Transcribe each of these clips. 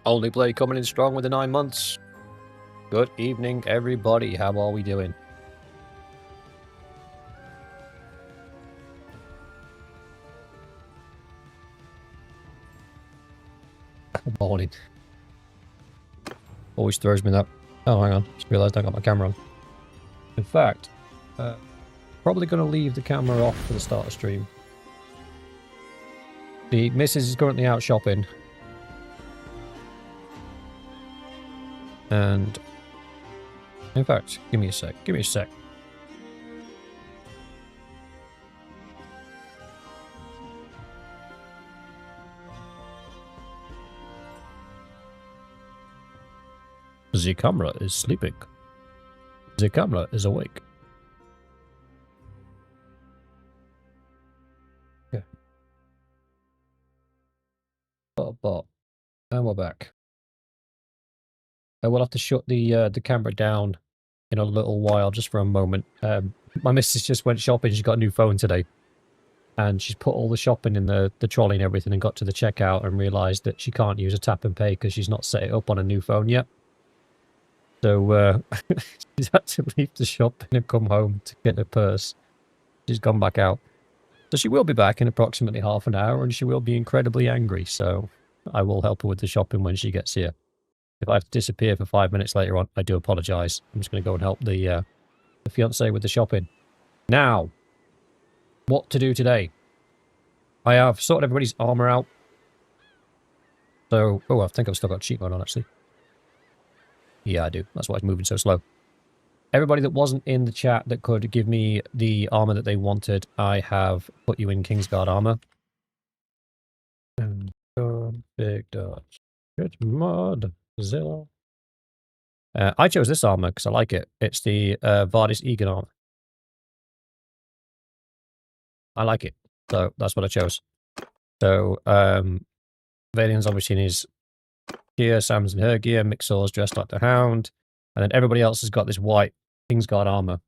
Only play coming in strong with the 9 months. Good evening, everybody. How are we doing? Morning. Always throws me that. Oh, hang on. Just realised I got my camera on. In fact, probably going to leave the camera off for the start of stream. The missus is currently out shopping. And in fact, give me a sec. Give me a sec. The camera is sleeping. The camera is awake. Okay. But and we're back. I will have to shut the camera down in a little while, just for a moment. My missus just went shopping. She's got a new phone today. And she's put all the shopping in the trolley and everything and got to the checkout and realised that she can't use a tap and pay because she's not set it up on a new phone yet. So she's had to leave the shopping and come home to get her purse. She's gone back out. So she will be back in approximately half an hour and she will be incredibly angry. So I will help her with the shopping when she gets here. If I have to disappear for 5 minutes later on, I do apologise. I'm just going to go and help the fiancé with the shopping. Now, what to do today? I have sorted everybody's armour out. So, oh, I think I've still got cheat mode on, actually. Yeah, I do. That's why it's moving so slow. Everybody that wasn't in the chat that could give me the armour that they wanted, I have put you in Kingsguard armour. And big dodge. Good mod. Zilla. I chose this armour because I like it. It's the Vardis Egan armour. I like it. So that's what I chose. So Valian's obviously in his gear, Sam's in her gear, Mixor's dressed like the Hound, and then everybody else has got this white Kingsguard armour.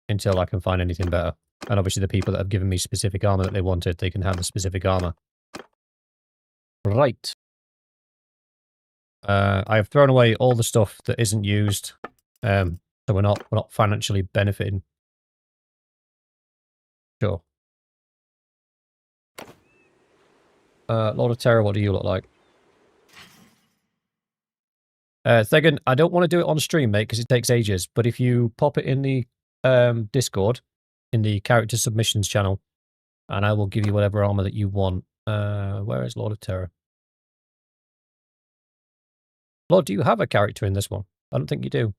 Until I can find anything better. And obviously the people that have given me specific armour that they wanted, they can have the specific armour. Right. I have thrown away all the stuff that isn't used, so we're not financially benefiting. Sure. Lord of Terror, what do you look like? Thegan, I don't want to do it on stream, mate, because it takes ages. But if you pop it in the Discord, in the character submissions channel, and I will give you whatever armor that you want. Where is Lord of Terror? Lord, do you have a character in this one? I don't think you do.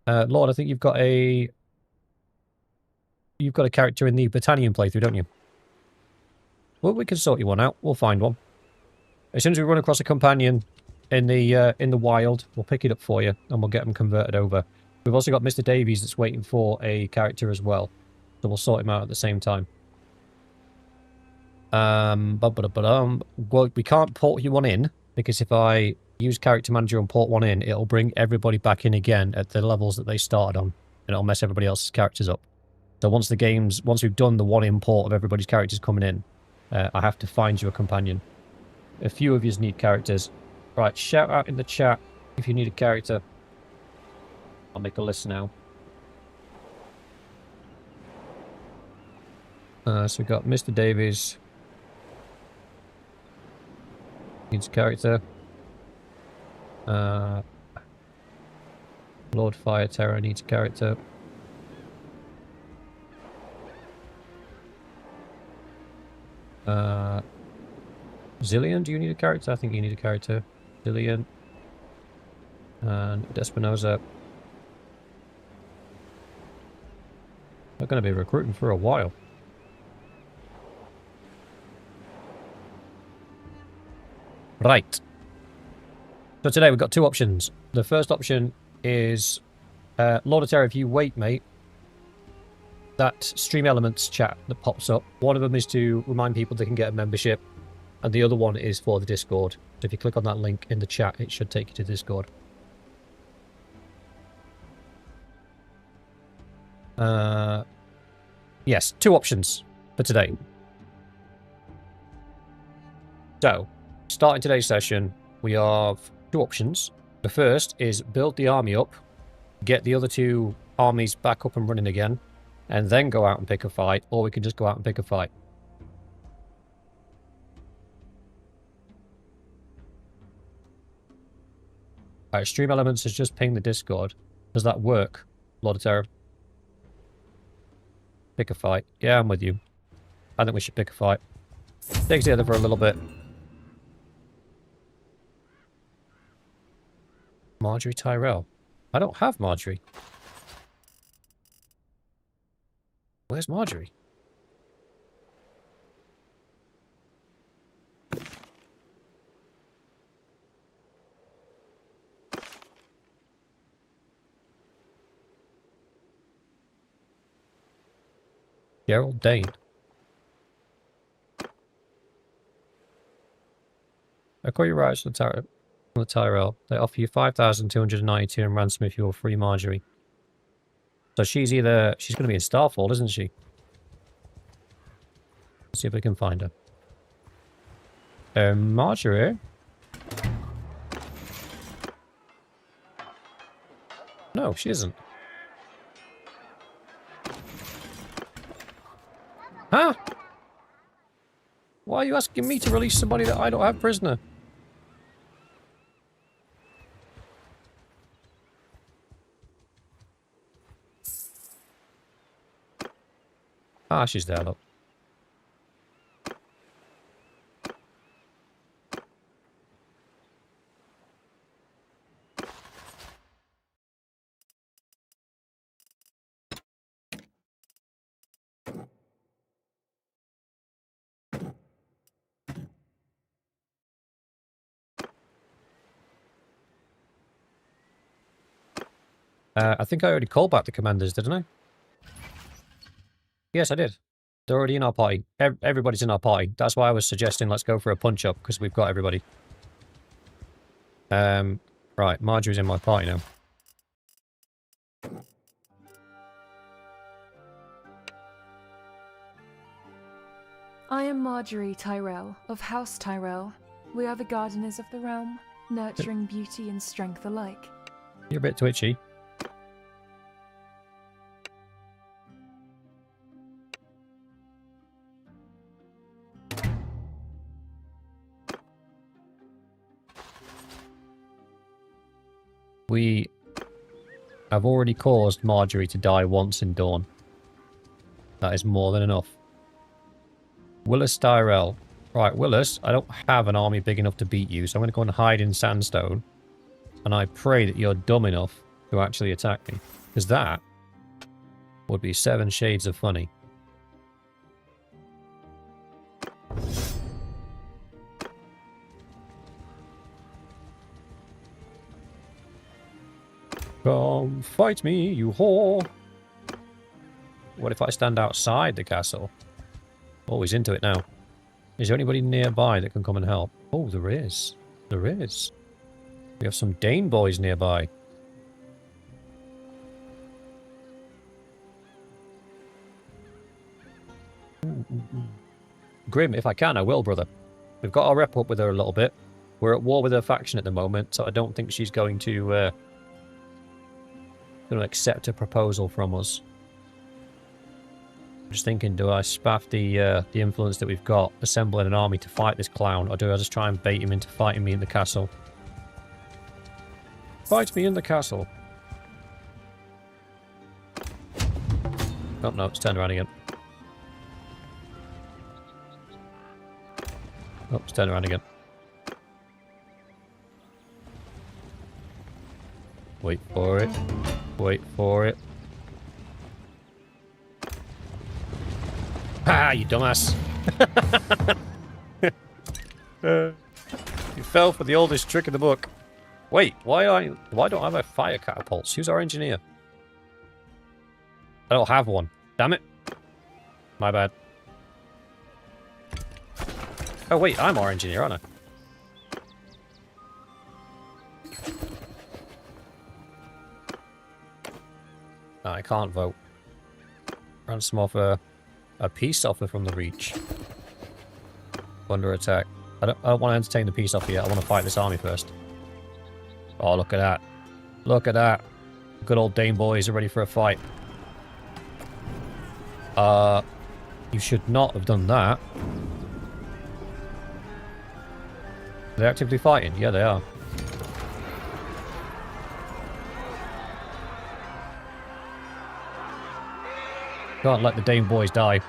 Lord, I think you've got a character in the Battanian playthrough, don't you? Well, we can sort you one out. We'll find one. As soon as we run across a companion in the wild, we'll pick it up for you and we'll get them converted over. We've also got Mr. Davies that's waiting for a character as well, so we'll sort him out at the same time. Well, we can't port you one in because if I use character manager and port one in, it'll bring everybody back in again at the levels that they started on, and it'll mess everybody else's characters up. So once we've done the one import of everybody's characters coming in, I have to find you a companion. A few of you need characters. Right, shout out in the chat if you need a character. I'll make a list now. So we've got Mr. Davies. Needs a character. Lord Fire Terror needs a character. Zillion, do you need a character? I think you need a character. Zillion. And Despinosa. They're going to be recruiting for a while. Right. So today we've got two options. The first option is Lord of Terror, if you wait, mate, that Stream Elements chat that pops up, one of them is to remind people they can get a membership And the other one is for the Discord. So if you click on that link in the chat, it should take you to Discord. Yes, 2 options for today. So, starting today's session, we have 2 options. The first is build the army up, get the other 2 armies back up and running again, and then go out and pick a fight, or we can just go out and pick a fight. Alright, Stream Elements has just pinged the Discord. Does that work, Lord of Terror? Pick a fight. Yeah, I'm with you. I think we should pick a fight. Stay together for a little bit. Marjorie Tyrell. I don't have Marjorie. Where's Marjorie? Gerald Dane. Acquire your rights to the Tyrell. They offer you 5,292 in ransom if you're free Marjorie. So she's going to be in Starfall, isn't she? Let's see if we can find her. Marjorie? No, she isn't. Huh? Why are you asking me to release somebody that I don't have prisoner? Ah, she's there, look. I think I already called back the commanders, didn't I? Yes, I did. They're already in our party. Everybody's in our party. That's why I was suggesting let's go for a punch-up, because we've got everybody. Right, Marjorie's in my party now. I am Marjorie Tyrell, of House Tyrell. We are the gardeners of the realm, nurturing beauty and strength alike. You're a bit twitchy. We have already caused Marjorie to die once in Dorne. That is more than enough. Willis Tyrell. Right, Willis, I don't have an army big enough to beat you, so I'm going to go and hide in Sandstone. And I pray that you're dumb enough to actually attack me. Because that would be 7 shades of funny. Come fight me, you whore. What if I stand outside the castle? Oh, he's into it now. Is there anybody nearby that can come and help? Oh, there is. There is. We have some Dane boys nearby. Grim, if I can, I will, brother. We've got our rep up with her a little bit. We're at war with her faction at the moment, so I don't think she's going to accept a proposal from us. I'm just thinking, do I spaff the influence that we've got, assembling an army to fight this clown, or do I just try and bait him into fighting me in the castle? Fight me in the castle. Oh, no, it's turned around again. Oh, it's turned around again. Wait for it. Wait for it. Ah, you dumbass. You fell for the oldest trick in the book. Wait, why don't I have a fire catapults? Who's our engineer? I don't have one. Damn it. My bad. Oh wait, I'm our engineer, aren't I? No, I can't vote. Ransom offer. A peace offer from the Reach. Under attack. I don't want to entertain the peace offer yet. I want to fight this army first. Oh, look at that. Look at that. Good old Dane boys are ready for a fight. You should not have done that. Are they actively fighting? Yeah, they are. Can't let the Dane boys die.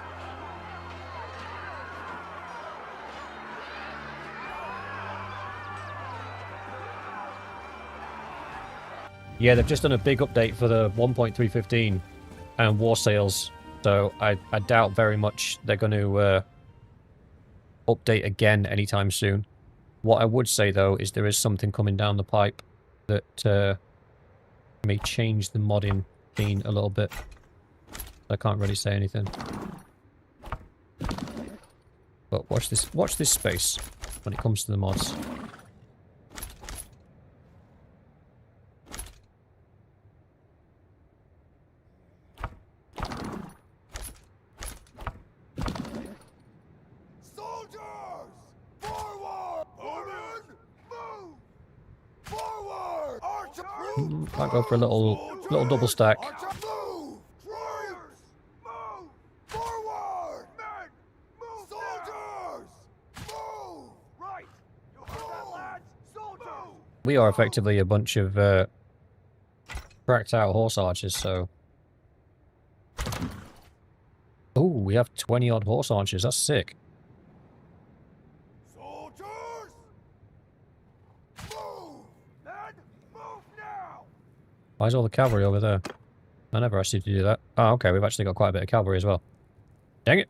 Yeah, they've just done a big update for the 1.315 and war sales, so I doubt very much they're going to update again anytime soon. What I would say, though, is there is something coming down the pipe that may change the modding scene a little bit. I can't really say anything. But watch this space when it comes to the mods. Soldiers! Forward! Ordered! Move! Forward! Archer! Might go for a little double stack. Archer! Move! Warriors! Move! Forward! Men! Move! Soldiers! Move! Right! You heard that, lads? Soldiers! We are effectively a bunch of cracked out horse archers, so... Oh, we have 20 odd horse archers, that's sick. Soldiers! Move! Men! Move now! Why is all the cavalry over there? I never asked you to do that. Oh, okay, we've actually got quite a bit of cavalry as well. Dang it!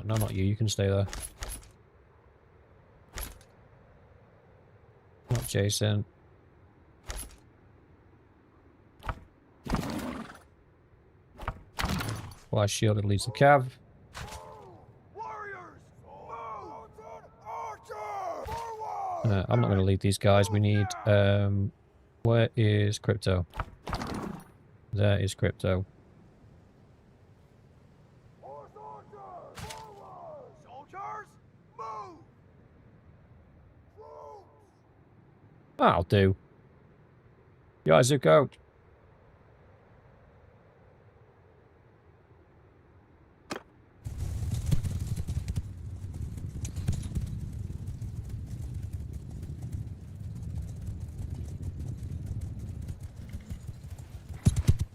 No, not you. You can stay there. Not Jason. Why shielded leads the cav. Warriors! Move! Archer! Forward! I'm not going to lead these guys. We need... where is Crypto? There is Crypto. Horse archers! Forward! Soldiers! Move! Troops! That'll do. Yazuko.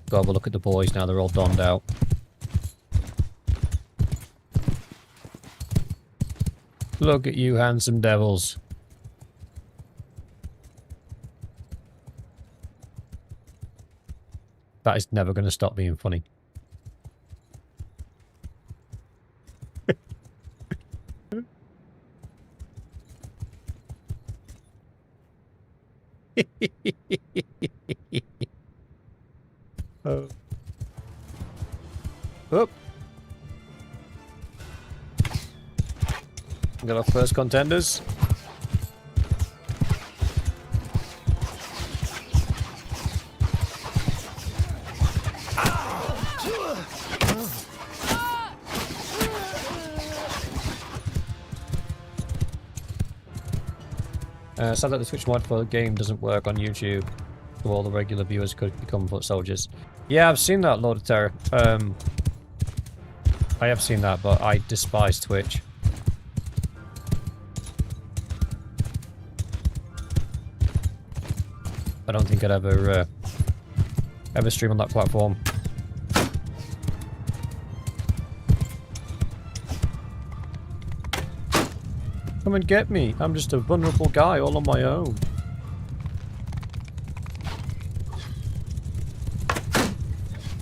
Go have a look at the boys now, they're all donned out. Look at you handsome devils. That is never going to stop being funny. Oop. Got our first contenders. Sad that the Twitch mod for the game doesn't work on YouTube, so all the regular viewers could become foot soldiers. Yeah, I've seen that, Lord of Terror. I have seen that, but I despise Twitch. I don't think I'd ever stream on that platform. Come and get me. I'm just a vulnerable guy all on my own.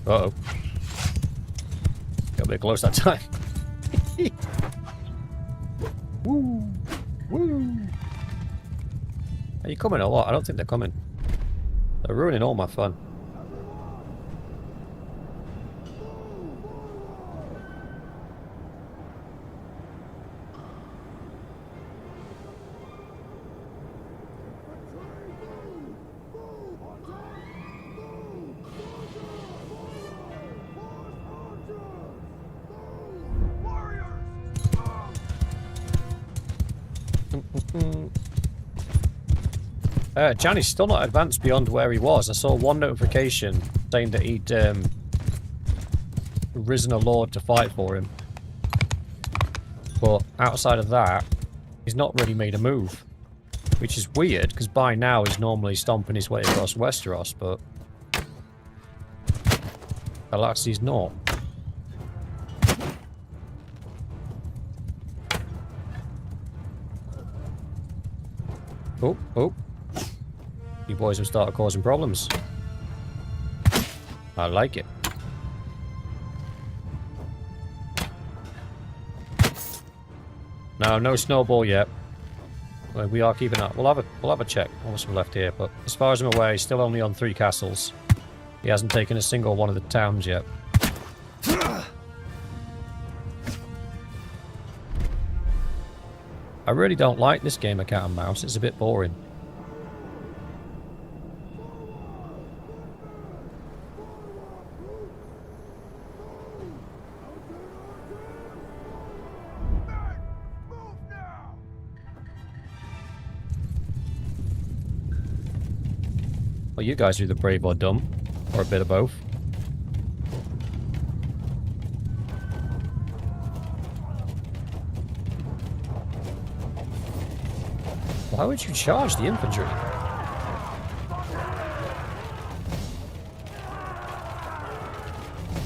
Uh-oh. Got a bit close that time. Woo! Woo! Are you coming or what? I don't think they're coming. They're ruining all my fun. Johnny's still not advanced beyond where he was. I saw one notification saying that he'd risen a lord to fight for him. But outside of that, he's not really made a move. Which is weird, because by now he's normally stomping his way across Westeros, but alas, he's not. Oh, oh. You boys have started causing problems. I like it. No, no snowball yet. Well, we are keeping up. We'll have a check. What's left here? But as far as I'm aware, he's still only on 3 castles. He hasn't taken a single one of the towns yet. I really don't like this game of cat and mouse. It's a bit boring. Well, you guys are either brave or dumb. Or a bit of both. Why would you charge the infantry?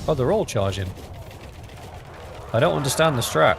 Oh, they're all charging. I don't understand the strat.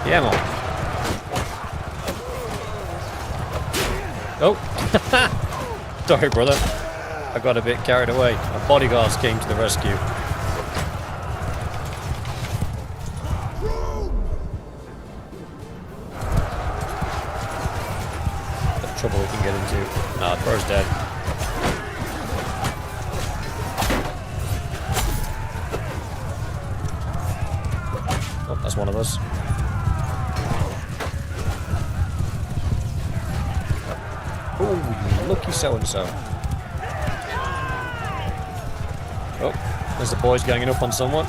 Yeah, man. Oh! Sorry, brother. I got a bit carried away. My bodyguards came to the rescue. The trouble we can get into. Nah, bro's dead. Oh, that's one of us. Oh, lucky so-and-so. Oh, there's the boys ganging up on someone.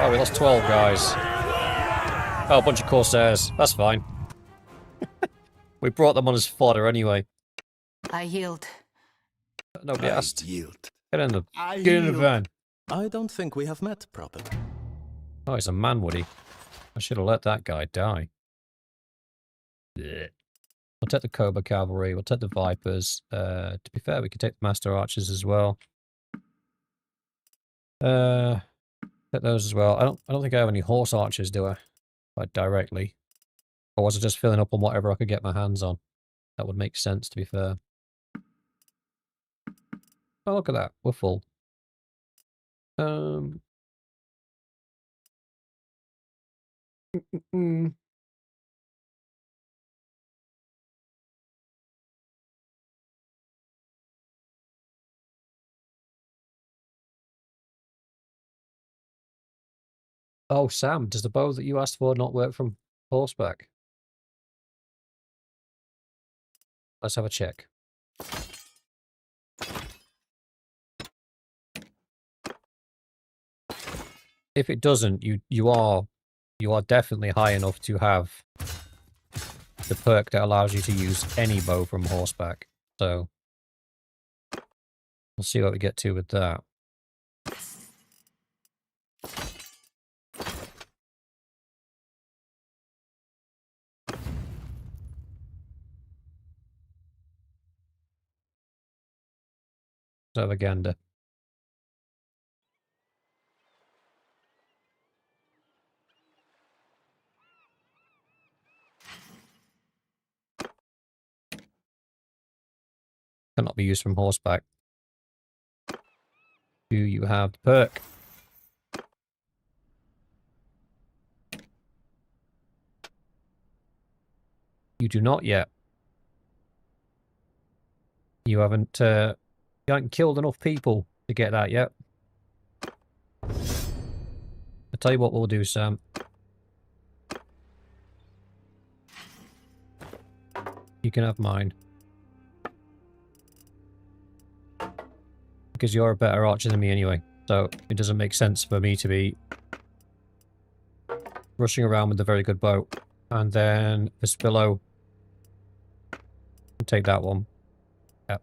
Oh, we lost 12 guys. Oh, a bunch of Corsairs. That's fine. We brought them on as fodder anyway. I yield. Nobody asked. Yield. Get in the I get in the yield. van. I don't think we have met properly. Oh, he's a man, Woody. I should have let that guy die. Blech. We'll take the Cobra Cavalry. We'll take the Vipers. To be fair, we can take the Master Archers as well. Take those as well. I don't think I have any Horse Archers, do I? Like directly. Or was I just filling up on whatever I could get my hands on? That would make sense, to be fair. Oh, look at that. We're full. Mm. Oh, Sam, does the bow that you asked for not work from horseback? Let's have a check. If it doesn't, you are definitely high enough to have the perk that allows you to use any bow from horseback. So we'll see what we get to with that. Extravaganza. Cannot be used from horseback. Do you have the perk? You do not yet. You haven't killed enough people to get that yet. I'll tell you what we'll do, Sam. You can have mine. Because you're a better archer than me anyway. So it doesn't make sense for me to be rushing around with a very good bow. And then this below. Take that one. Yep.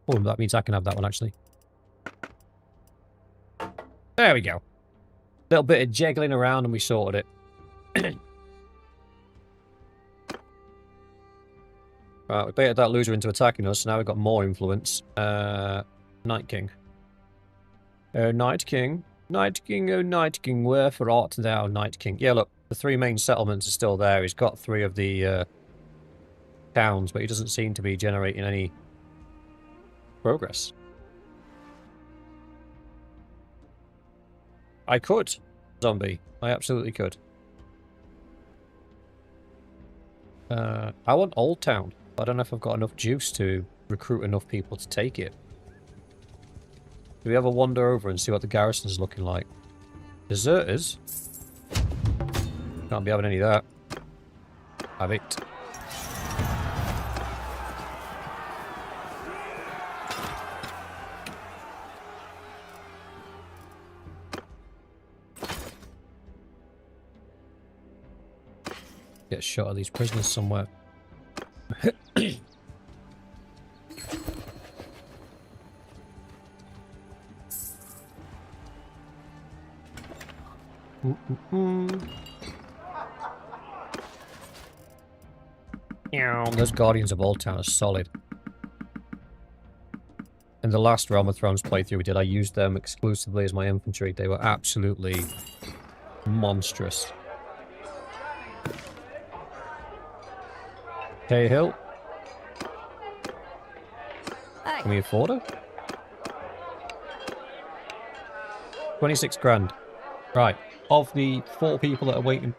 Oh, that means I can have that one actually. There we go. Little bit of jiggling around and we sorted it. Right, we baited that loser into attacking us, so now we've got more influence. Night King. Night King. Night King, oh Night King, wherefore art thou, Night King? Yeah, look, the 3 main settlements are still there. He's got 3 of the towns, but he doesn't seem to be generating any progress. I could, zombie. I absolutely could. I want Old Town. I don't know if I've got enough juice to recruit enough people to take it. Do we ever wander over and see what the garrison is looking like? Deserters? Can't be having any of that. Have it. Get a shot of these prisoners somewhere. Those Guardians of Old Town are solid. In the last Realm of Thrones playthrough we did, I used them exclusively as my infantry. They were absolutely monstrous. Cahill. Can we afford her? 26 grand. Right. Of the 4 people that are waiting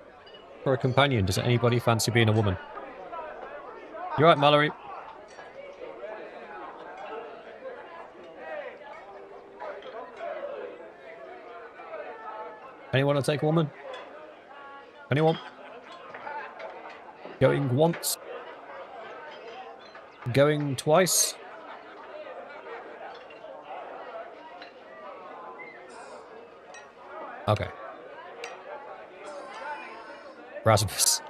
for a companion, does anybody fancy being a woman? You're right, Mallory. Anyone want to take a woman? Anyone? Going once? Going twice? Okay. Rasmus.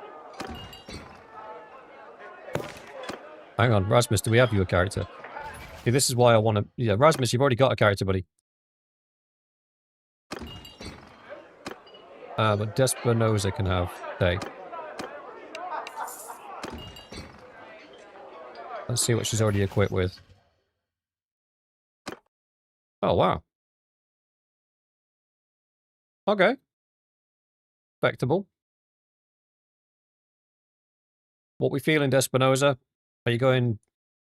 Hang on, Rasmus, do we have you a character? See, this is why I want to... Yeah, Rasmus, you've already got a character, buddy. But Despinosa can have... Hey. Let's see what she's already equipped with. Oh, wow. Okay. Respectable. What we feeling, Despinosa? Are you going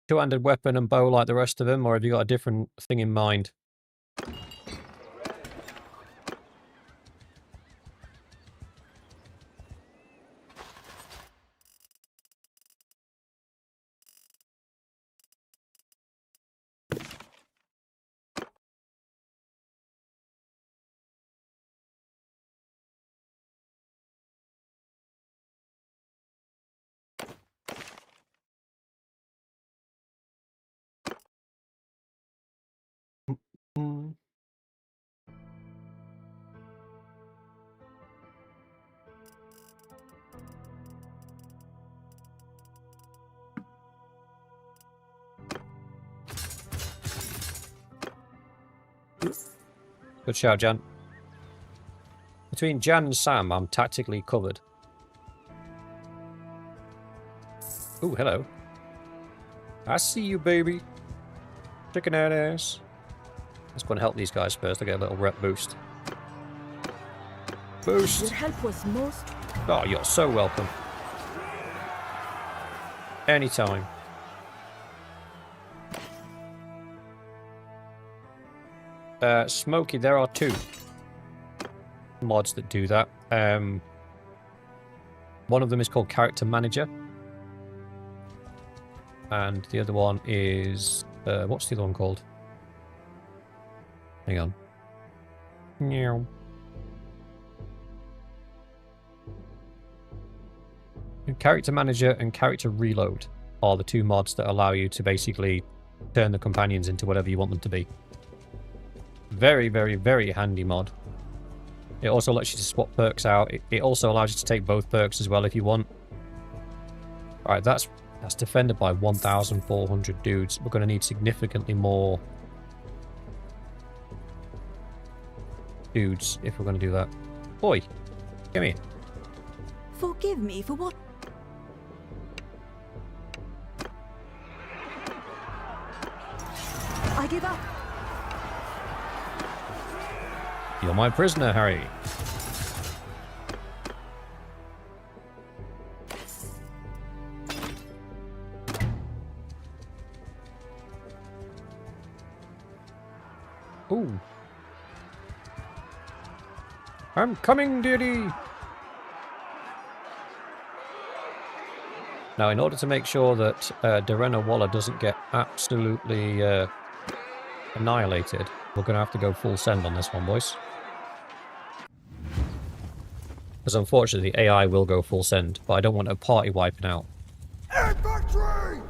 two-handed weapon and bow like the rest of them, or have you got a different thing in mind? Mm. Good shout, Jan. Between Jan and Sam, I'm tactically covered. Ooh, hello. I see you, baby. Chicken ass. Let's go and help these guys first. I get a little rep boost. Boost! Your help was most... Oh, you're so welcome. Anytime. Smokey, there are 2 mods that do that. One of them is called Character Manager. And the other one is... what's the other one called? Hang on. Meow. Character Manager and Character Reload are the 2 mods that allow you to basically turn the companions into whatever you want them to be. Very, very, very handy mod. It also lets you to swap perks out. It also allows you to take both perks as well if you want. Alright, that's defended by 1,400 dudes. We're going to need significantly more dudes if we're going to do that. Boy, come here. Forgive me for what... I give up. You're my prisoner, Harry. Ooh. I'm coming, dearie. Now, in order to make sure that Darena Waller doesn't get absolutely annihilated, we're going to have to go full send on this one, boys. Because unfortunately, the AI will go full send, but I don't want a party wiping out. Infantry!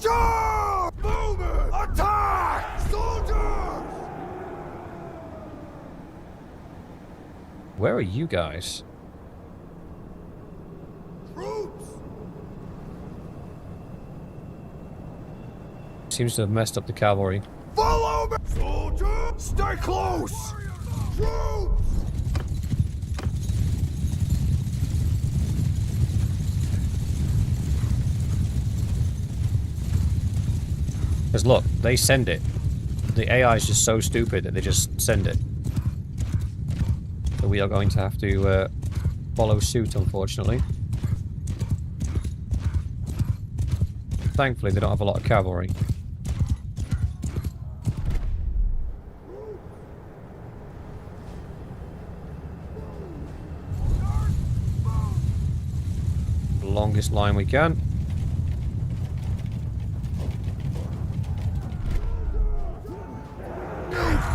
Charge! Movement! Attack! Soldiers! Where are you guys? Troops! Seems to have messed up the cavalry. Follow me! Soldiers! Stay close! Troops! Because look, they send it. The AI is just so stupid that they just send it. So we are going to have to follow suit, unfortunately. Thankfully, they don't have a lot of cavalry. The longest line we can.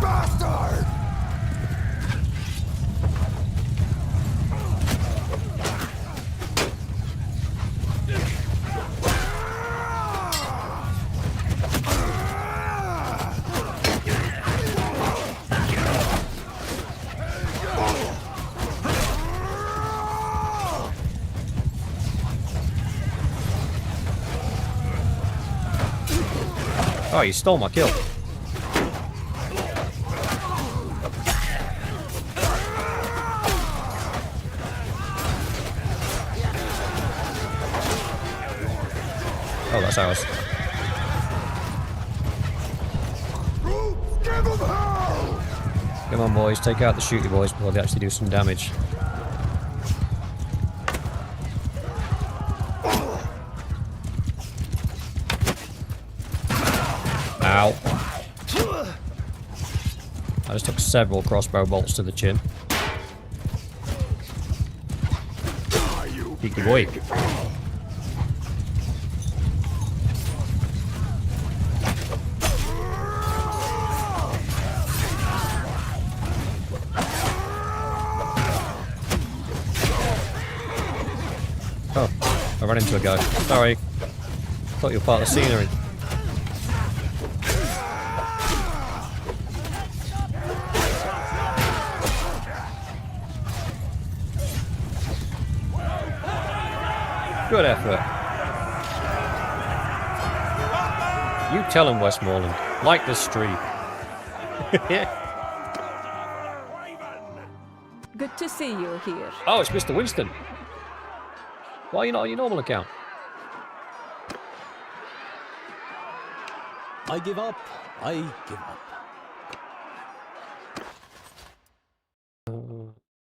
Bastard! Oh, you stole my kill. Oh, that's ours. Give them hell! Come on, boys. Take out the shooty boys before they actually do some damage. Ow. I just took several crossbow bolts to the chin. Peeky boy. Oh, I ran into a guy. Sorry. Thought you were part of the scenery. Good effort. You tell him, Westmoreland. Like this street. Good to see you here. Oh, it's Mr. Winston. Why are you not on your normal account? I give up. I give up.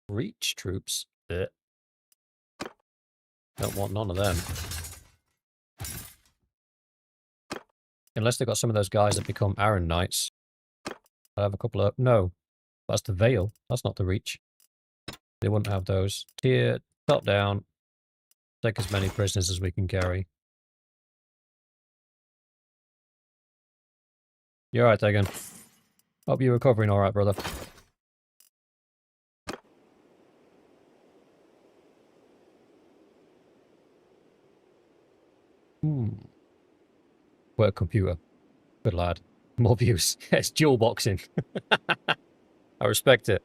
Reach troops? Don't want none of them. Unless they've got some of those guys that become Iron Knights. I have a couple of... No. That's the Vale. That's not the Reach. They wouldn't have those. Tier, top down. Take as many prisoners as we can carry. You're alright, Tegan. Hope you're recovering alright, brother. Work computer. Good lad. More views. It's dual boxing. I respect it.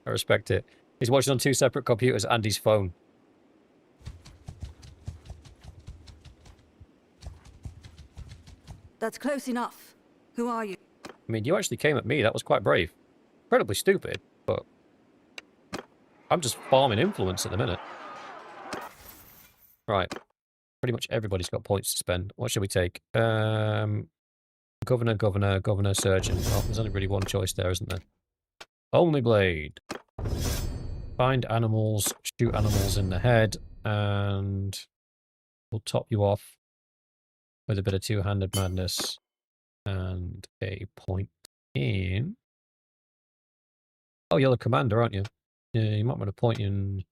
I respect it. He's watching on 2 separate computers and his phone. That's close enough. Who are you? I mean, you actually came at me. That was quite brave. Incredibly stupid, but... I'm just farming influence at the minute. Right. Pretty much everybody's got points to spend. What should we take? Governor, surgeon. Well, there's only really one choice there, isn't there? Only blade. Find animals, shoot animals in the head, and we'll top you off with a bit of two-handed madness and a point in... Oh, you're the commander, aren't you? Yeah, you might want to point in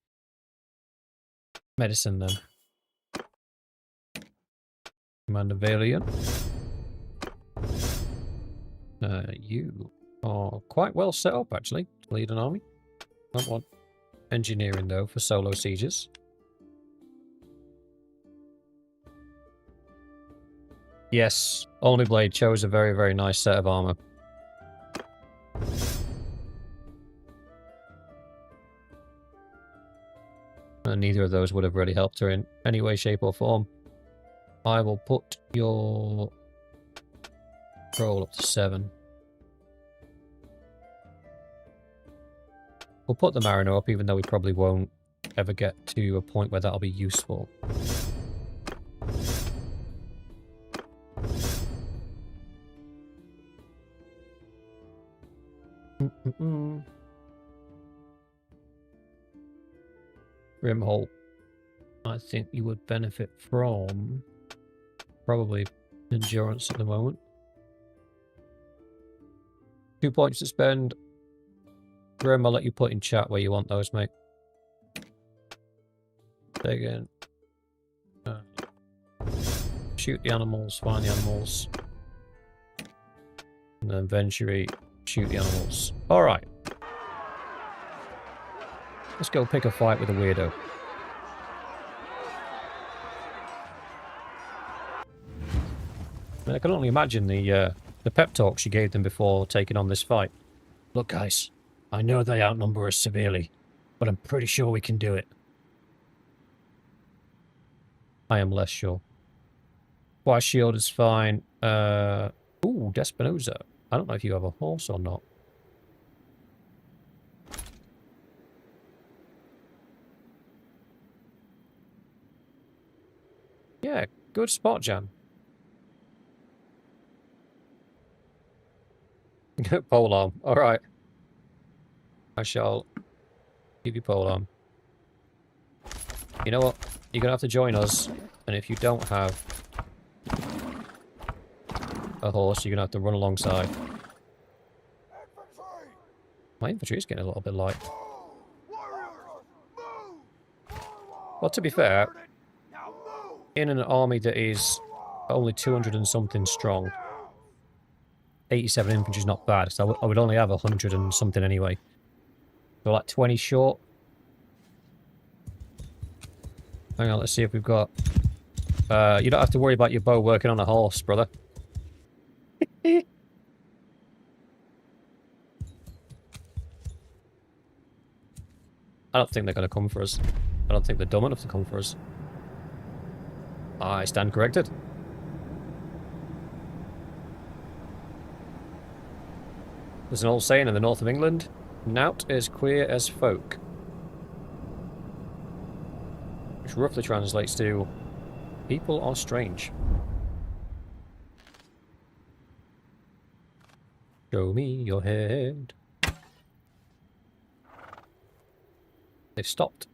medicine then. Commander Valiant. You are quite well set up, actually, to lead an army. Don't want engineering, though, for solo sieges. Yes, Only Blade chose a very, very nice set of armor. And neither of those would have really helped her in any way, shape, or form. I will put your roll up to 7. We'll put the Mariner up, even though we probably won't ever get to a point where that'll be useful. Grimholt. I think you would benefit from probably endurance at the moment. 2 points to spend. Grim, I'll let you put in chat where you want those, mate. Take it. Shoot the animals, find the animals. And then Venturi, shoot the animals. Alright. Let's go pick a fight with a weirdo. I can only imagine the pep talk she gave them before taking on this fight. Look, guys, I know they outnumber us severely, but I'm pretty sure we can do it. I am less sure. Fire shield is fine. Ooh, Despinosa. I don't know if you have a horse or not. Yeah, good spot, Jan. Polearm. Alright. I shall give you polearm. You know what? You're gonna have to join us, and if you don't have a horse, you're gonna have to run alongside. My infantry is getting a little bit light. Well, to be fair, in an army that is only 200 and something strong, 87 infantry is not bad, so I would only have 100 and something anyway. So like 20 short. Hang on, let's see if we've got... you don't have to worry about your bow working on a horse, brother. I don't think they're going to come for us. I don't think they're dumb enough to come for us. I stand corrected. There's an old saying in the north of England, "Nout is queer as folk." Which roughly translates to, people are strange. Show me your head. They've stopped.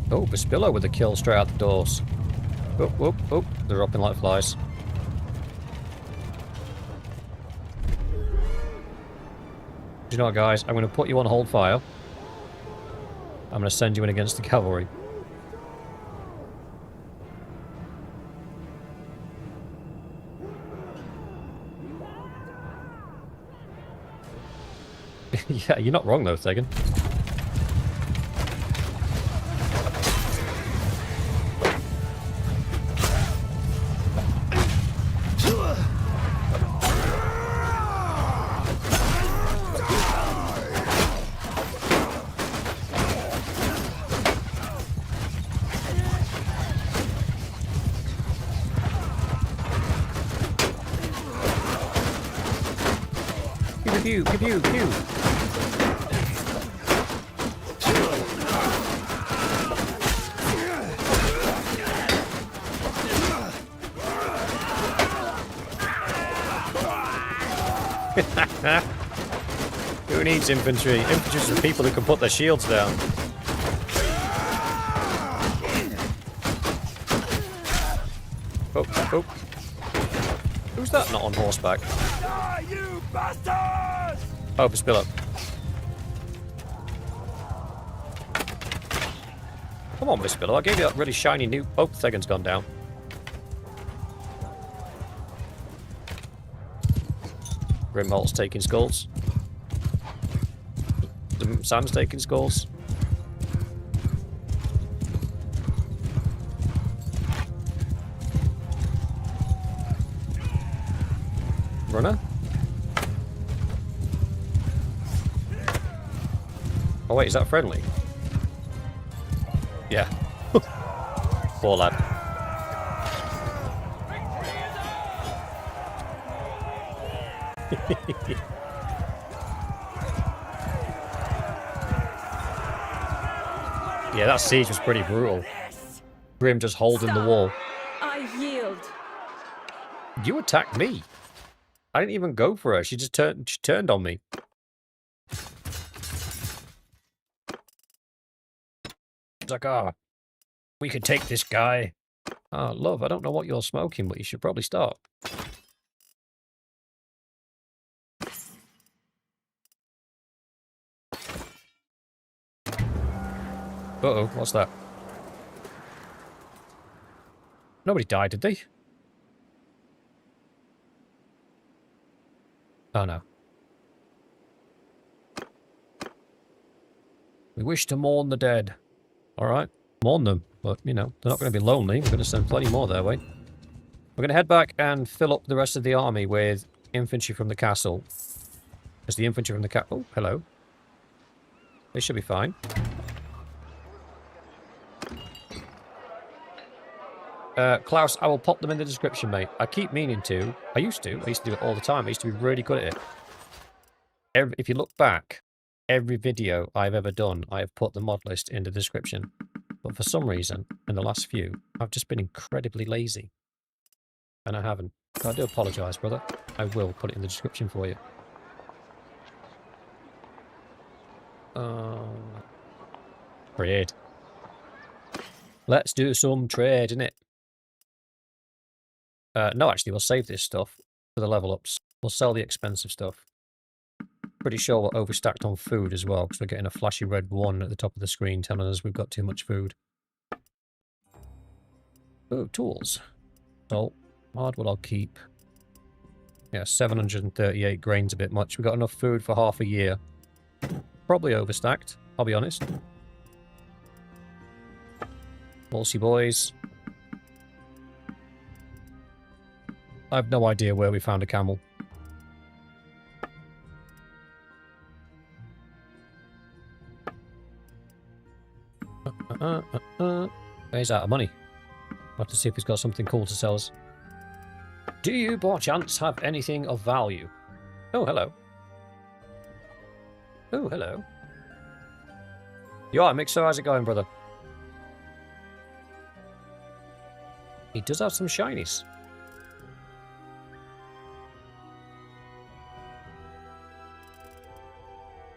Oh, Bespillo with a kill straight out the doors. Oh, oh, oh, they're dropping like flies. Do you know what, guys? I'm going to put you on hold fire. I'm going to send you in against the cavalry. Yeah, you're not wrong though, Tegan. Pew, pew, pew, pew. Who needs infantry? Infantry are the people who can put their shields down. Oh, oh. Who's that not on horseback? Die, you bastards! Oh, Bespillo. Come on, Bespillo. I gave you that really shiny new... Oh, Thegan's gone down. Grimholt's taking skulls. Sam's taking skulls. Runner? Oh wait, is that friendly? Yeah. Poor lad. Yeah, that siege was pretty brutal. Grim just holding the wall. I yield. You attacked me. I didn't even go for her. She turned on me. It's like, ah, we could take this guy. Ah, love, I don't know what you're smoking, but you should probably stop. Uh-oh, what's that? Nobody died, did they? Oh, no. We wish to mourn the dead. Alright, mourn them. But, you know, they're not going to be lonely. We're going to send plenty more their way. We're going to head back and fill up the rest of the army with infantry from the castle. Because the infantry from the castle... Oh, hello. They should be fine. Klaus, I will pop them in the description, mate. I keep meaning to. I used to do it all the time. I used to be really good at it. If you look back, every video I've ever done, I have put the mod list in the description. But for some reason, in the last few, I've just been incredibly lazy. And I haven't. So I do apologise, brother. I will put it in the description for you. Trade. Let's do some trade, innit? No, actually, we'll save this stuff for the level ups. We'll sell the expensive stuff. Pretty sure we're overstacked on food as well, because we're getting a flashy red 1 at the top of the screen telling us we've got too much food. Oh, tools. Salt. Hardwood I'll keep. Yeah, 738 grains a bit much. We've got enough food for half a year. Probably overstacked, I'll be honest. Wolsey boys. I have no idea where we found a camel. He's out of money. We'll have to see if he's got something cool to sell us. Do you, by chance, have anything of value? Oh, hello. Oh, hello. You alright, Mixer? How's it going, brother? He does have some shinies.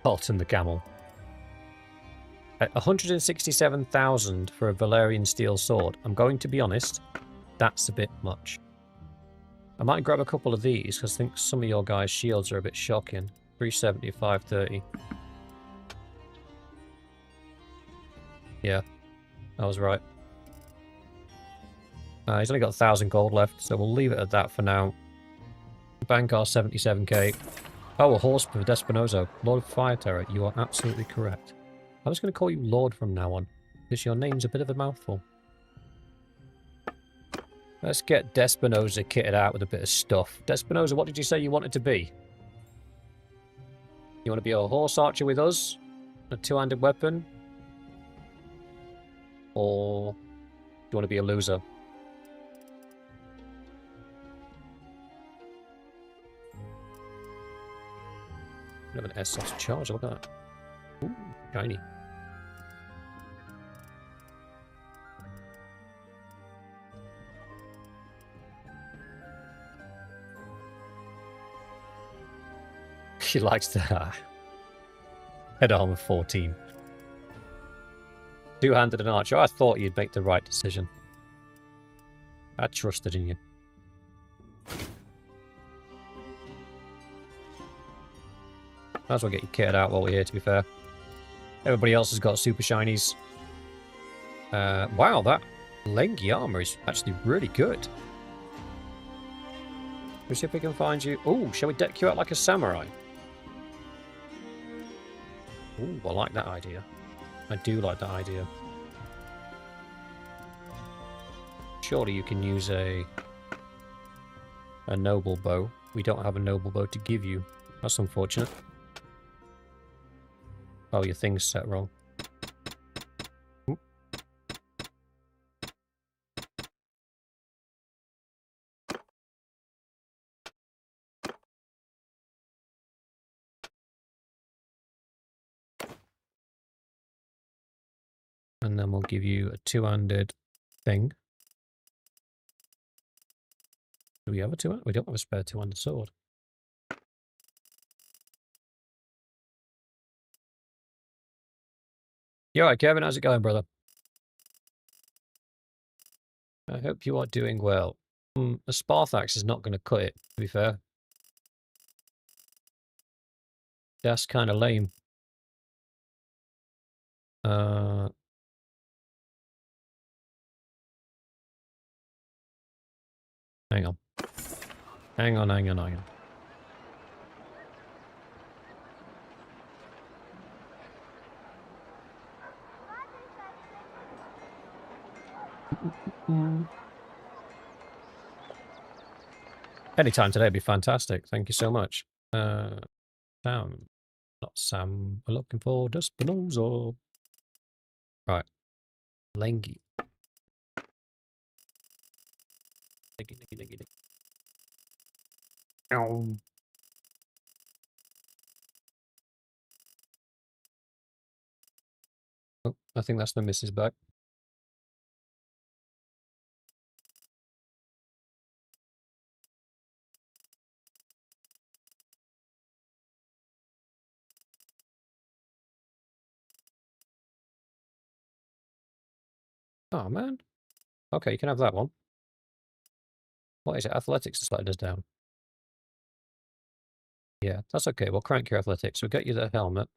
Bolton the Camel. 167,000 for a Valerian steel sword. I'm going to be honest, that's a bit much. I might grab a couple of these, because I think some of your guys' shields are a bit shocking. 370, 530. Yeah, I was right. He's only got 1,000 gold left, so we'll leave it at that for now. Bank our 77k. Oh, a horse for Despinozo. Lord of Fire Terror, you are absolutely correct. I was going to call you Lord from now on, because your name's a bit of a mouthful. Let's get Despinoza kitted out with a bit of stuff. Despinoza, what did you say you wanted to be? You want to be a horse archer with us? A two-handed weapon? Or do you want to be a loser? We have an S-sauce charge, look at that. Ooh, shiny. She likes the head armor 14. Two-handed and archer. I thought you'd make the right decision. I trusted in you. Might as well get you kitted out while we're here, to be fair. Everybody else has got super shinies. Wow, that Lengi armor is actually really good. Let's see if we can find you. Oh, shall we deck you out like a samurai? Ooh, I like that idea. I do like that idea. Surely you can use a noble bow. We don't have a noble bow to give you. That's unfortunate. Oh, your thing's set wrong. Ooh. And then we'll give you a two-handed thing. Do we have a two-handed? We don't have a spare two-handed sword. You alright, Kevin? How's it going, brother? I hope you are doing well. A Sparthax is not going to cut it, to be fair. That's kind of lame. Hang on. Hang on, hang on, hang on. Anytime today would be fantastic. Thank you so much. Sam. Not Sam. We're looking for Despinoza. Right. Lengi. Ow. Oh, I think that's the missus back. Oh, man. Okay, you can have that one. What is it? Athletics is letting us down. Yeah, that's okay. We'll crank your athletics. We'll get you the helmet.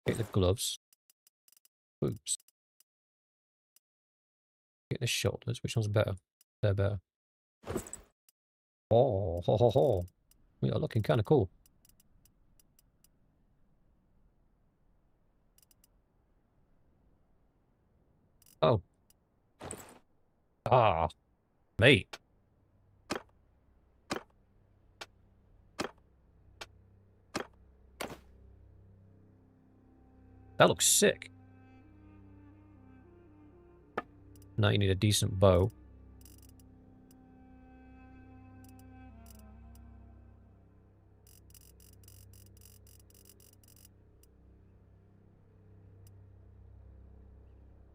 Get the gloves. Oops. Get the shoulders. Which one's better? They're better. Oh, ho, ho, ho. We are looking kind of cool. Oh. Ah. Mate. That looks sick. Now you need a decent bow.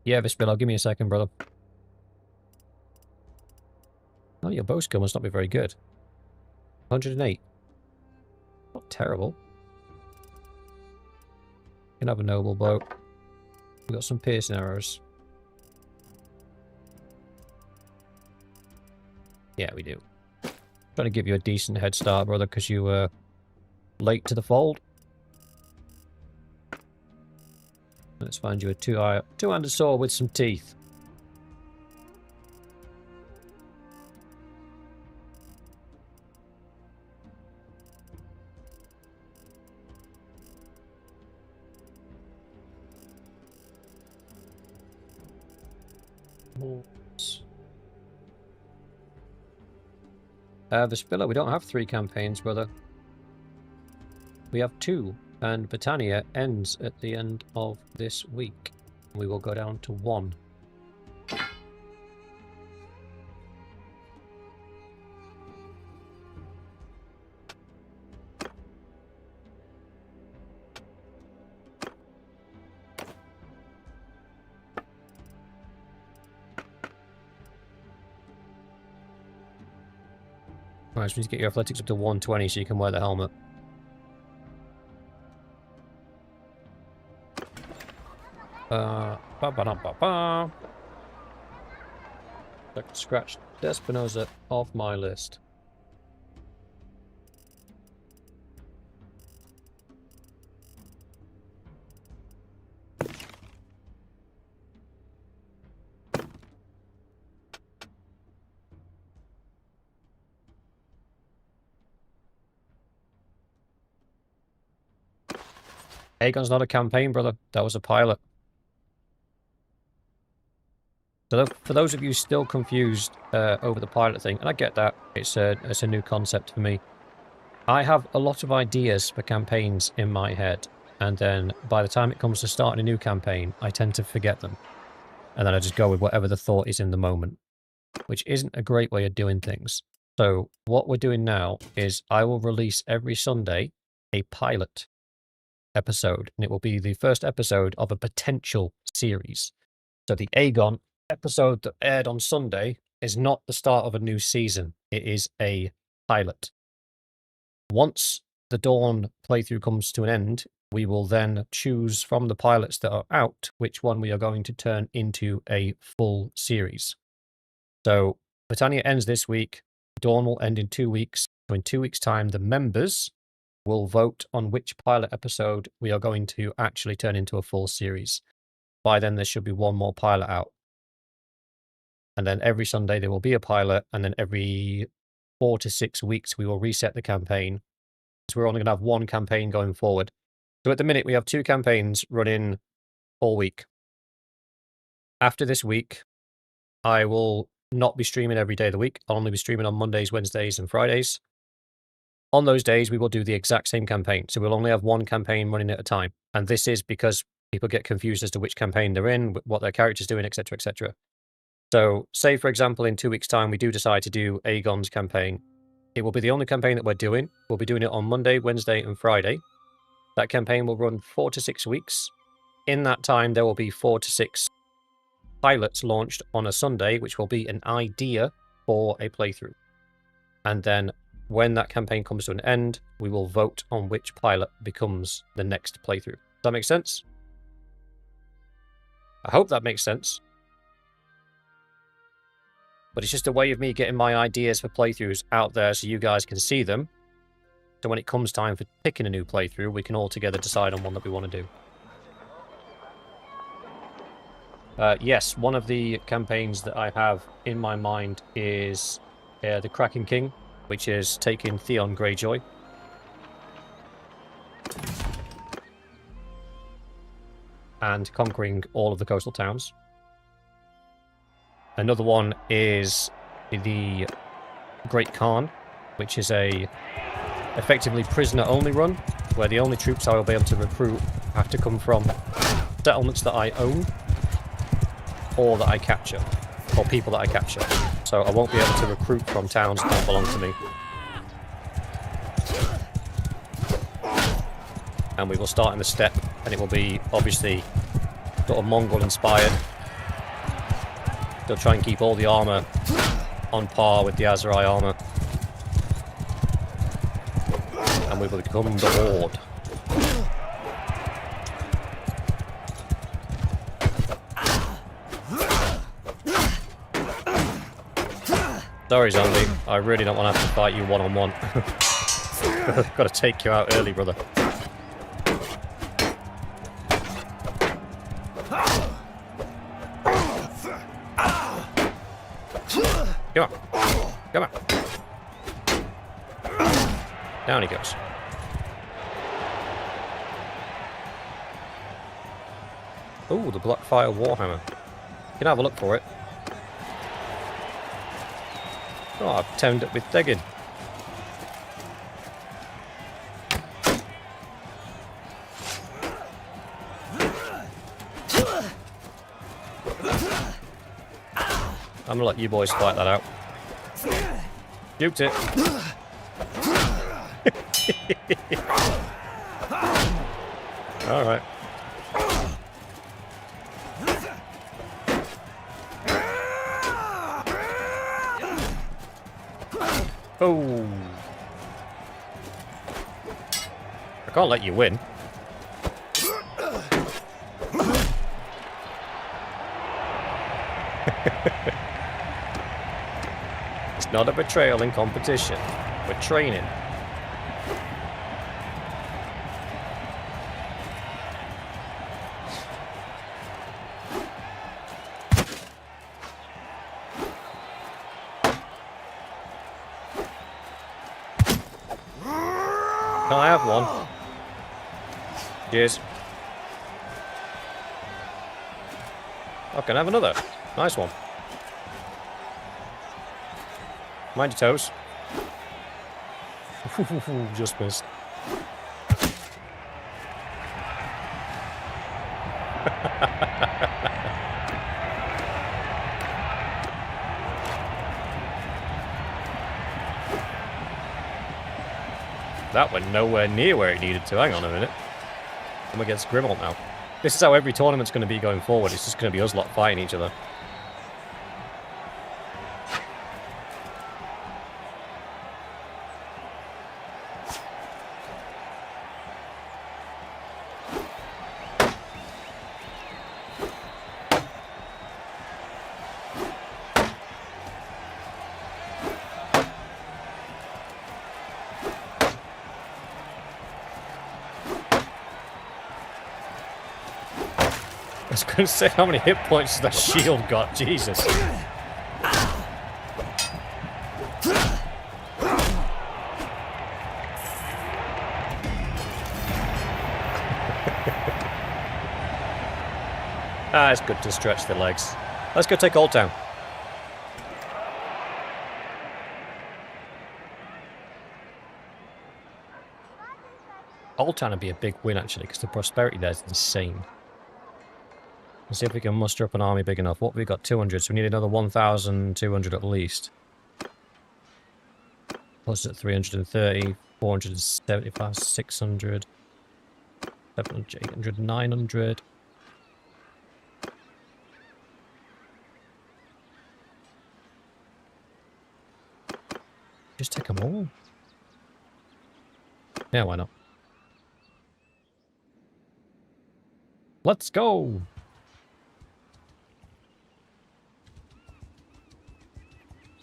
Yeah, Vespillo, give me a second, brother. Oh, your bow skill must not be very good. 108. Not terrible. You can have a noble bow. We've got some piercing arrows. Yeah, we do. Trying to give you a decent head start, brother, because you were late to the fold. Let's find you a two-handed sword with some teeth. Vespilla, we don't have 3 campaigns, brother. We have 2, and Britannia ends at the end of this week. We will go down to 1. Right, so we need to get your athletics up to 120 so you can wear the helmet. Ba-ba-da-ba-ba. I can scratch Despinosa off my list. Aegon's not a campaign, brother. That was a pilot. So for those of you still confused over the pilot thing, and I get that, it's a new concept for me. I have a lot of ideas for campaigns in my head, and then by the time it comes to starting a new campaign, I tend to forget them. And then I just go with whatever the thought is in the moment, which isn't a great way of doing things. So what we're doing now is I will release every Sunday a pilot episode, and it will be the first episode of a potential series. So the Aegon episode that aired on Sunday is not the start of a new season. It is a pilot. Once the Dorne playthrough comes to an end, we will then choose from the pilots that are out which one we are going to turn into a full series. So Britannia ends this week. Dorne will end in 2 weeks. So in 2 weeks' time, the members will vote on which pilot episode we are going to actually turn into a full series. By then, there should be one more pilot out. And then every Sunday, there will be a pilot. And then every 4 to 6 weeks, we will reset the campaign. So we're only going to have one campaign going forward. So at the minute, we have 2 campaigns running all week. After this week, I will not be streaming every day of the week. I'll only be streaming on Mondays, Wednesdays, and Fridays. On those days, we will do the exact same campaign. So we'll only have one campaign running at a time. And this is because people get confused as to which campaign they're in, what their character's doing, etc., etc. So say, for example, in 2 weeks' time, we do decide to do Aegon's campaign. It will be the only campaign that we're doing. We'll be doing it on Monday, Wednesday, and Friday. That campaign will run 4 to 6 weeks. In that time, there will be 4 to 6 pilots launched on a Sunday, which will be an idea for a playthrough. And then when that campaign comes to an end, we will vote on which pilot becomes the next playthrough. Does that make sense? I hope that makes sense. But it's just a way of me getting my ideas for playthroughs out there so you guys can see them. So when it comes time for picking a new playthrough, we can all together decide on one that we want to do. Yes, one of the campaigns that I have in my mind is the Kraken King, which is taking Theon Greyjoy. And conquering all of the coastal towns. Another one is the Great Khan, which is a effectively prisoner-only run, where the only troops I will be able to recruit have to come from settlements that I own, or that I capture, or people that I capture. So I won't be able to recruit from towns that don't belong to me. And we will start in the steppe, and it will be obviously sort of Mongol inspired. Still try and keep all the armor on par with the Azrai armor. And we will become the Horde. Sorry, zombie. I really don't want to have to fight you one-on-one. Gotta take you out early, brother. Come on. Come on. Down he goes. Ooh, the Blackfire Warhammer. You can have a look for it. Oh, I've teamed up with Deggin. I'm gonna let you boys fight that out. Duped it. Alright. Oh. I can't let you win. It's not a betrayal in competition. We're training. Can I have one? Cheers. I can have another. Nice one. Mind your toes. Just missed. That went nowhere near where it needed to. Hang on a minute. I'm against Grimald now. This is how every tournament's going to be going forward. It's just going to be us lot fighting each other. I was going to say, how many hit points has that shield got? Jesus. It's good to stretch the legs. Let's go take Old Town. Old Town would be a big win, actually, because the prosperity there is insane. Let's see if we can muster up an army big enough. What have we got? 200, so we need another 1,200 at least. Plus at 330, 475, 600, 700, 800, 900. Just take them all. Yeah, why not? Let's go!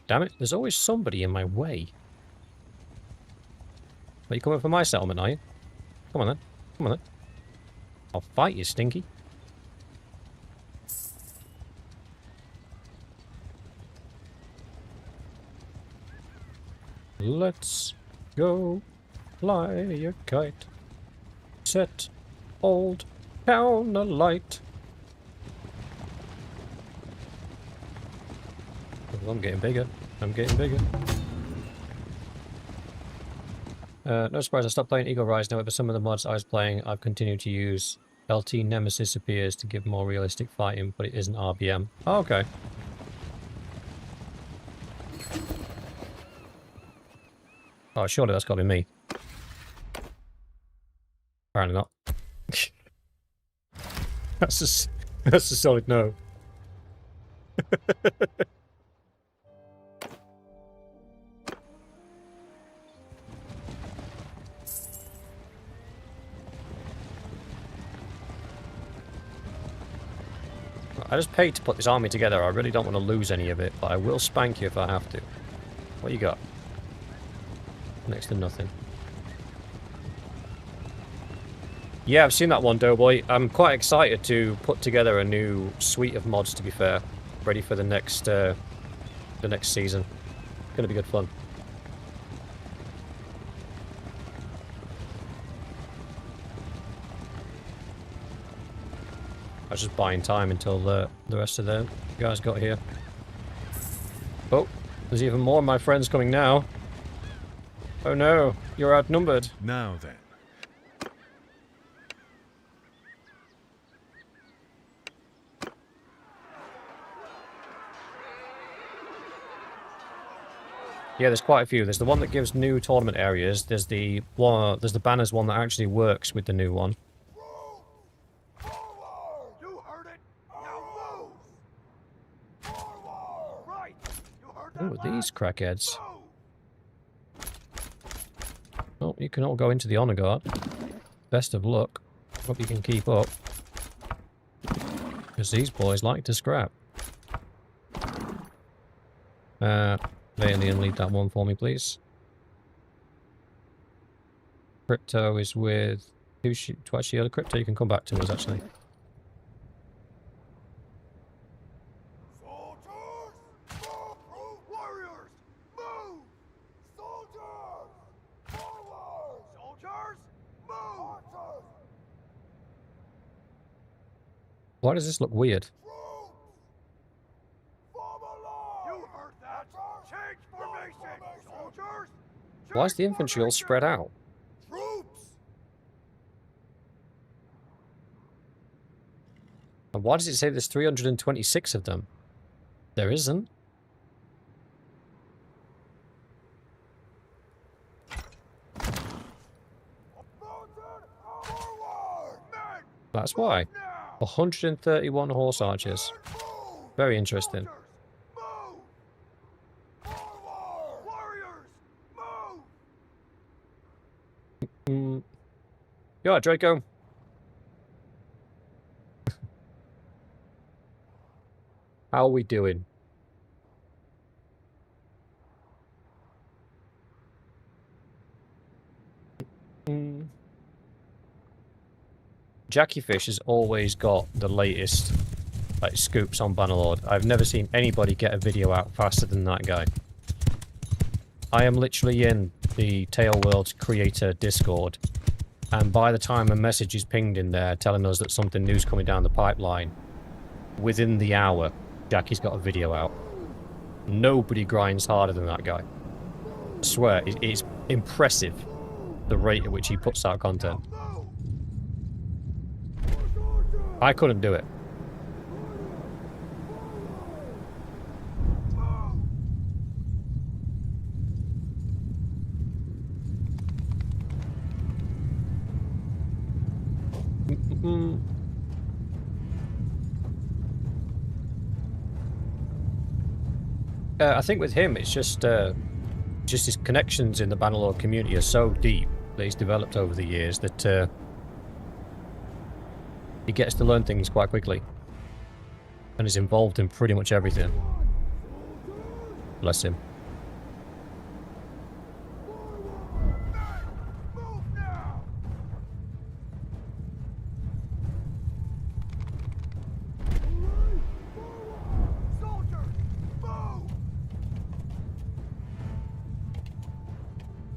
Damn it, there's always somebody in my way. Are you coming for my settlement, are you? Come on then. Come on then. I'll fight you, Stinky. Let's go fly a kite. Set Old Town alight. Oh, I'm getting bigger. I'm getting bigger. No surprise, I stopped playing Eagle Rise. However, some of the mods I was playing, I've continued to use. LT Nemesis appears to give more realistic fighting, but it isn't RBM. Oh, okay. Oh, surely that's got to be me. Apparently not. That's a solid no. I just paid to put this army together. I really don't want to lose any of it, but I will spank you if I have to. What you got? Next to nothing. Yeah, I've seen that one, Doughboy. I'm quite excited to put together a new suite of mods, to be fair. Ready for the next season. It's going to be good fun. I was just buying time until the rest of the guys got here. Oh, there's even more of my friends coming now. Oh no, you're outnumbered. Now then. Yeah, there's quite a few. There's the one that gives new tournament areas. There's the banners one that actually works with the new one. You heard it. Now move. Forward. Right. You heard that, Oh, these lads? crackheads. Move. Oh, you can all go into the honor guard. Best of luck. Hope you can keep up. Because these boys like to scrap. Alien, leave that one for me, please. Crypto is with... Twice the other Crypto, you can come back to us, actually. Soldiers. Move. Warriors. Move. Soldiers. Forward. Soldiers. Move. Archers. Why does this look weird? You heard that? Change formation, soldiers! Why is the infantry all spread out? Troops! And why does it say there's 326 of them? There isn't. Forward! Men! That's why. Now! 131 horse archers. Move! Very interesting. Soldiers, move! Forward! Warriors, move! You alright, Draco? How are we doing? Jackie Fish has always got the latest scoops on Bannerlord. I've never seen anybody get a video out faster than that guy. I am literally in the Tale Worlds creator Discord, and by the time a message is pinged in there telling us that something new's coming down the pipeline, within the hour, Jackie's got a video out. Nobody grinds harder than that guy. I swear, it's impressive the rate at which he puts out content. I couldn't do it. I think with him, it's just his connections in the Bannerlord community are so deep that he's developed over the years that he gets to learn things quite quickly, and is involved in pretty much everything. Bless him. Move now! Soldiers, move!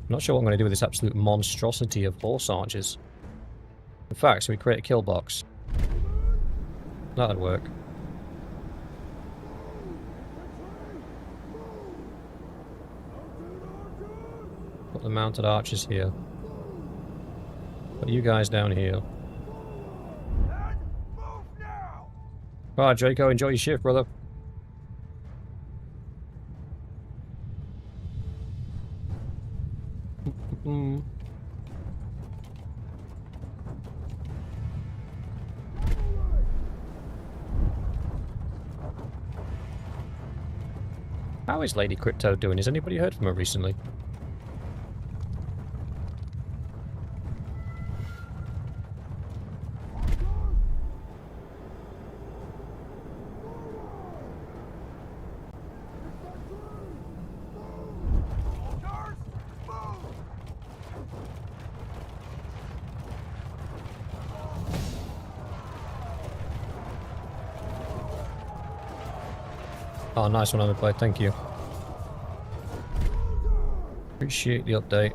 I'm not sure what I'm going to do with this absolute monstrosity of horse archers. In fact, so we create a kill box. That'd work. Put the mounted archers here. Put you guys down here. And move now! Alright, Draco, enjoy your shift, brother. How is Lady Crypto doing? Has anybody heard from her recently? Soldiers, move! Oh, nice one, Overplay. Thank you. Appreciate the update.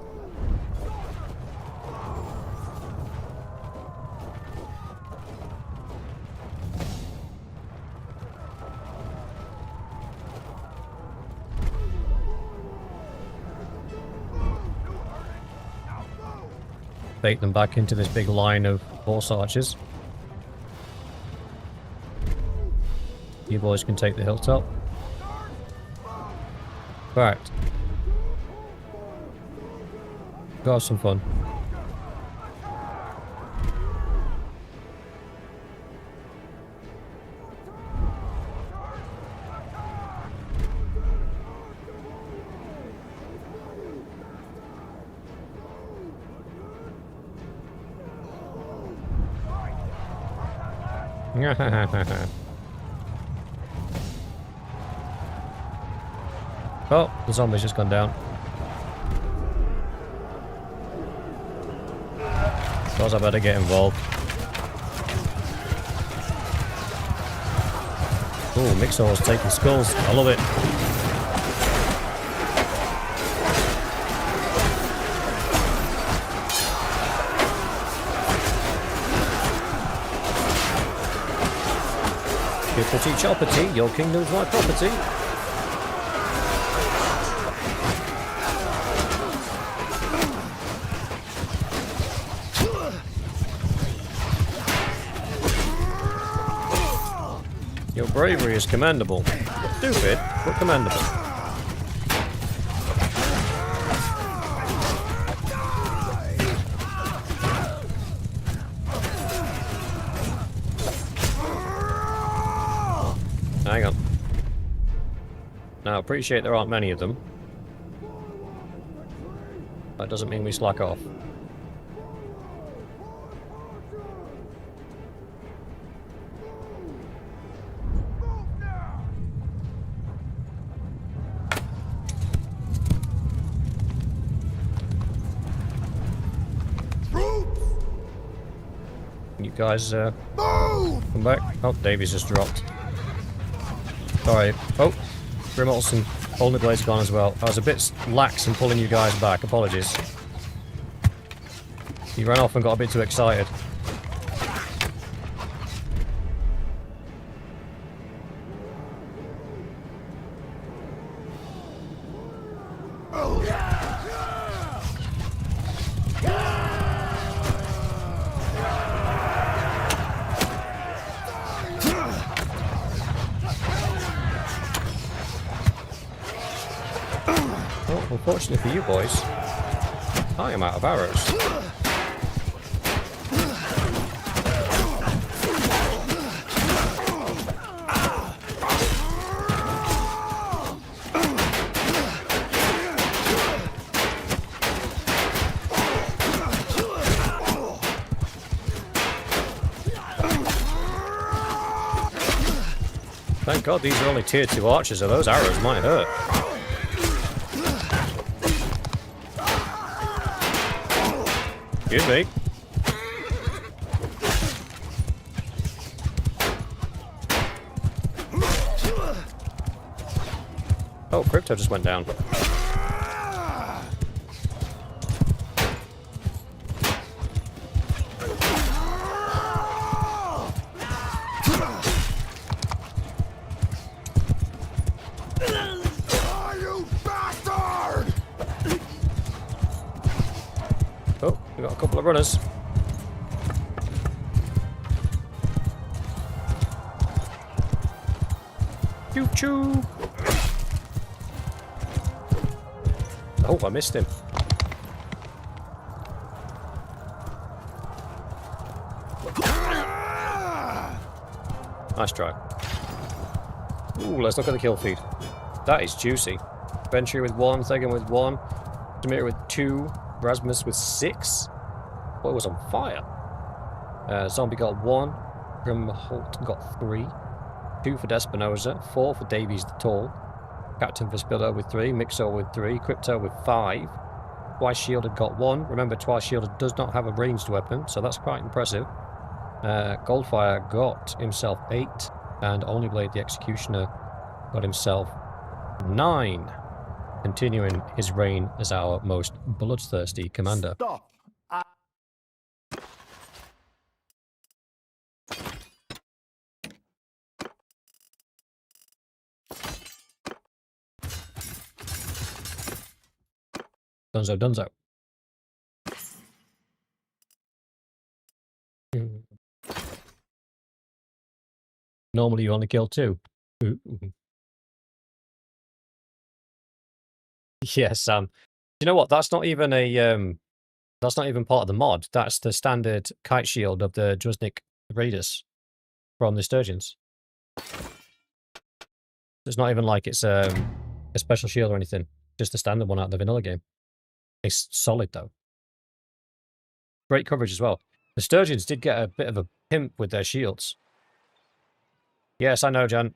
Bait them back into this big line of horse archers. You boys can take the hilltop. Correct. Go have some fun. Oh, the zombie's just gone down. Suppose I better get involved. Ooh, Mixor's taking skulls. I love it. Chippity choppity, your kingdom's my property. Your bravery is commendable. Stupid, but commendable. Hang on. Now, I appreciate there aren't many of them. That doesn't mean we slack off. You guys, come back. Oh, Davy's just dropped. Sorry. Oh, Grimolson and Holding the Blade's gone as well. I was a bit lax in pulling you guys back. Apologies. You ran off and got a bit too excited. Well, unfortunately for you boys, I am out of arrows. Thank God these are only tier 2 archers, or those arrows might hurt. Excuse me. Oh, Crypto just went down. Oh, we got a couple of runners. Choo choo. Oh, I missed him. Nice try. Ooh, let's look at the kill feed. That is juicy. Venturi with 1, Thegan with 1, Demeter with 2, Rasmus with 6. Boy was on fire. Zombie got 1, Grimholt got 3, 2 for Despinosa, 4 for Davies the Tall, Captain Verspiller with 3, Mixo with 3, Crypto with 5, Twice Shielded got 1. Remember, Twice Shielded does not have a ranged weapon, so that's quite impressive. Goldfire got himself 8, and Only Blade the Executioner got himself 9, continuing his reign as our most bloodthirsty commander. Stop. Dunzo, Dunzo. Normally you only kill 2. Ooh. Yes, you know what? That's not even a that's not even part of the mod. That's the standard kite shield of the Druznik Raiders from the Sturgeons. It's not even like it's a special shield or anything. Just a standard one out of the vanilla game. It's solid though. Great coverage as well. The Sturgeons did get a bit of a pimp with their shields. Yes, I know, Jan.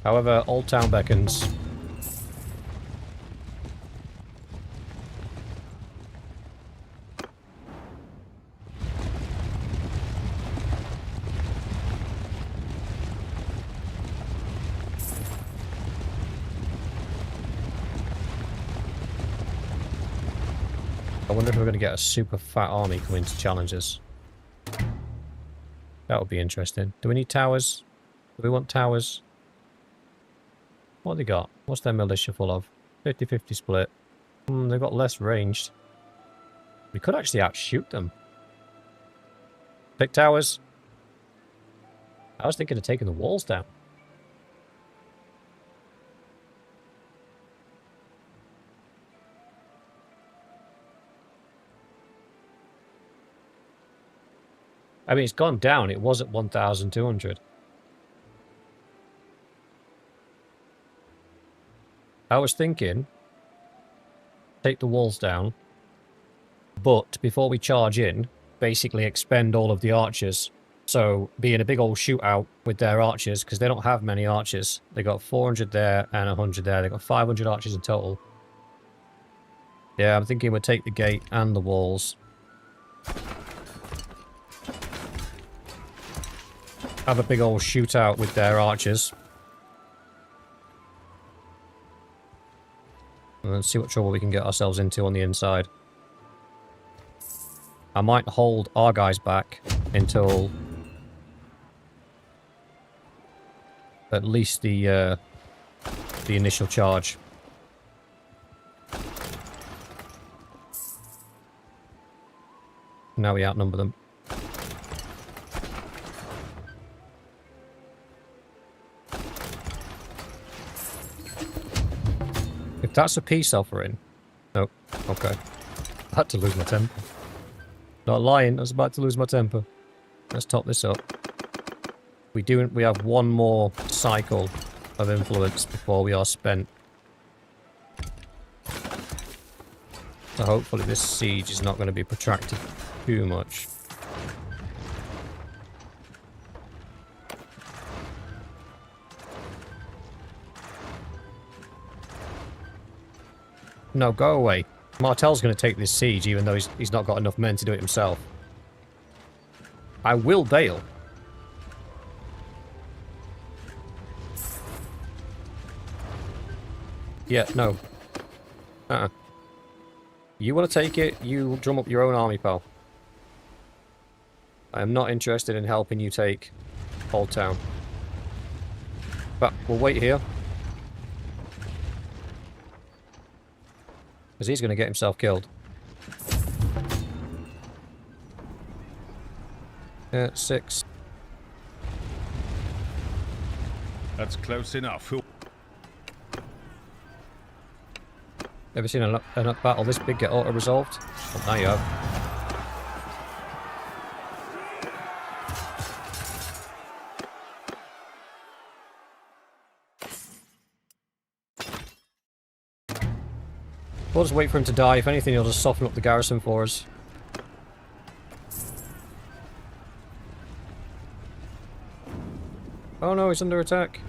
However, Old Town beckons. I wonder if we're going to get a super fat army coming to challenge us. That would be interesting. Do we need towers? Do we want towers? What have they got? What's their militia full of? 50-50 split. They've got less ranged. We could actually outshoot them. Pick towers. I was thinking of taking the walls down. I mean, it's gone down. It was at 1,200. I was thinking, take the walls down, but before we charge in, basically expend all of the archers. So be in a big old shootout with their archers, because they don't have many archers. They got 400 there and 100 there. They got 500 archers in total. Yeah, I'm thinking we'll take the gate and the walls. Have a big old shootout with their archers. And then see what trouble we can get ourselves into on the inside. I might hold our guys back until at least the initial charge. Now we outnumber them. If that's a peace offering... Nope. Okay. I had to lose my temper. Not lying, I was about to lose my temper. Let's top this up. We have one more cycle of influence before we are spent. So hopefully this siege is not going to be protracted too much. No, go away. Martell's going to take this siege even though he's not got enough men to do it himself. I will bail. Yeah, no. You want to take it, you drum up your own army, pal. I am not interested in helping you take Old Town. But we'll wait here. Because he's going to get himself killed. 6. That's close enough. Ever seen a battle this big get auto-resolved? Well, now you have. We'll just wait for him to die. If anything, he'll just soften up the garrison for us. Oh no, he's under attack.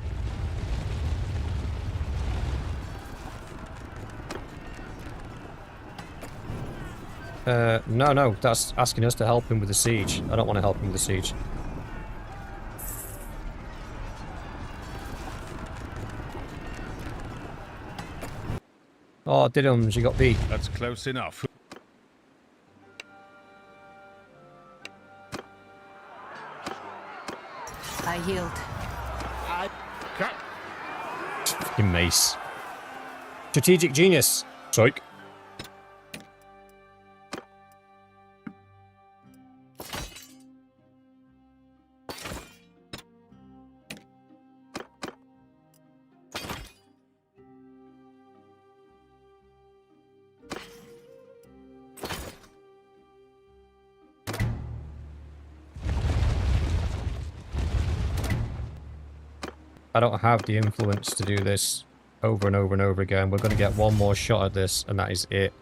No, that's asking us to help him with the siege. I don't want to help him with the siege. Oh, Diddums, you got beat. That's close enough. I yield. Fucking mace. Strategic genius. Psych. I don't have the influence to do this over and over and over again. We're going to get one more shot at this, and that is it.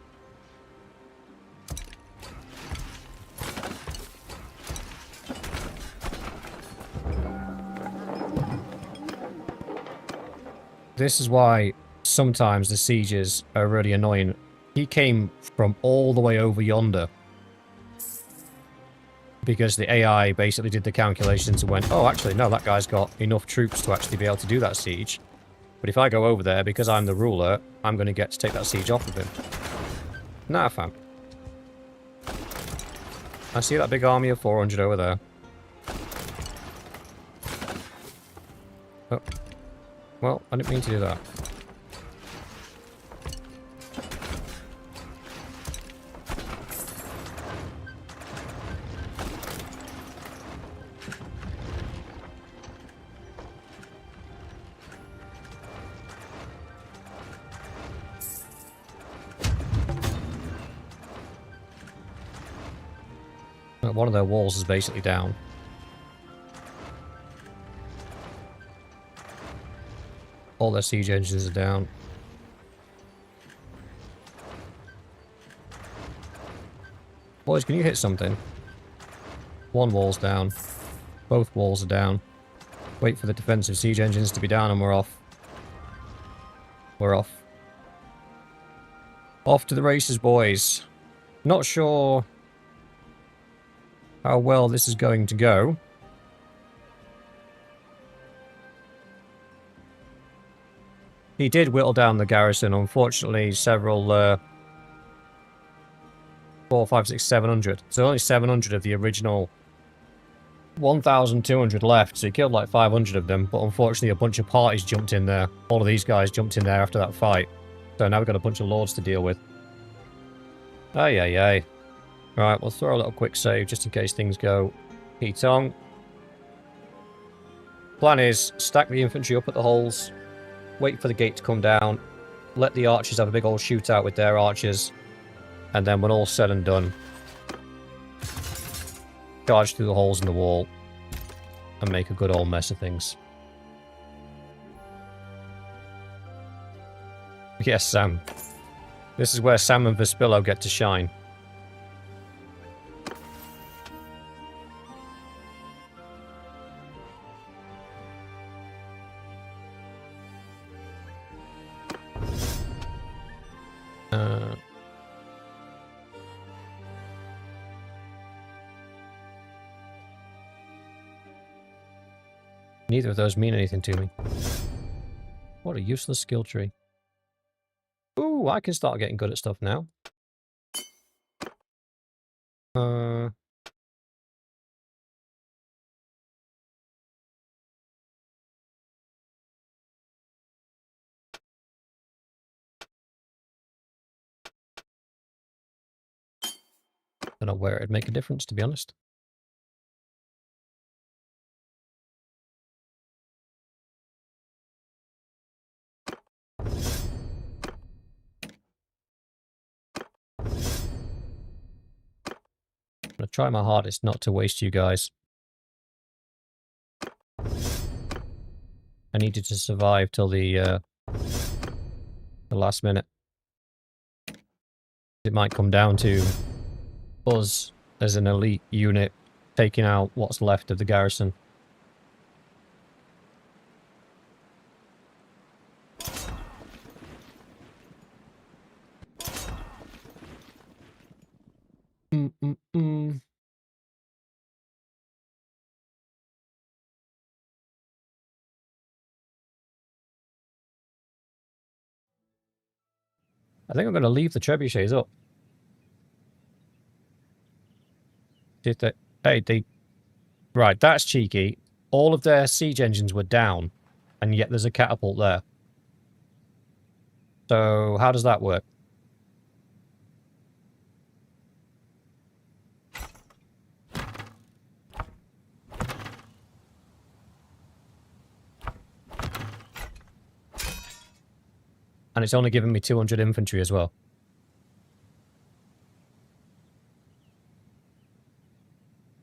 This is why sometimes the sieges are really annoying. He came from all the way over yonder. Because the AI basically did the calculations and went, oh, actually, no, that guy's got enough troops to actually be able to do that siege. But if I go over there, because I'm the ruler, I'm going to get to take that siege off of him. Nah, fam. I see that big army of 400 over there. Oh. Well, I didn't mean to do that. One of their walls is basically down. All their siege engines are down. Boys, can you hit something? One wall's down. Both walls are down. Wait for the defensive siege engines to be down and we're off. We're off. Off to the races, boys. Not sure how well this is going to go. He did whittle down the garrison. Unfortunately, several 4, 5, 6, 700. So only 700 of the original 1,200 left. So he killed like 500 of them. But unfortunately, a bunch of parties jumped in there. All of these guys jumped in there after that fight. So now we've got a bunch of lords to deal with. Ay, ay, ay. Right, we'll throw a little quick save just in case things go heat-on. Plan is, stack the infantry up at the holes, wait for the gate to come down, let the archers have a big old shootout with their archers, and then when all's said and done, charge through the holes in the wall and make a good old mess of things. Yes, Sam. This is where Sam and Vespillo get to shine. Neither of those mean anything to me. What a useless skill tree. Ooh, I can start getting good at stuff now. Don't know where it'd make a difference, to be honest. I'm gonna try my hardest not to waste you guys. I needed to survive till the last minute. It might come down to us as an elite unit taking out what's left of the garrison. Mm-mm-mm. I think I'm going to leave the trebuchets up. Did they? Hey, they... Right, that's cheeky. All of their siege engines were down, and yet there's a catapult there. So, how does that work? And it's only giving me 200 infantry as well.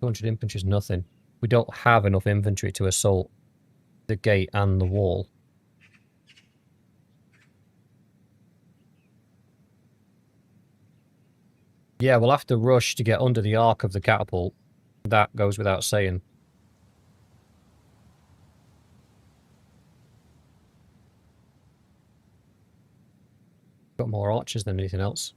Infantry is nothing. We don't have enough infantry to assault the gate and the wall. Yeah, we'll have to rush to get under the arc of the catapult. That goes without saying. Got more archers than anything else.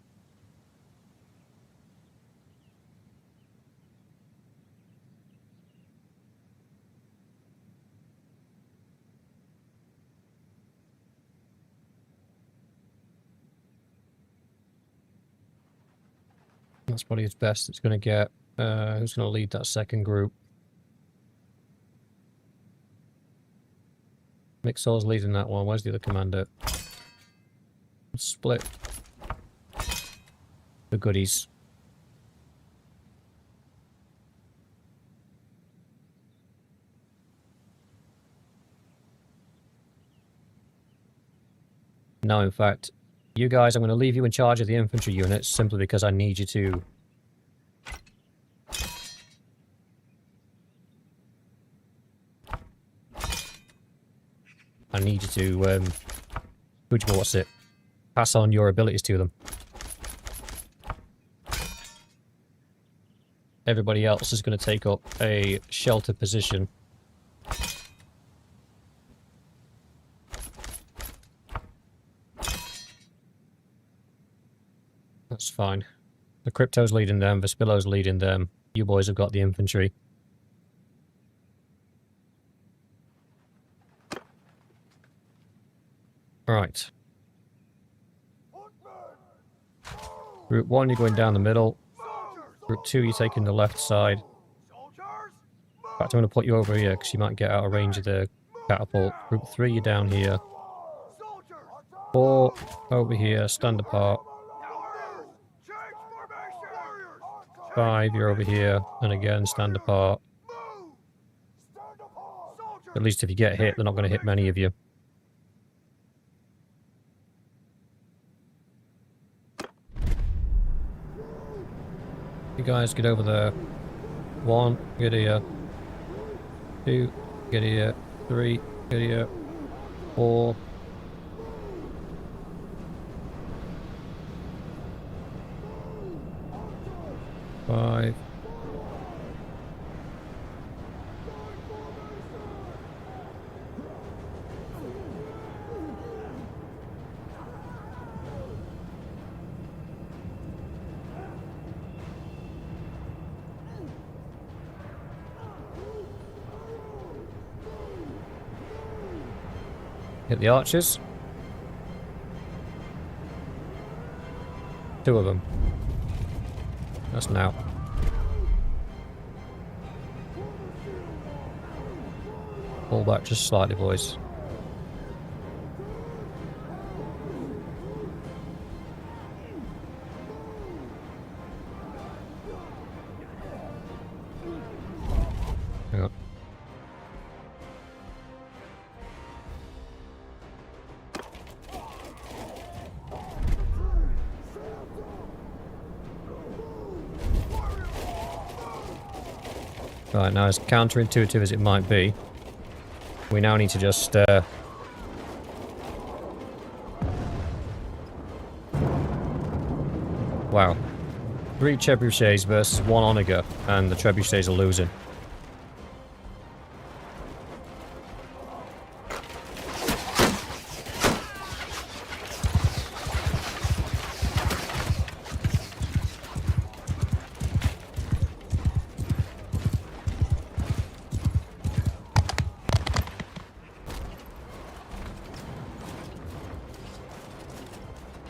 That's probably his best it's going to get. Who's going to lead that second group? Mixor's leading that one. Where's the other commander? Split. The goodies. No, in fact, you guys, I'm going to leave you in charge of the infantry units simply because I need you to... what's it? Pass on your abilities to them. Everybody else is going to take up a shelter position. That's fine. The Crypto's leading them, Vespillo's leading them. You boys have got the infantry. Right. Group 1, you're going down the middle. Group 2, you're taking the left side. In fact, I'm going to put you over here because you might get out of range of the catapult. Group 3, you're down here. 4, over here, stand apart. 5, you're over here, and again, stand apart. At least if you get hit, they're not going to hit many of you. You guys get over there. 1, get here. 2, get here. 3, get here. 4. 5. Hit the archers. 2 of them. That's now. Pull back just slightly, boys. Hang on. Right, now as counterintuitive as it might be, we now need to just Wow. 3 trebuchets versus 1 onager, and the trebuchets are losing.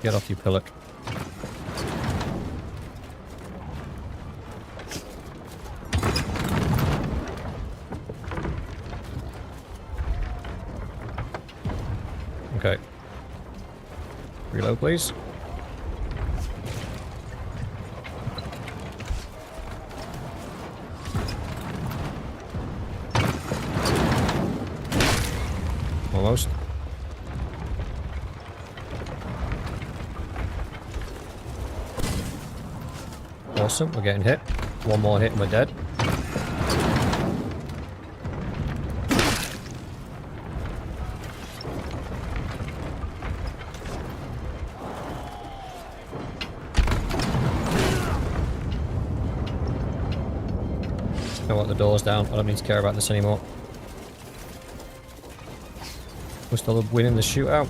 Get off, you pillock. Okay. Reload, please. Almost. Awesome, we're getting hit. One more hit and we're dead. I want the doors down. I don't need to care about this anymore. We're still winning the shootout.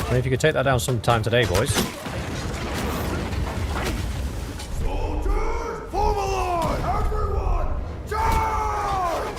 I mean, if you could take that down sometime today, boys. Soldiers, form a line! Everyone, charge!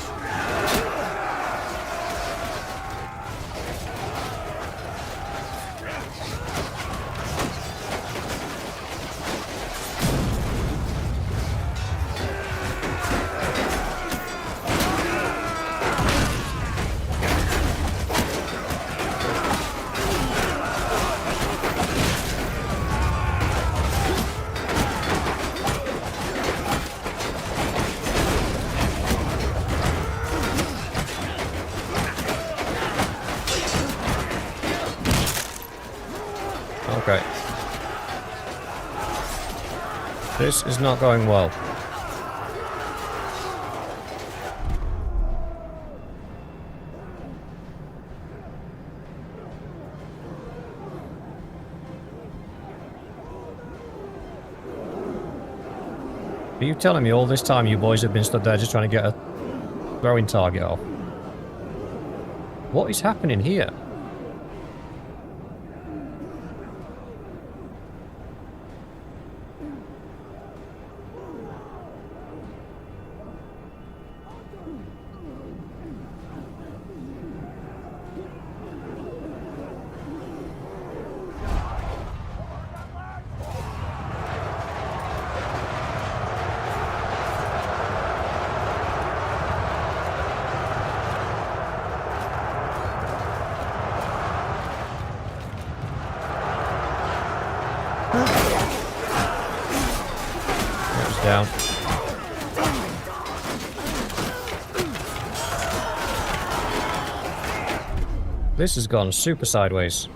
Okay. This is not going well. Are you telling me all this time you boys have been stood there just trying to get a throwing target off? What is happening here? Down. This has gone super sideways.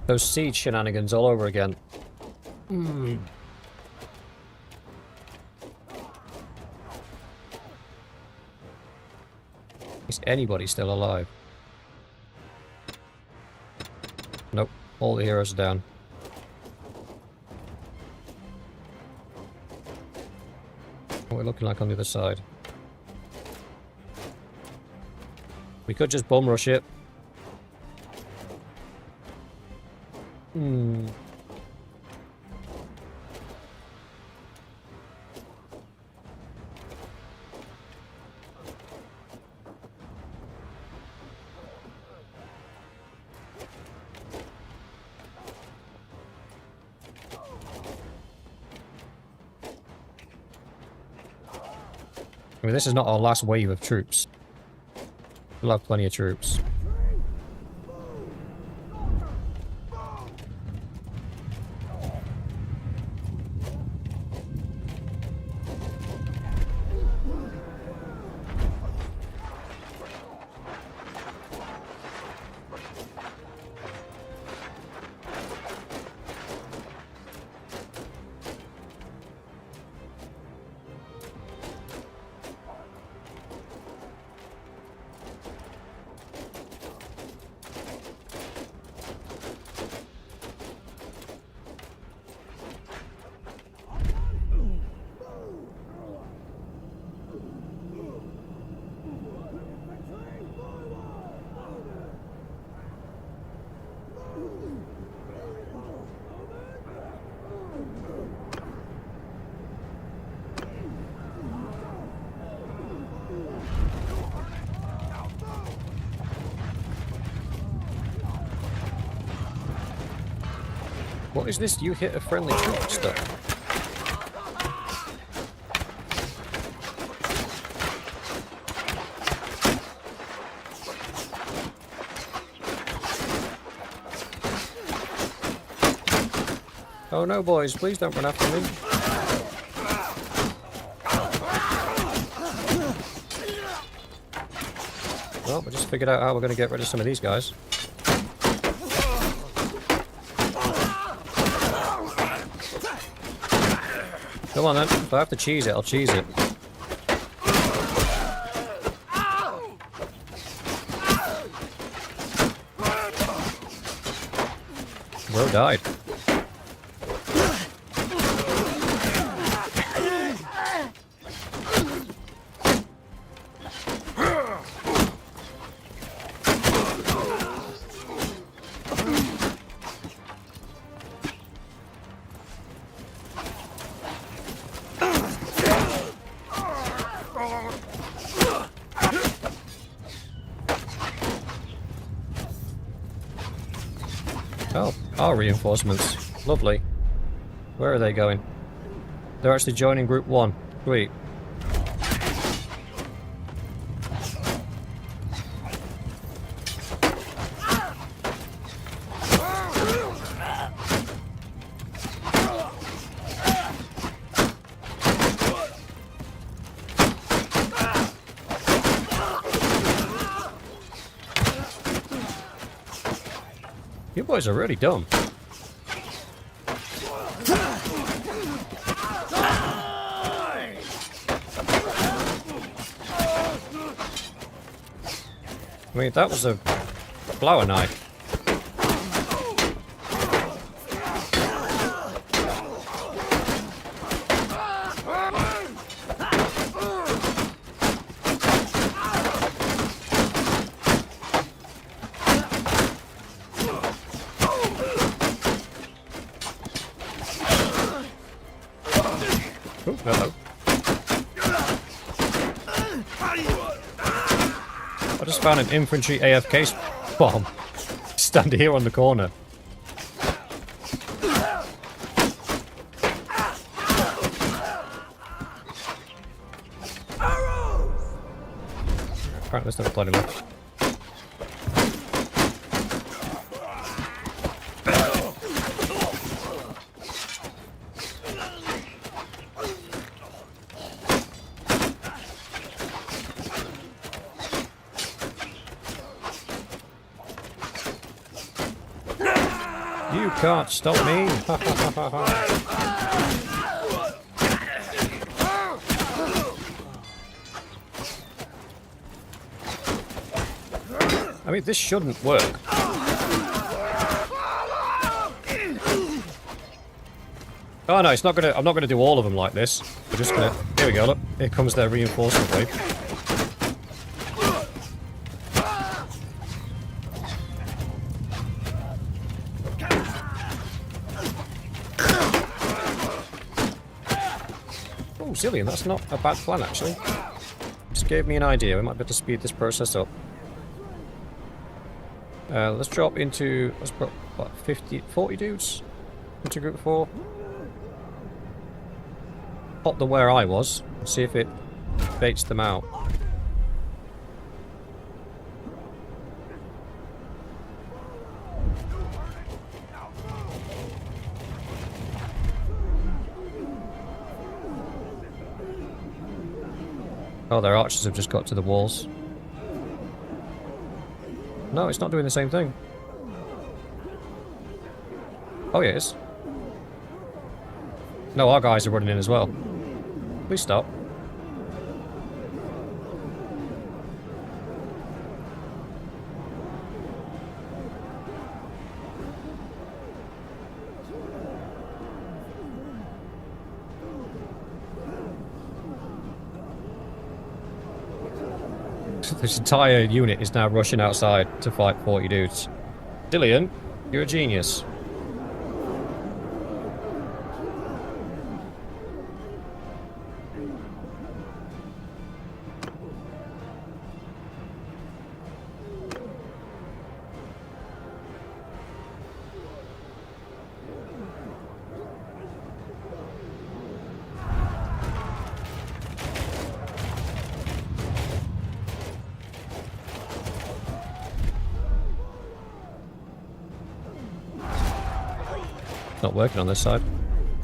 Those siege shenanigans all over again. Hmm. Is anybody still alive? Nope. All the heroes are down. What are we looking like on the other side? We could just bum rush it. Hmm. I mean, this is not our last wave of troops. We'll have plenty of troops. What is this? You hit a friendly troop stuff. Oh no, boys, please don't run after me. Well, we just figured out how we're going to get rid of some of these guys. Come on then, if I have to cheese it, I'll cheese it. Ro died. Oh, our reinforcements. Lovely. Where are they going? They're actually joining Group 1. Sweet. You boys are really dumb. I mean, that was a flower knife. Oh, hello. I just found an infantry AFK bomb. Stand here on the corner. Apparently there's no bloody left. You can't stop me. I mean, this shouldn't work. Oh no, it's not gonna. I'm not gonna do all of them like this. We're just gonna. Here we go. Look, here comes their reinforcement wave. Oh, Zillion, that's not a bad plan actually. Just gave me an idea. We might be able to speed this process up. Let's drop into. Let's put what 40 dudes into group 4. Pop them where I was, see if it baits them out. Oh, their archers have just got to the walls. No, it's not doing the same thing. Oh, yeah, it is. No, our guys are running in as well. Please stop. This entire unit is now rushing outside to fight 40 dudes. Dillian, you're a genius. Not working on this side.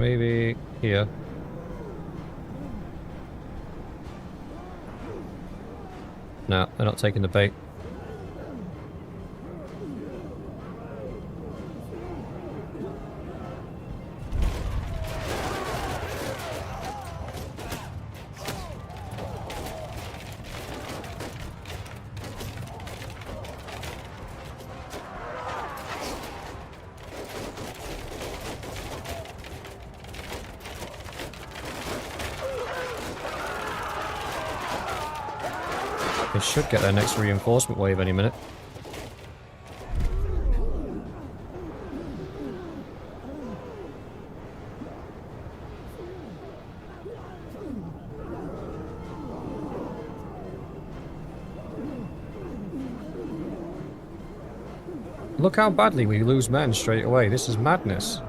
Maybe here. No, they're not taking the bait. They should get their next reinforcement wave any minute. Look how badly we lose men straight away. This is madness.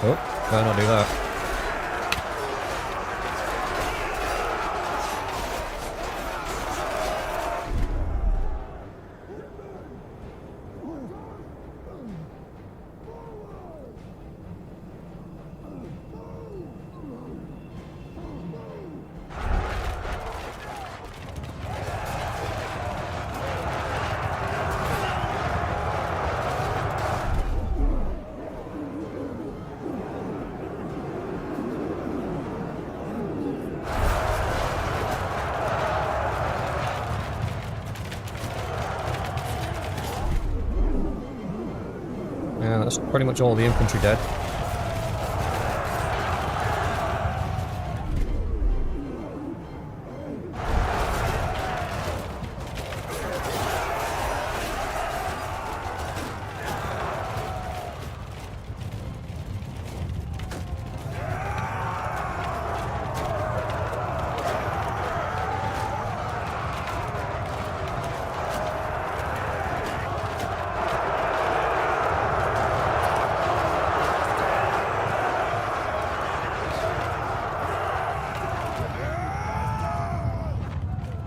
Oh, better not do that. Yeah, that's pretty much all the infantry dead.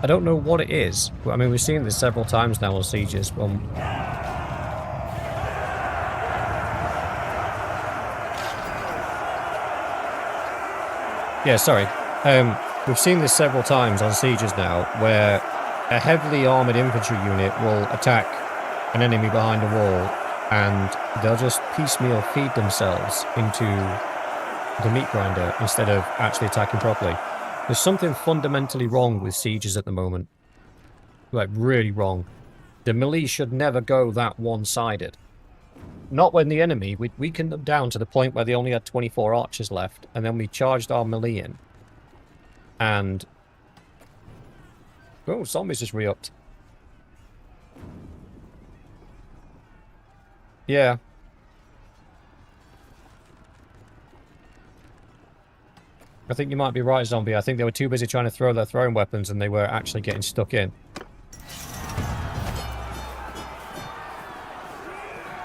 I don't know what it is. I mean, we've seen this several times now on sieges. Yeah, sorry. We've seen this several times on sieges now, where a heavily armoured infantry unit will attack an enemy behind a wall, and they'll just piecemeal feed themselves into the meat grinder instead of actually attacking properly. There's something fundamentally wrong with sieges at the moment. Like, really wrong. The melee should never go that one-sided. Not when the enemy, we weakened them down to the point where they only had 24 archers left, and then we charged our melee in. And... oh, zombies just re-upped. Yeah. I think you might be right, Zombie. I think they were too busy trying to throw their throwing weapons and they were actually getting stuck in.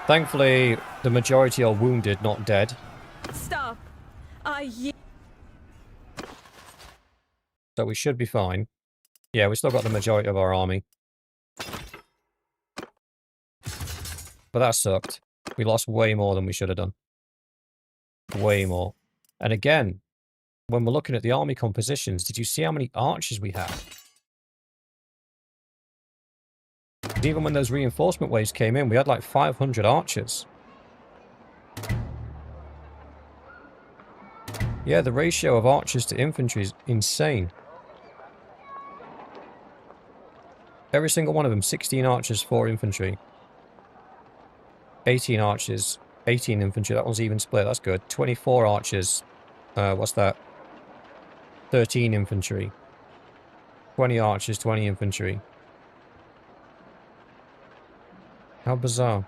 Thankfully, the majority are wounded, not dead. Stop. So we should be fine. Yeah, we still got the majority of our army. But that sucked. We lost way more than we should have done. Way more. And again, when we're looking at the army compositions, did you see how many archers we had? And even when those reinforcement waves came in, we had like 500 archers. Yeah, the ratio of archers to infantry is insane. Every single one of them, 16 archers, 4 infantry. 18 archers, 18 infantry. That one's even split, that's good. 24 archers. What's that? 13 infantry. 20 archers, 20 infantry. How bizarre.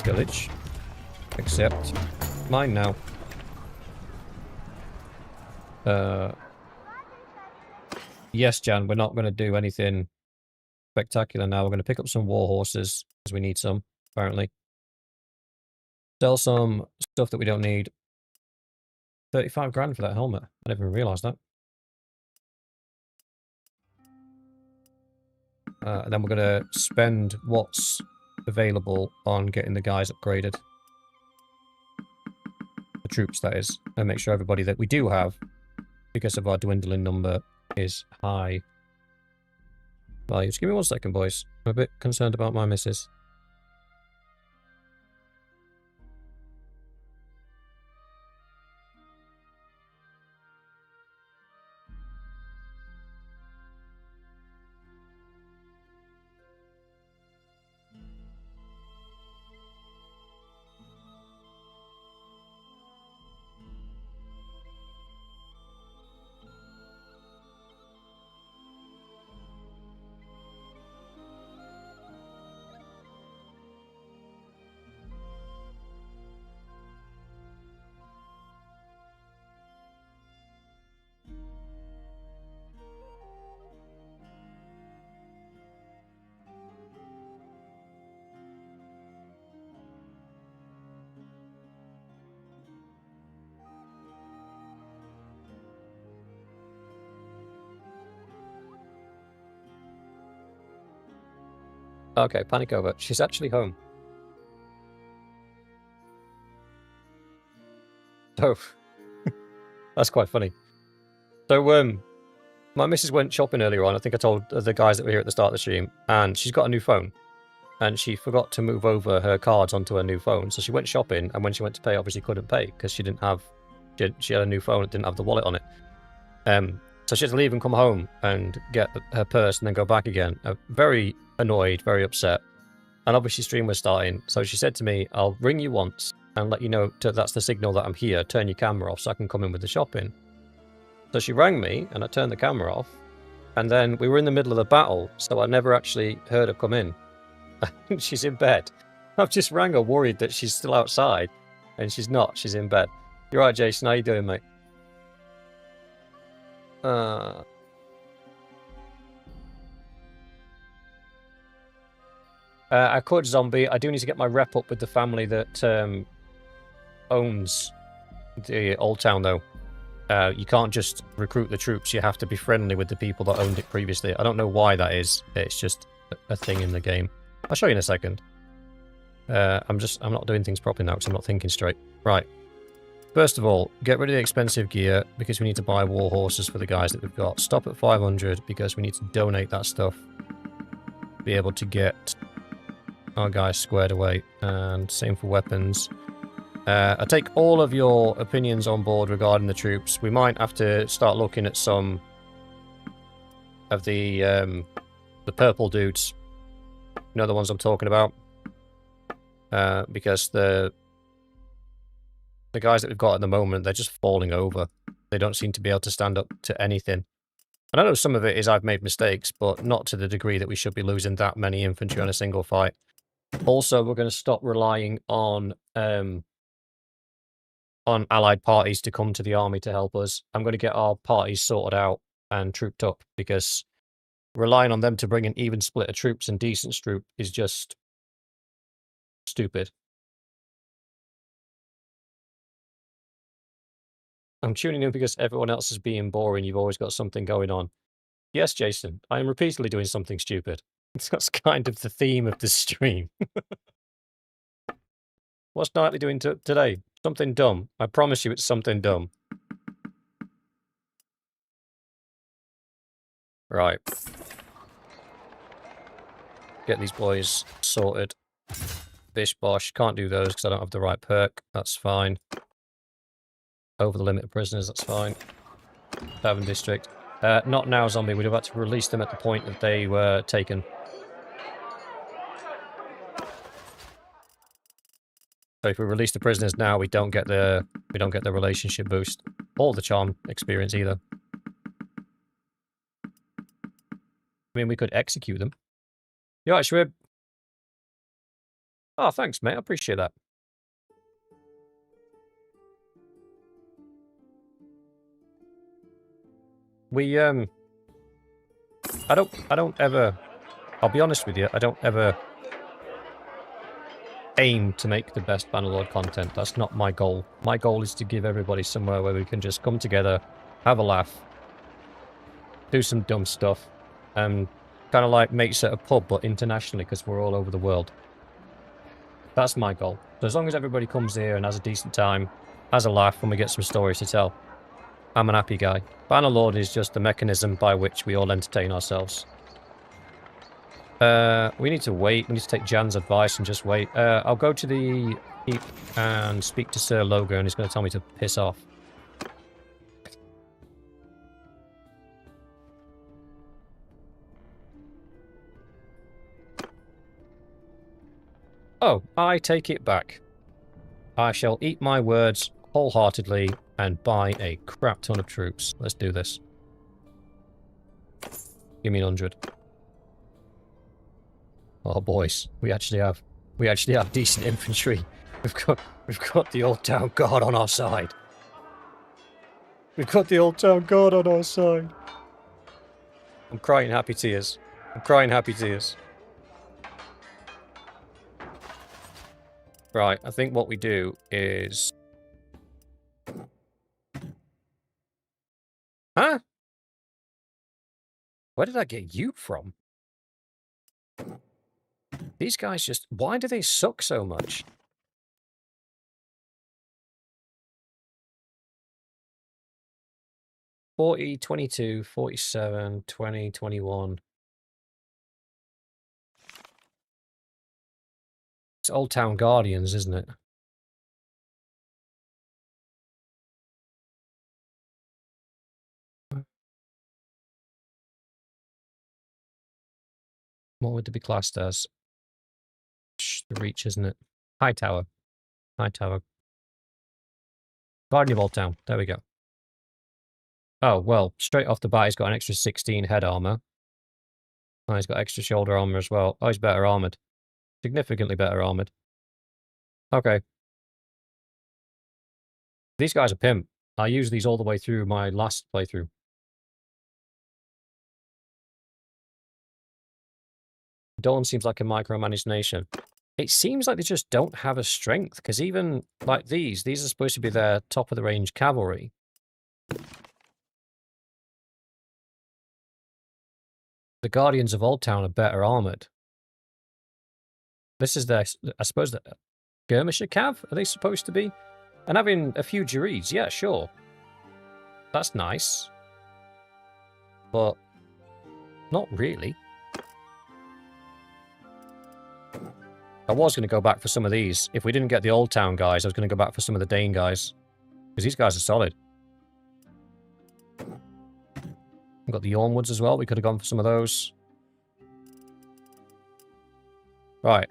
Village. Accept. Mine now. Yes, Jan, we're not going to do anything spectacular now. We're going to pick up some war horses, because we need some, apparently. Sell some stuff that we don't need. 35 grand for that helmet. I didn't even realise that. And then we're going to spend what's available on getting the guys upgraded. The troops, that is. And make sure everybody that we do have, because of our dwindling number, is high. Well, just give me 1 second, boys. I'm a bit concerned about my missus. Okay, panic over. She's actually home. So, that's quite funny. So, my missus went shopping earlier on. I think I told the guys that were here at the start of the stream. And she's got a new phone. And she forgot to move over her cards onto her new phone. So she went shopping, and when she went to pay, obviously couldn't pay, because she didn't have... She had a new phone that didn't have the wallet on it. So she had to leave and come home and get her purse and then go back again. Very annoyed, very upset. And obviously stream was starting, so she said to me, I'll ring you once and let you know that's the signal that I'm here. Turn your camera off so I can come in with the shopping. So she rang me, and I turned the camera off, and then we were in the middle of the battle, so I never actually heard her come in. She's in bed. I've just rang her worried that she's still outside, and she's not. She's in bed. You're right, Jason. How you doing, mate? I could, Zombie. I do need to get my rep up with the family that owns the Old Town, though. You can't just recruit the troops, you have to be friendly with the people that owned it previously. I don't know why that is. It's just a thing in the game. I'll show you in a second. I'm not doing things properly now because I'm not thinking straight. Right. First of all, get rid of the expensive gear because we need to buy war horses for the guys that we've got. Stop at 500 because we need to donate that stuff. Be able to get our guys squared away. And same for weapons. I take all of your opinions on board regarding the troops. We might have to start looking at some of the purple dudes. You know the ones I'm talking about? Because the guys that we've got at the moment, they're just falling over. They don't seem to be able to stand up to anything. And I know some of it is I've made mistakes, but not to the degree that we should be losing that many infantry on a single fight. Also, we're going to stop relying on allied parties to come to the army to help us. I'm going to get our parties sorted out and trooped up, because relying on them to bring an even split of troops and decent troop is just stupid. I'm tuning in because everyone else is being boring. You've always got something going on. Yes, Jason, I am repeatedly doing something stupid. That's kind of the theme of the stream. What's Knightley doing today? Something dumb. I promise you it's something dumb. Right. Get these boys sorted. Bish bosh. Can't do those because I don't have the right perk. That's fine. Over the limit of prisoners. That's fine. Tavern district. Not now, zombie. We're about to release them at the point that they were taken. So if we release the prisoners now, we don't get the relationship boost or the charm experience either. I mean, we could execute them. You alright, Schwib? Oh, thanks, mate. I appreciate that. We I don't ever. I'll be honest with you. I don't ever aim to make the best Bannerlord content. That's not my goal. My goal is to give everybody somewhere where we can just come together, have a laugh, do some dumb stuff, and kind of like mates at a pub, but internationally, because we're all over the world. That's my goal. So as long as everybody comes here and has a decent time, has a laugh, and we get some stories to tell, I'm an happy guy. Bannerlord is just the mechanism by which we all entertain ourselves. We need to wait. We need to take Jan's advice and just wait. I'll go to the keep and speak to Sir Logo, and he's going to tell me to piss off. Oh, I take it back. I shall eat my words wholeheartedly and buy a crap ton of troops. Let's do this. Give me 100. Oh, boys, we actually have decent infantry. We've got the Old Town Guard on our side. We've got the Old Town Guard on our side. I'm crying happy tears. I'm crying happy tears. Right, I think what we do is... Huh? Where did I get you from? These guys just... Why do they suck so much? $40, $22, $47, $20, $21. It's Old Town Guardians, isn't it? What would it be classed as? The Reach, isn't it? High Tower. High Tower. Guardian of Old Town. There we go. Oh, well, straight off the bat, he's got an extra 16 head armor. Oh, he's got extra shoulder armor as well. Oh, he's better armored. Significantly better armored. Okay. These guys are pimp. I used these all the way through my last playthrough. Dorne seems like a micromanaged nation. It seems like they just don't have a strength, because even like these are supposed to be their top of the range cavalry. The Guardians of Old Town are better armored. This is their, I suppose, the Skirmisher Cav, are they supposed to be? And having a few Jurees, yeah, sure. That's nice. But not really. I was going to go back for some of these. If we didn't get the Old Town guys, I was going to go back for some of the Dane guys. Because these guys are solid. We've got the Ormwoods as well. We could have gone for some of those. Right.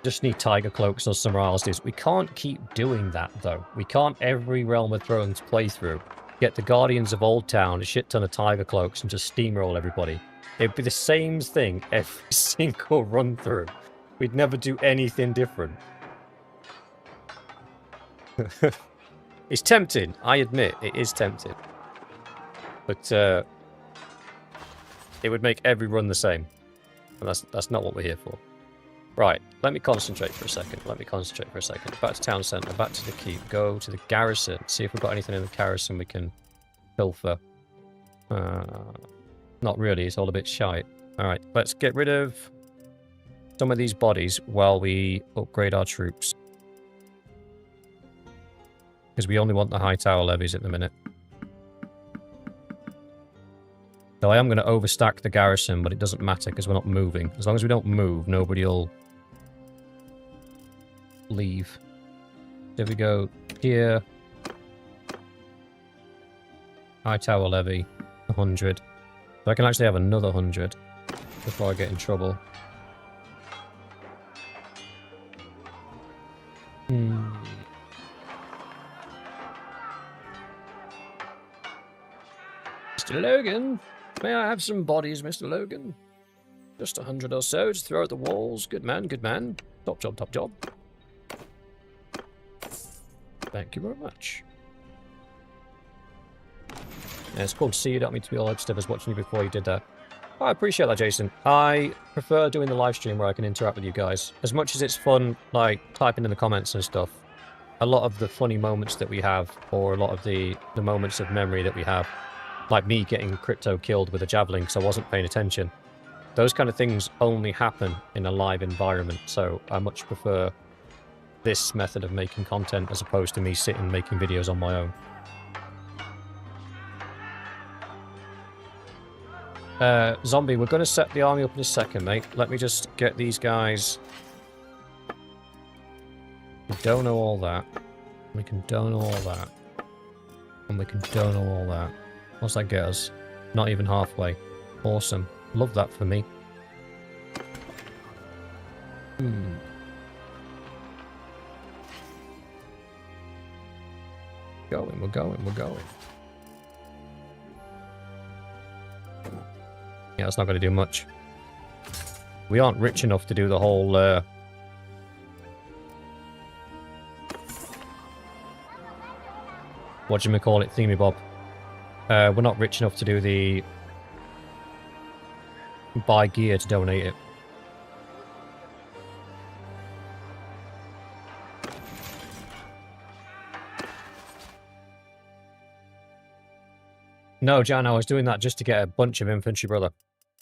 Just need Tiger Cloaks or Summer Isles. We can't keep doing that, though. We can't every Realm of Thrones playthrough get the Guardians of Old Town, a shit ton of Tiger Cloaks, and just steamroll everybody. It'd be the same thing every single run-through. We'd never do anything different. It's tempting. I admit, it is tempting. But, it would make every run the same. And that's not what we're here for. Right, let me concentrate for a second. Back to town centre, back to the keep, go to the garrison, see if we've got anything in the garrison we can pilfer. Not really, it's all a bit shite. Alright, let's get rid of some of these bodies while we upgrade our troops. Because we only want the high tower levies at the minute. So I am going to overstack the garrison, but it doesn't matter because we're not moving. As long as we don't move, nobody will leave. There we go. Here. High tower levy. 100. So I can actually have another 100 before I get in trouble. Mr. Logan, may I have some bodies, Mr. Logan? Just 100 or so to throw at the walls. Good man, good man. Top job, top job. Thank you very much. Yeah, it's cool to see you. Don't mean to be all upset. I was watching you before you did that. Oh, I appreciate that, Jason. I prefer doing the live stream where I can interact with you guys. As much as it's fun, like, typing in the comments and stuff, a lot of the funny moments that we have, or a lot of the moments of memory that we have, like me getting crypto killed with a javelin because I wasn't paying attention, those kind of things only happen in a live environment, so I much prefer this method of making content as opposed to me sitting making videos on my own. Zombie, we're going to set the army up in a second, mate. Let me just get these guys. We don't know all that. We can don't know all that. And we can don't know all that. What's that get us? Not even halfway. Awesome. Love that for me. We're going. Yeah, that's not going to do much. We aren't rich enough to do the whole, whatchamacallit thingy bob. We're not rich enough to do the buy gear to donate it. No, Jan, I was doing that just to get a bunch of infantry, brother.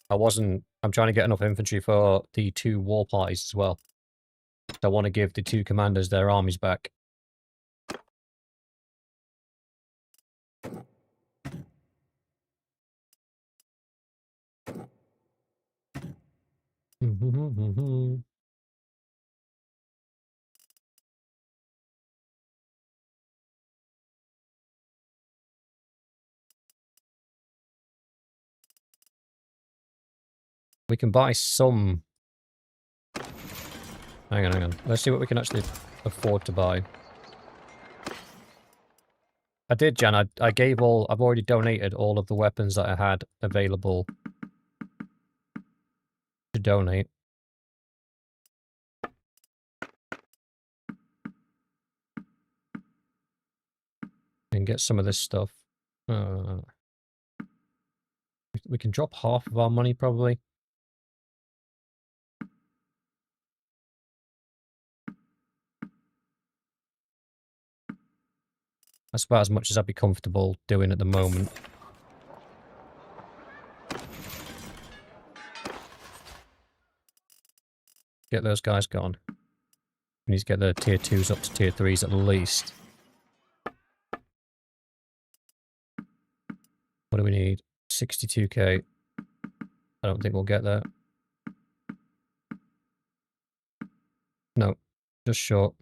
I'm trying to get enough infantry for the 2 war parties as well. I want to give the 2 commanders their armies back. We can buy some... Hang on. Let's see what we can actually afford to buy. I did, Jan. I've already donated all of the weapons that I had available to donate. And get some of this stuff. We can drop half of our money, probably. That's about as much as I'd be comfortable doing at the moment. Get those guys gone. We need to get the tier 2s up to tier 3s at least. What do we need? 62k. I don't think we'll get that. No, just short.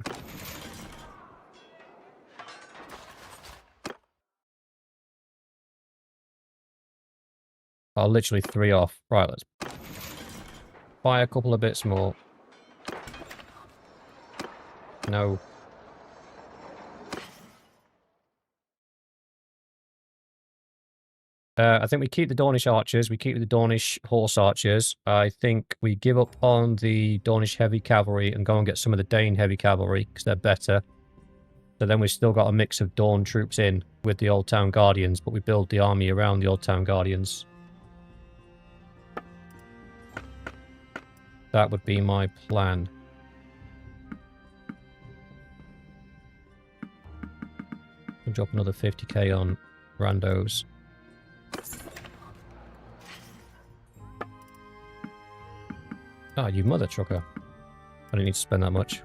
Oh, literally 3 off. Right, let's buy a couple of bits more. No. I think we keep the Dornish archers. We keep the Dornish horse archers. I think we give up on the Dornish heavy cavalry and go and get some of the Dane heavy cavalry because they're better. So then we've still got a mix of Dorne troops in with the Old Town Guardians, but we build the army around the Old Town Guardians. That would be my plan. We'll drop another 50k on randos. Ah, you mother trucker. I didn't need to spend that much.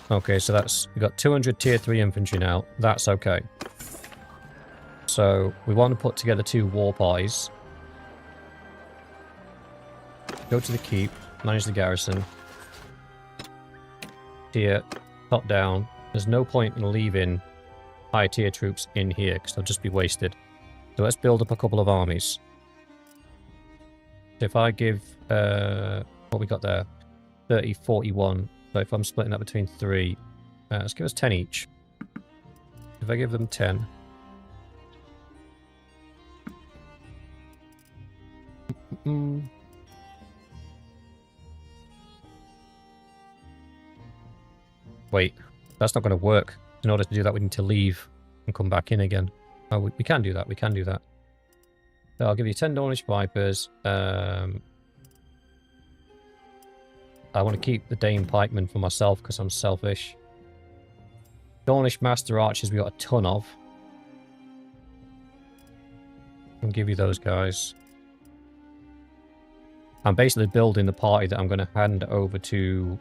Okay, so that's... We've got 200 tier 3 infantry now. That's okay. So, we want to put together 2 war parties. Go to the keep. Manage the garrison. Tier. Top down. There's no point in leaving high tier troops in here, because they'll just be wasted. So let's build up a couple of armies. So if I give... what we got there? 30, 41. So if I'm splitting that between 3... let's give us 10 each. If I give them 10... Wait, that's not going to work. In order to do that, we need to leave and come back in again. Oh, we can do that. We can do that. So I'll give you 10 Dornish Vipers. I want to keep the Dane Pikemen for myself because I'm selfish. Dornish Master Archers we got a ton of. I'll give you those guys. I'm basically building the party that I'm going to hand over to...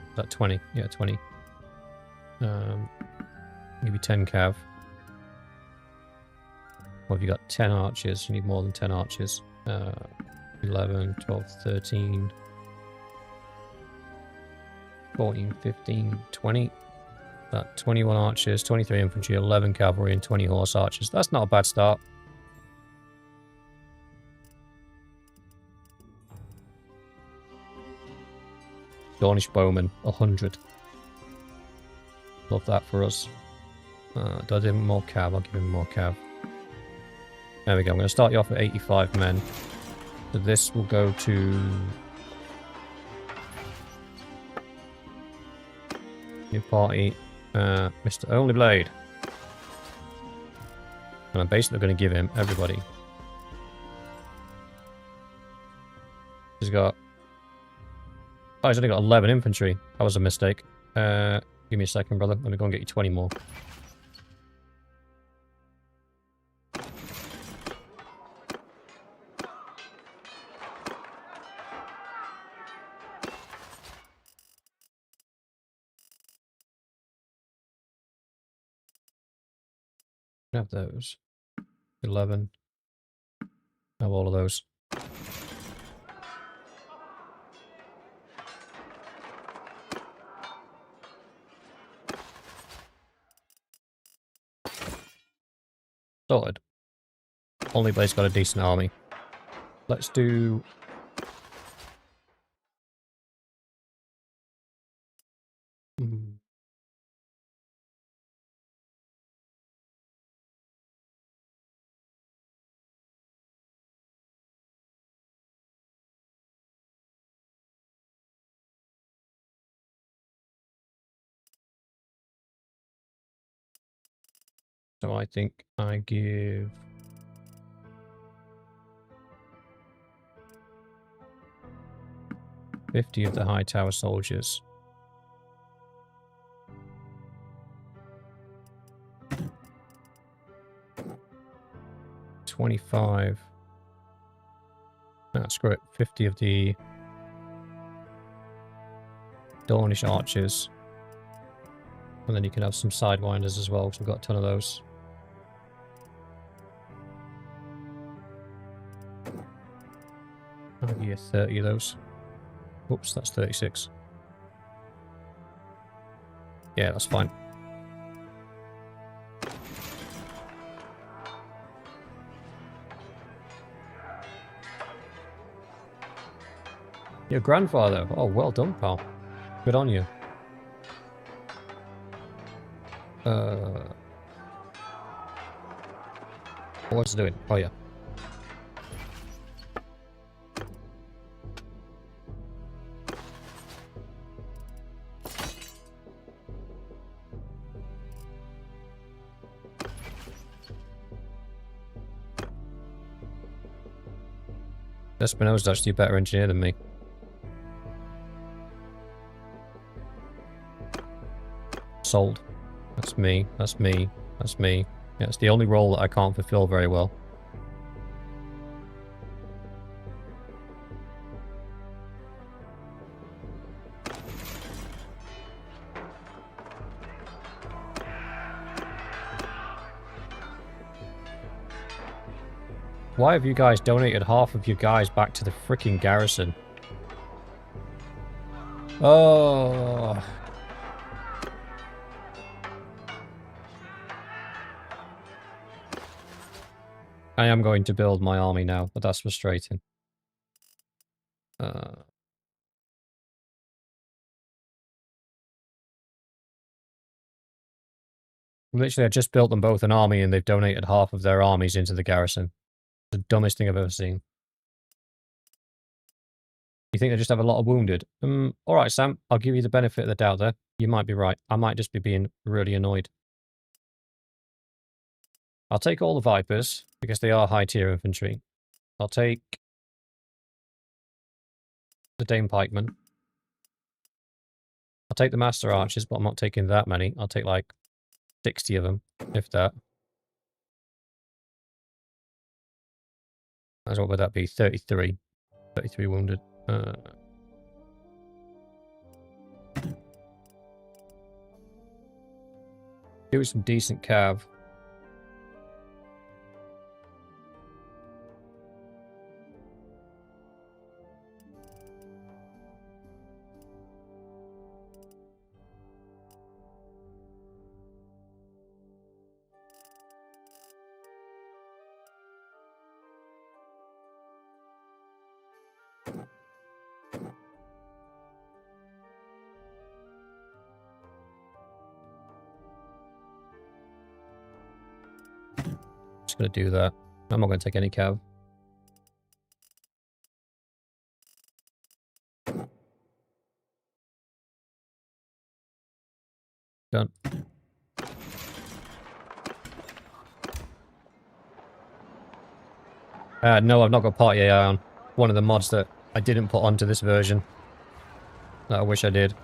Is that 20? Yeah, 20. Give you 10 cav. Or have you got 10 archers? You need more than 10 archers. 11, 12, 13, 14, 15, 20. That 21 archers, 23 infantry, 11 cavalry, and 20 horse archers. That's not a bad start. Dornish bowmen, 100. Love that for us. Do I give him more cav? I'll give him more cav. There we go. I'm going to start you off at 85 men. So this will go to... New party. Mr. Only Blade. And I'm basically going to give him everybody. He's got... Oh, he's only got 11 infantry. That was a mistake. Give me a second, brother. Let me go and get you 20 more. Have those. 11. Have all of those. Sorted. Only Blade's got a decent army. Let's do... So I think I give... 50 of the high tower soldiers. $25. No, screw it. 50 of the Dornish archers. And then you can have some sidewinders as well, because we've got a ton of those. I'll give you 30 of those. Oops, that's 36. Yeah, that's fine. Your grandfather. Oh, well done, pal. Good on you. What's it doing? Oh, yeah. Espinosa's actually a better engineer than me. Sold. That's me. That's me. That's me. Yeah, it's the only role that I can't fulfill very well. Why have you guys donated half of your guys back to the freaking garrison? Oh. I am going to build my army now, but that's frustrating. Literally, I just built them both an army and they've donated half of their armies into the garrison. The dumbest thing I've ever seen. You think they just have a lot of wounded? Alright, Sam, I'll give you the benefit of the doubt there. You might be right. I might just be being really annoyed. I'll take all the Vipers, because they are high-tier infantry. I'll take the Dane Pikemen. I'll take the Master Archers, but I'm not taking that many. I'll take like 60 of them, if that. As what would that be? 33. 33 wounded. Do some decent cav. Just gonna do that. I'm not gonna take any cav. Done. No, I've not got Party AI on. One of the mods that I didn't put onto this version. That I wish I did.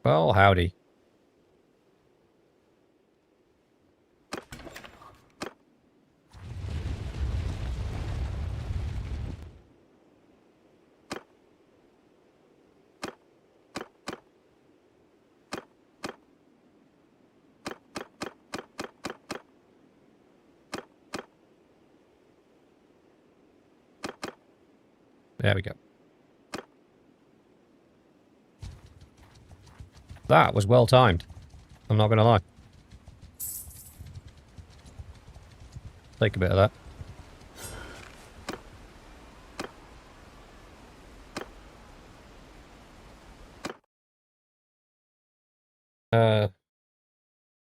Well, howdy. There we go. That was well timed. I'm not gonna lie. Take a bit of that.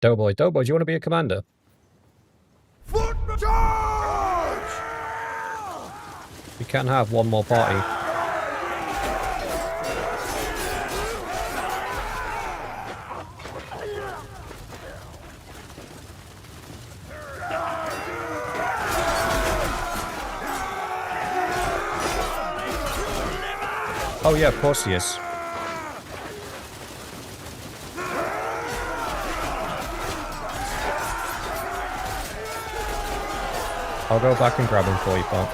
Doughboy, do you want to be a commander? Foot charge! You can have one more party. Oh yeah, of course he is. I'll go back and grab him for you, pal.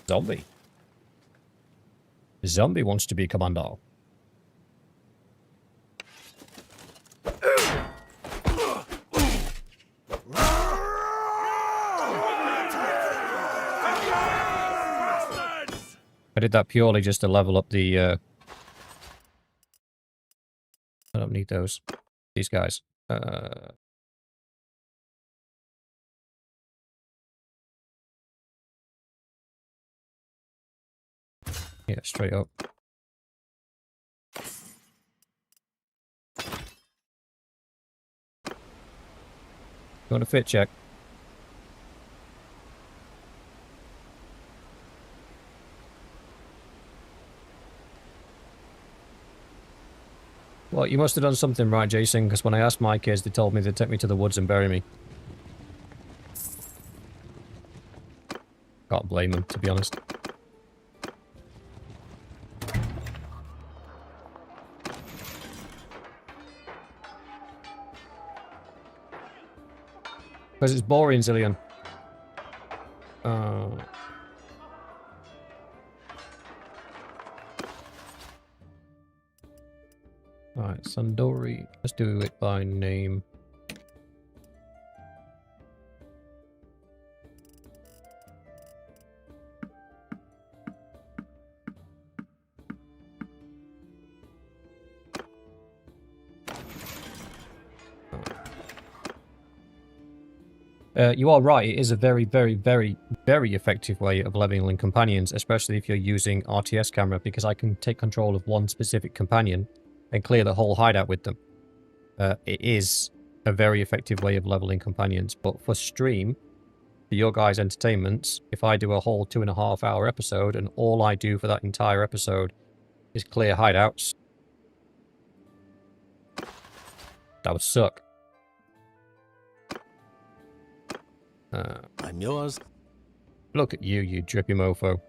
Zombie. Zombie wants to be commander. I did that purely just to level up the, I don't need those. These guys. Yeah, straight up. You want a fit check? Well, you must have done something right, Jason, because when I asked my kids, they told me they'd take me to the woods and bury me. Can't blame them, to be honest. Because it's boring, Zillion. Alright, Sandori. Let's do it by name. You are right, it is a very, very, very, very effective way of leveling companions, especially if you're using RTS camera, because I can take control of one specific companion and clear the whole hideout with them. It is a very effective way of leveling companions, but for stream, for your guys' entertainment, if I do a whole 2.5 hour episode and all I do for that entire episode is clear hideouts, that would suck. I'm yours. Look at you, you drippy mofo.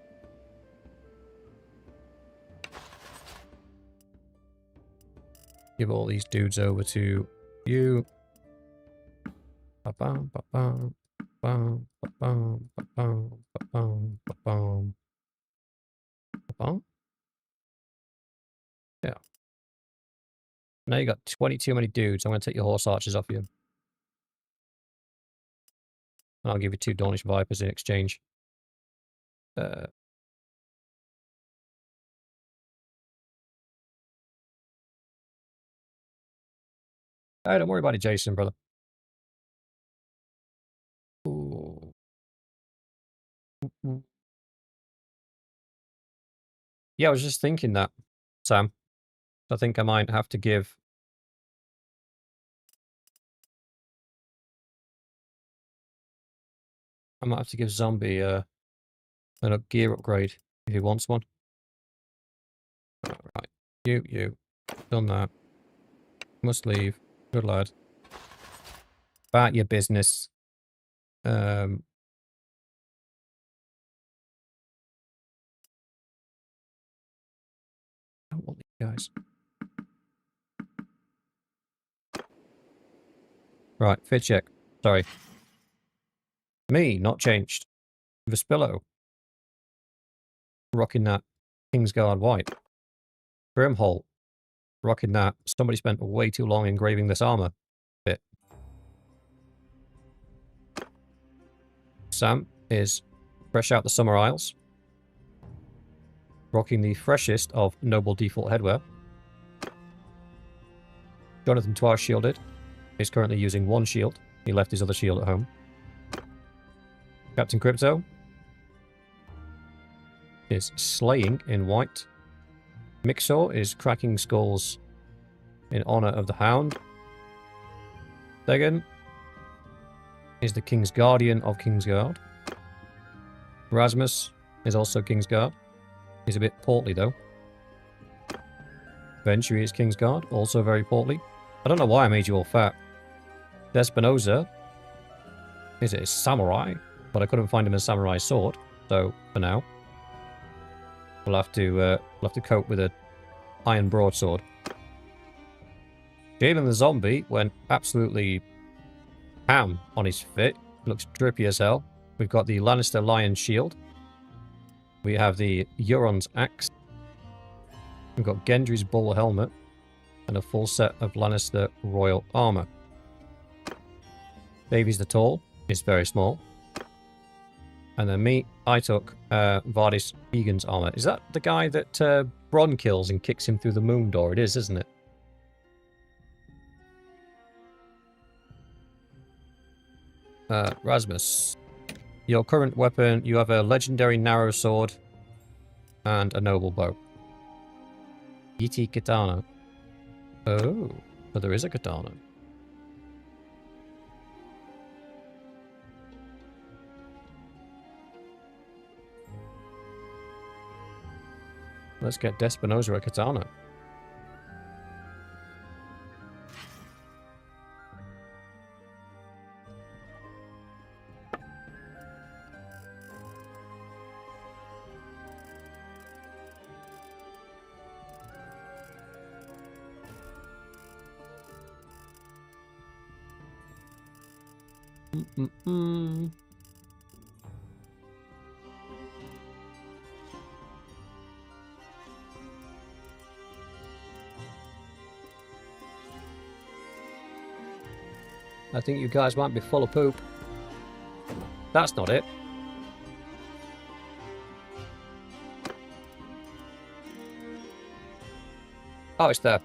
Give all these dudes over to you. Ba-bum, ba-bum, ba-bum, ba-bum, ba-bum, ba-bum, ba-bum. Ba-bum? Yeah. Now you got 20 too many dudes. I'm going to take your horse archers off you. And I'll give you 2 Dornish Vipers in exchange. Hey, don't worry about it, Jason, brother. Ooh. Yeah, I was just thinking that, Sam. I think I might have to give... I might have to give Zombie a gear upgrade if he wants one. Right. You. Done that. Must leave. Good lad. About your business. I don't want these guys. Right, fit check. Sorry. Me, not changed. Vespillo. Rocking that Kingsguard white. Grimholt. Rocking that. Somebody spent way too long engraving this armor bit. Sam is fresh out the Summer Isles. Rocking the freshest of noble default headwear. Jonathan twice shielded. He's currently using 1 shield. He left his other shield at home. Captain Crypto is slaying in white. Mixor is cracking skulls in honor of the Hound. Degan is the King's Guardian of Kingsguard. Rasmus is also Kingsguard. He's a bit portly though. Venturi is Kingsguard, also very portly. I don't know why I made you all fat. Despinosa is a samurai, but I couldn't find him a samurai sword, so for now we'll have to cope with a iron broadsword. Jalen the zombie went absolutely ham on his fit. Looks drippy as hell. We've got the Lannister Lion Shield. We have the Euron's Axe. We've got Gendry's Bull Helmet. And a full set of Lannister Royal Armor. Davies the Tall is very small. And then me, I took Vardis Egan's armor. Is that the guy that Bronn kills and kicks him through the moon door? It is, isn't it? Rasmus. Your current weapon, you have a legendary narrow sword and a noble bow. Yiti Katana. Oh, but there is a katana. Let's get Despinosa a katana. Mm-mm-mm. I think you guys might be full of poop. That's not it. Oh, it's there.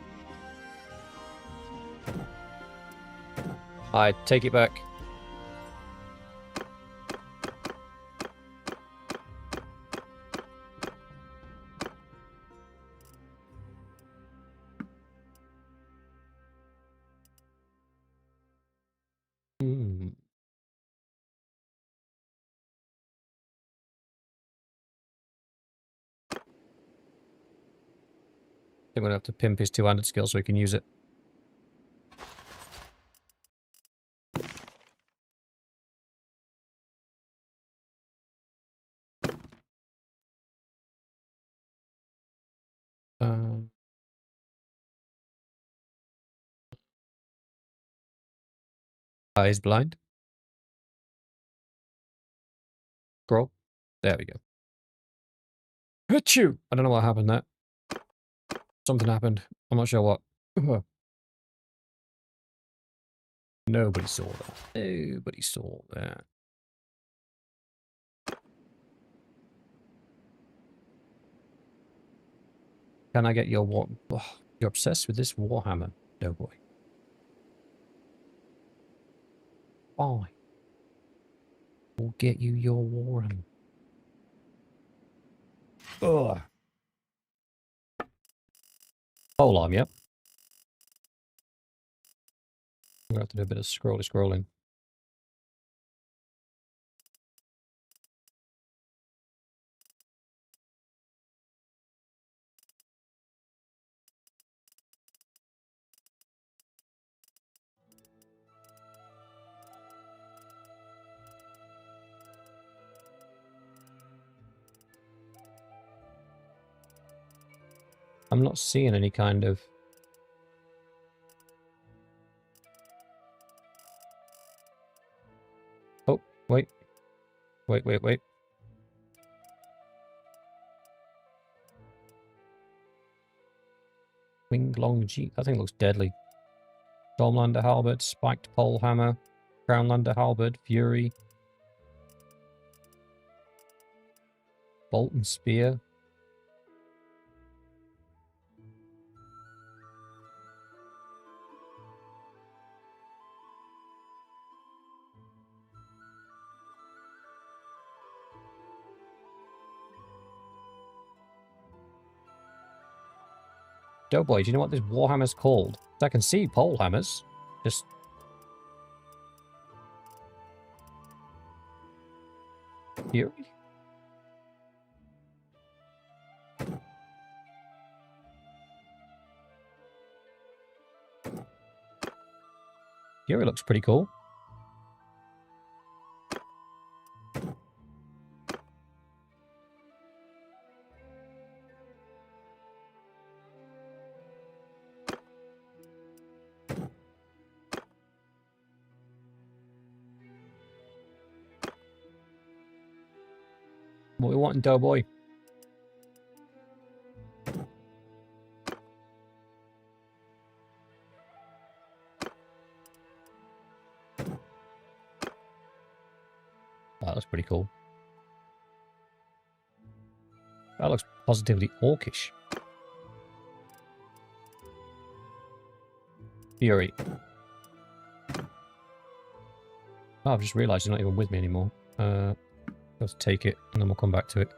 I take it back. I'm going to have to pimp his two-handed skill so he can use it. He's blind. Scroll. There we go. Achoo! I don't know what happened there. Something happened. I'm not sure what. Nobody saw that. Nobody saw that. Can I get your war? Oh, you're obsessed with this Warhammer, Doughboy. Fine. We'll get you your Warhammer. Ugh. Polearm, yep. I'm going to have to do a bit of scrolling. I'm not seeing any kind of... Oh, wait. Wait. Winged Long G. That thing looks deadly. Stormlander Halberd, Spiked Pole Hammer, Crownlander Halberd, Fury, Bolt and Spear. Doughboy, do you know what this Warhammer's called? I can see pole hammers. Just... Fury? Fury looks pretty cool. What we want in Doughboy? That looks pretty cool. That looks positively orcish. Fury. Oh, I've just realised you're not even with me anymore. Let's take it, and then we'll come back to it.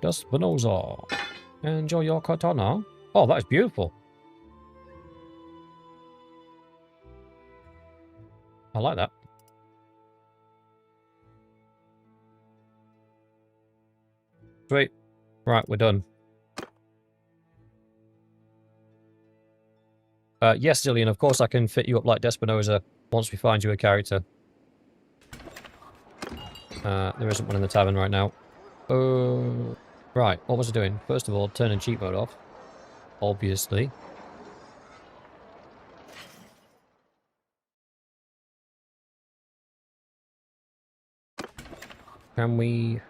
Despinosa. Enjoy your katana. Oh, that is beautiful. I like that. Sweet. Right, we're done. Yes, Zillion, of course I can fit you up like Despinosa once we find you a character. There isn't one in the tavern right now. Right, what was I doing? First of all, turning cheat mode off. Obviously. Can we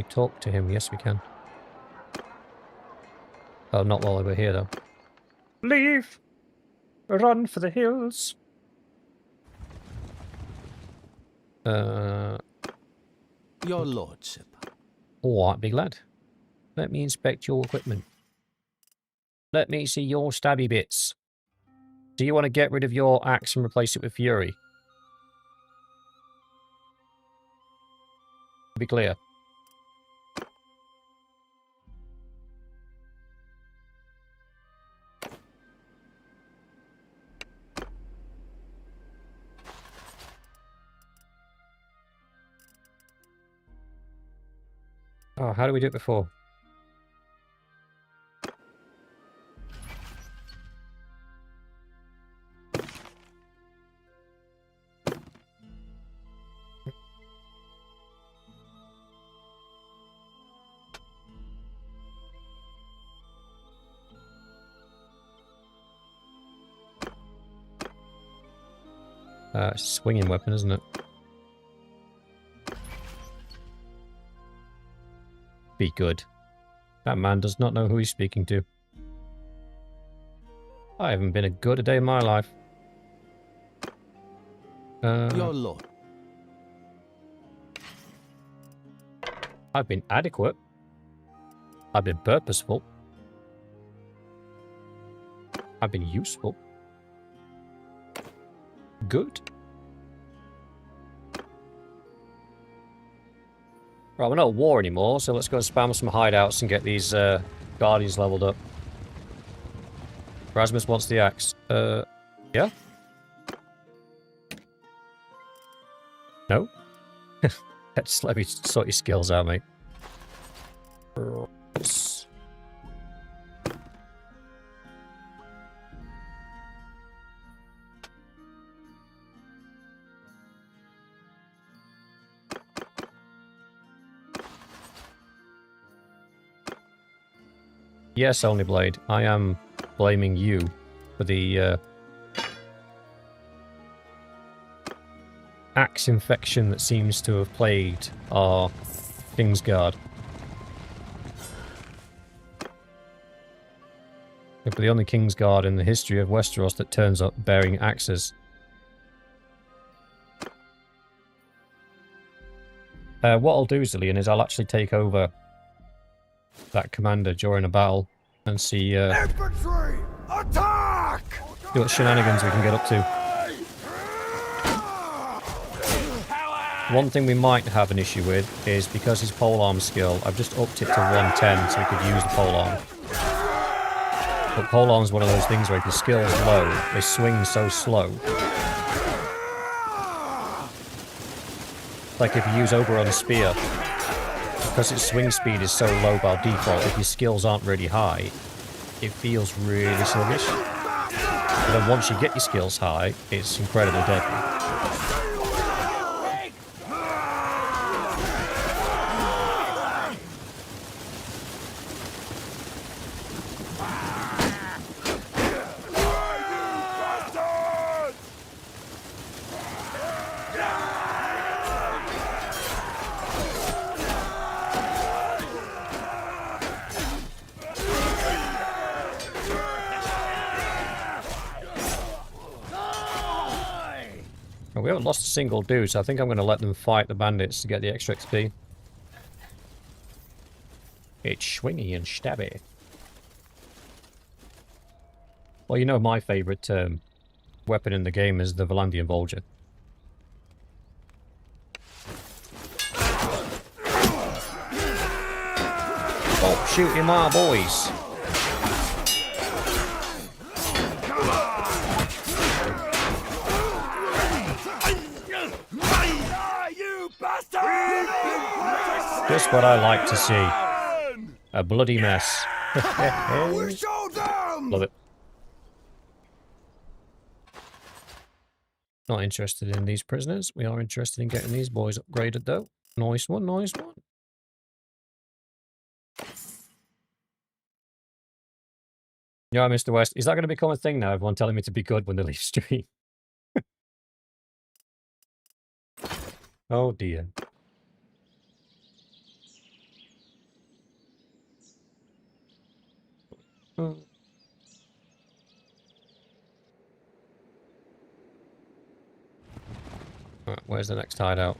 talk to him? Yes, we can. Oh, not while we're here, though. Leave! Run for the hills! Your lordship. Alright, big lad. Let me inspect your equipment. Let me see your stabby bits. Do you want to get rid of your axe and replace it with Fury? To be clear. Oh, how did we do it before? It's a swinging weapon, isn't it? Be good. That man does not know who he's speaking to. I haven't been a good a day in my life. Your lord. I've been adequate. I've been purposeful. I've been useful. Good. Right, we're not at war anymore, so let's go and spam some hideouts and get these guardians leveled up. Rasmus wants the axe. Yeah? No? Just let me sort your skills out, mate. Yes, Only Blade. I am blaming you for the axe infection that seems to have plagued our Kingsguard. We're the only Kingsguard in the history of Westeros that turns up bearing axes. What I'll do, Zillion, is I'll actually take over that commander during a battle and see Infantry! Attack! see what shenanigans we can get up to. One thing we might have an issue with is because his polearm skill, I've just upped it to 110 so he could use the polearm. But polearm's one of those things where if your skill's low, they swing so slow. Like if you use Oberon's spear, because its swing speed is so low by default, if your skills aren't really high, it feels really sluggish. But then once you get your skills high, it's incredibly deadly. Well, we haven't lost a single dude, so I think I'm going to let them fight the bandits to get the extra XP. It's swingy and stabby. Well, you know my favourite weapon in the game is the Valandian Vulture. Stop shooting my boys! Just what I like to see. A bloody mess. We showed them! Love it. Not interested in these prisoners. We are interested in getting these boys upgraded though. Nice one, nice one. Yeah, Mr. West. Is that going to become a thing now? Everyone telling me to be good when they leave stream. Oh dear. Right, where's the next hideout?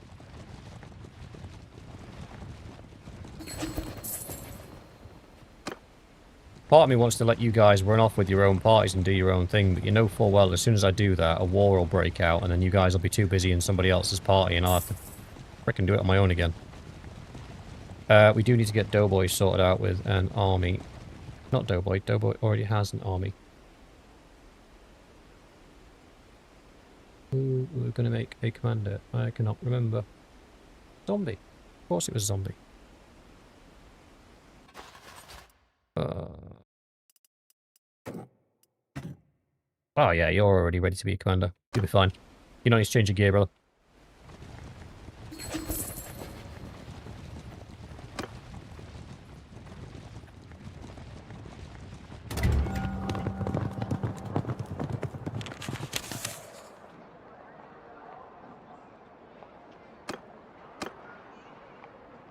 Part of me wants to let you guys run off with your own parties and do your own thing, but you know full well as soon as I do that, a war will break out, and then you guys will be too busy in somebody else's party, and I'll have to frickin' do it on my own again. We do need to get Doughboy sorted out with an army. Not Doughboy. Doughboy already has an army. Who we're going to make a commander? I cannot remember. Zombie. Of course it was Zombie. Oh yeah, you're already ready to be a commander. You'll be fine. You don't need to change your gear, brother.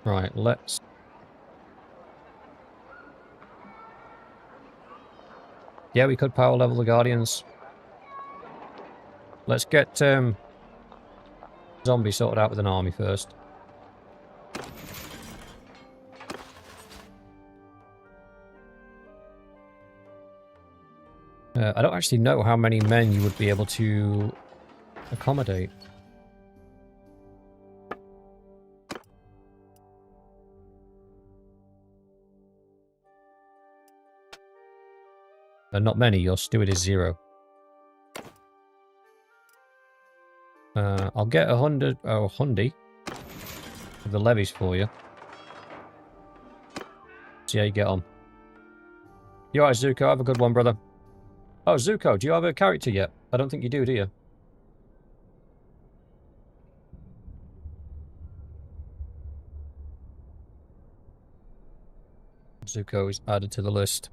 Right, let's... Yeah, we could power level the Guardians. Let's get Zombie sorted out with an army first. I don't actually know how many men you would be able to accommodate. Not many, your steward is 0. I'll get 100, oh, Hundy of the levies for you. See how you get on. You alright, Zuko? Have a good one, brother. Oh, Zuko, do you have a character yet? I don't think you do you? Zuko is added to the list.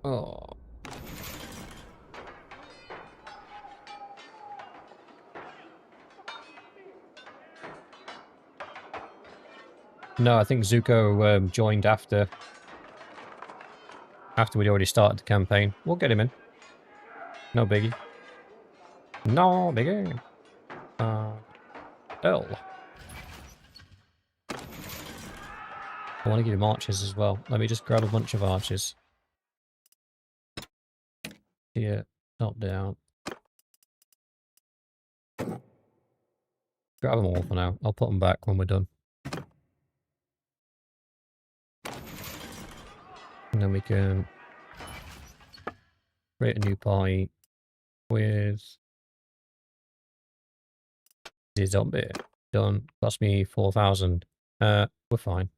Oh. No, I think Zuko joined after we'd already started the campaign. We'll get him in. No biggie. No biggie. L. I want to give him archers as well. Let me just grab a bunch of archers. Here, top down. Grab them all for now. I'll put them back when we're done. And then we can create a new party with the zombie. Done. Cost me 4,000. We're fine.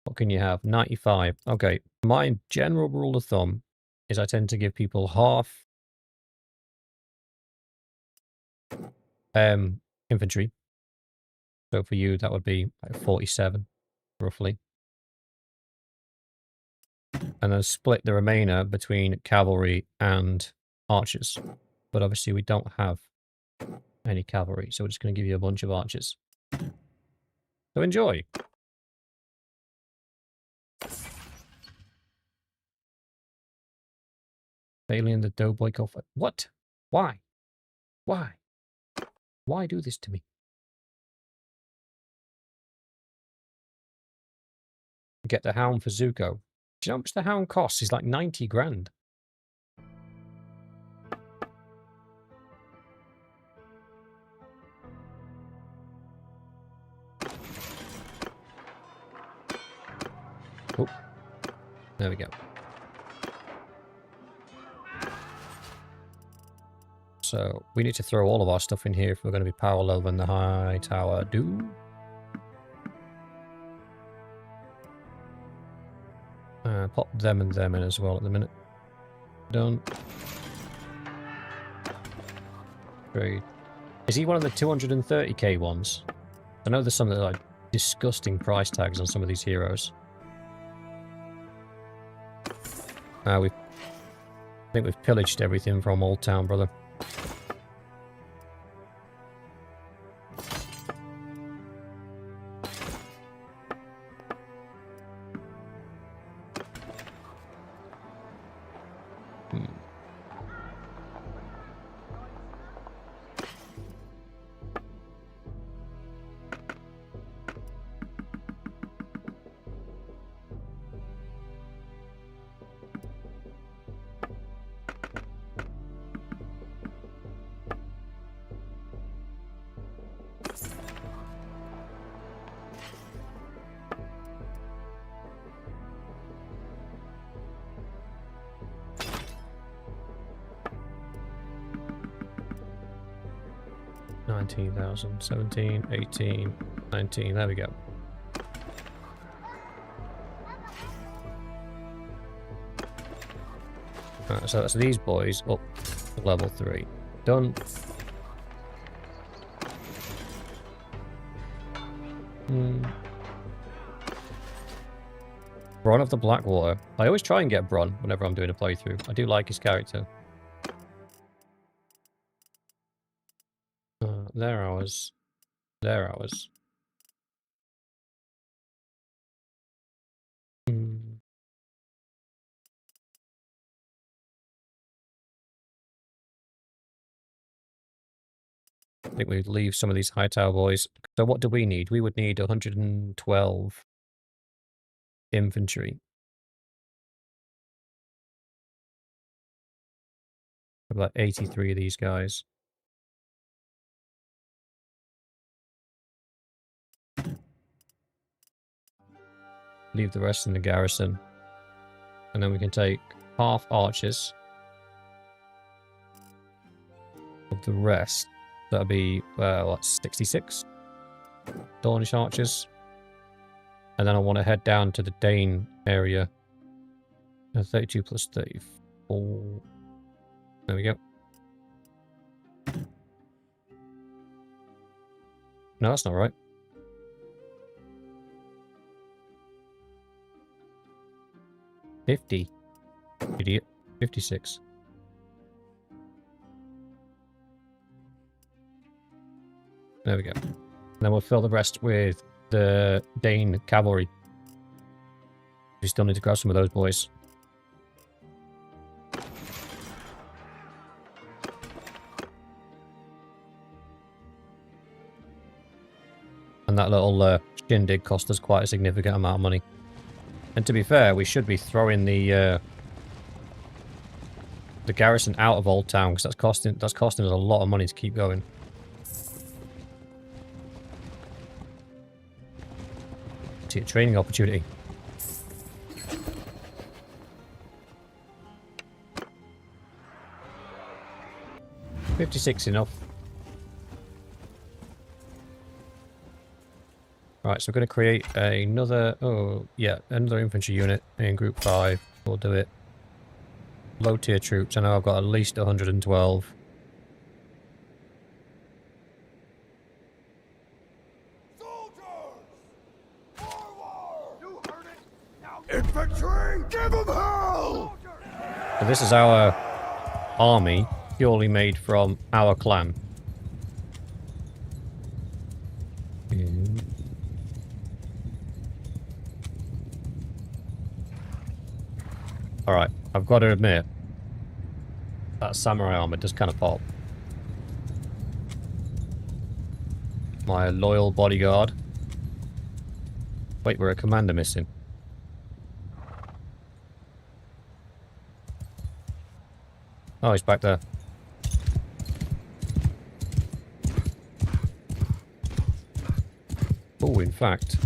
What can you have? 95. Okay. My general rule of thumb is I tend to give people half infantry. So for you, that would be like 47, roughly. And then split the remainder between cavalry and archers. But obviously we don't have any cavalry, so we're just going to give you a bunch of archers. So enjoy! Alien the Doughboy Coffin. What? Why? Why? Why do this to me? Get the Hound for Zuko. Do you know how much the Hound costs? It's like 90 grand. Oh, there we go. So we need to throw all of our stuff in here if we're going to be power low than the high tower do. Pop them and them in as well at the minute. Done. Trade. Is he one of the 230k ones? I know there's some that are like disgusting price tags on some of these heroes. I think we've pillaged everything from Old Town, brother. $19,000, 17, 18, 19. There we go. Right, so that's these boys up to level 3. Done. Bronn of the Blackwater. I always try and get Bronn whenever I'm doing a playthrough. I do like his character. They're ours. They're ours. I think we'd leave some of these high tower boys. So what do we need? We would need 112 infantry. About 83 of these guys. Leave the rest in the garrison. And then we can take half archers. Of the rest, that'll be, what, 66? Dornish archers. And then I want to head down to the Dane area. 32 plus 34. There we go. No, that's not right. 50. Idiot. 56. There we go. And then we'll fill the rest with the Dane cavalry. We still need to grab some of those boys. And that little shindig cost us quite a significant amount of money. And to be fair, we should be throwing the garrison out of Old Town, because that's costing us a lot of money to keep going. See a training opportunity. $56 enough. Right, so we're going to create another, another infantry unit in group 5. We'll do it. Low tier troops. I know I've got at least 112. Infantry, give them hell! So this is our army, purely made from our clan. Alright, I've got to admit, that samurai armor does kind of pop. My loyal bodyguard. Wait, we're a commander missing. Oh, he's back there. Oh, in fact.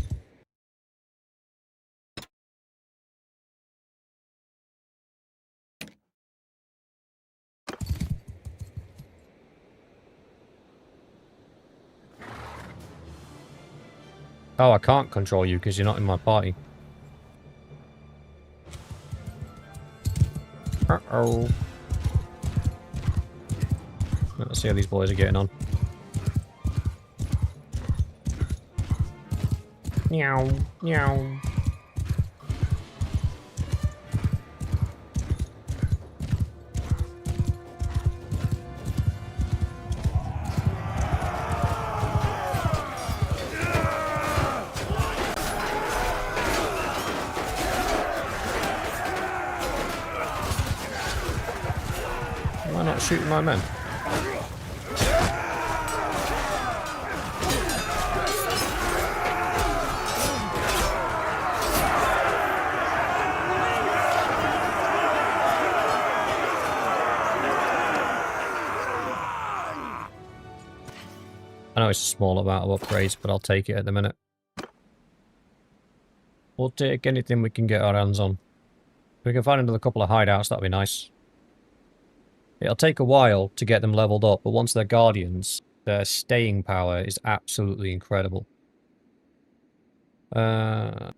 Oh, I can't control you because you're not in my party. Uh-oh. Let's see how these boys are getting on. Meow, meow. Am I not shooting my men? I know it's a small amount of upgrades, but I'll take it at the minute. We'll take anything we can get our hands on. If we can find another couple of hideouts, that'd be nice. It'll take a while to get them leveled up, but once they're guardians, their staying power is absolutely incredible. Where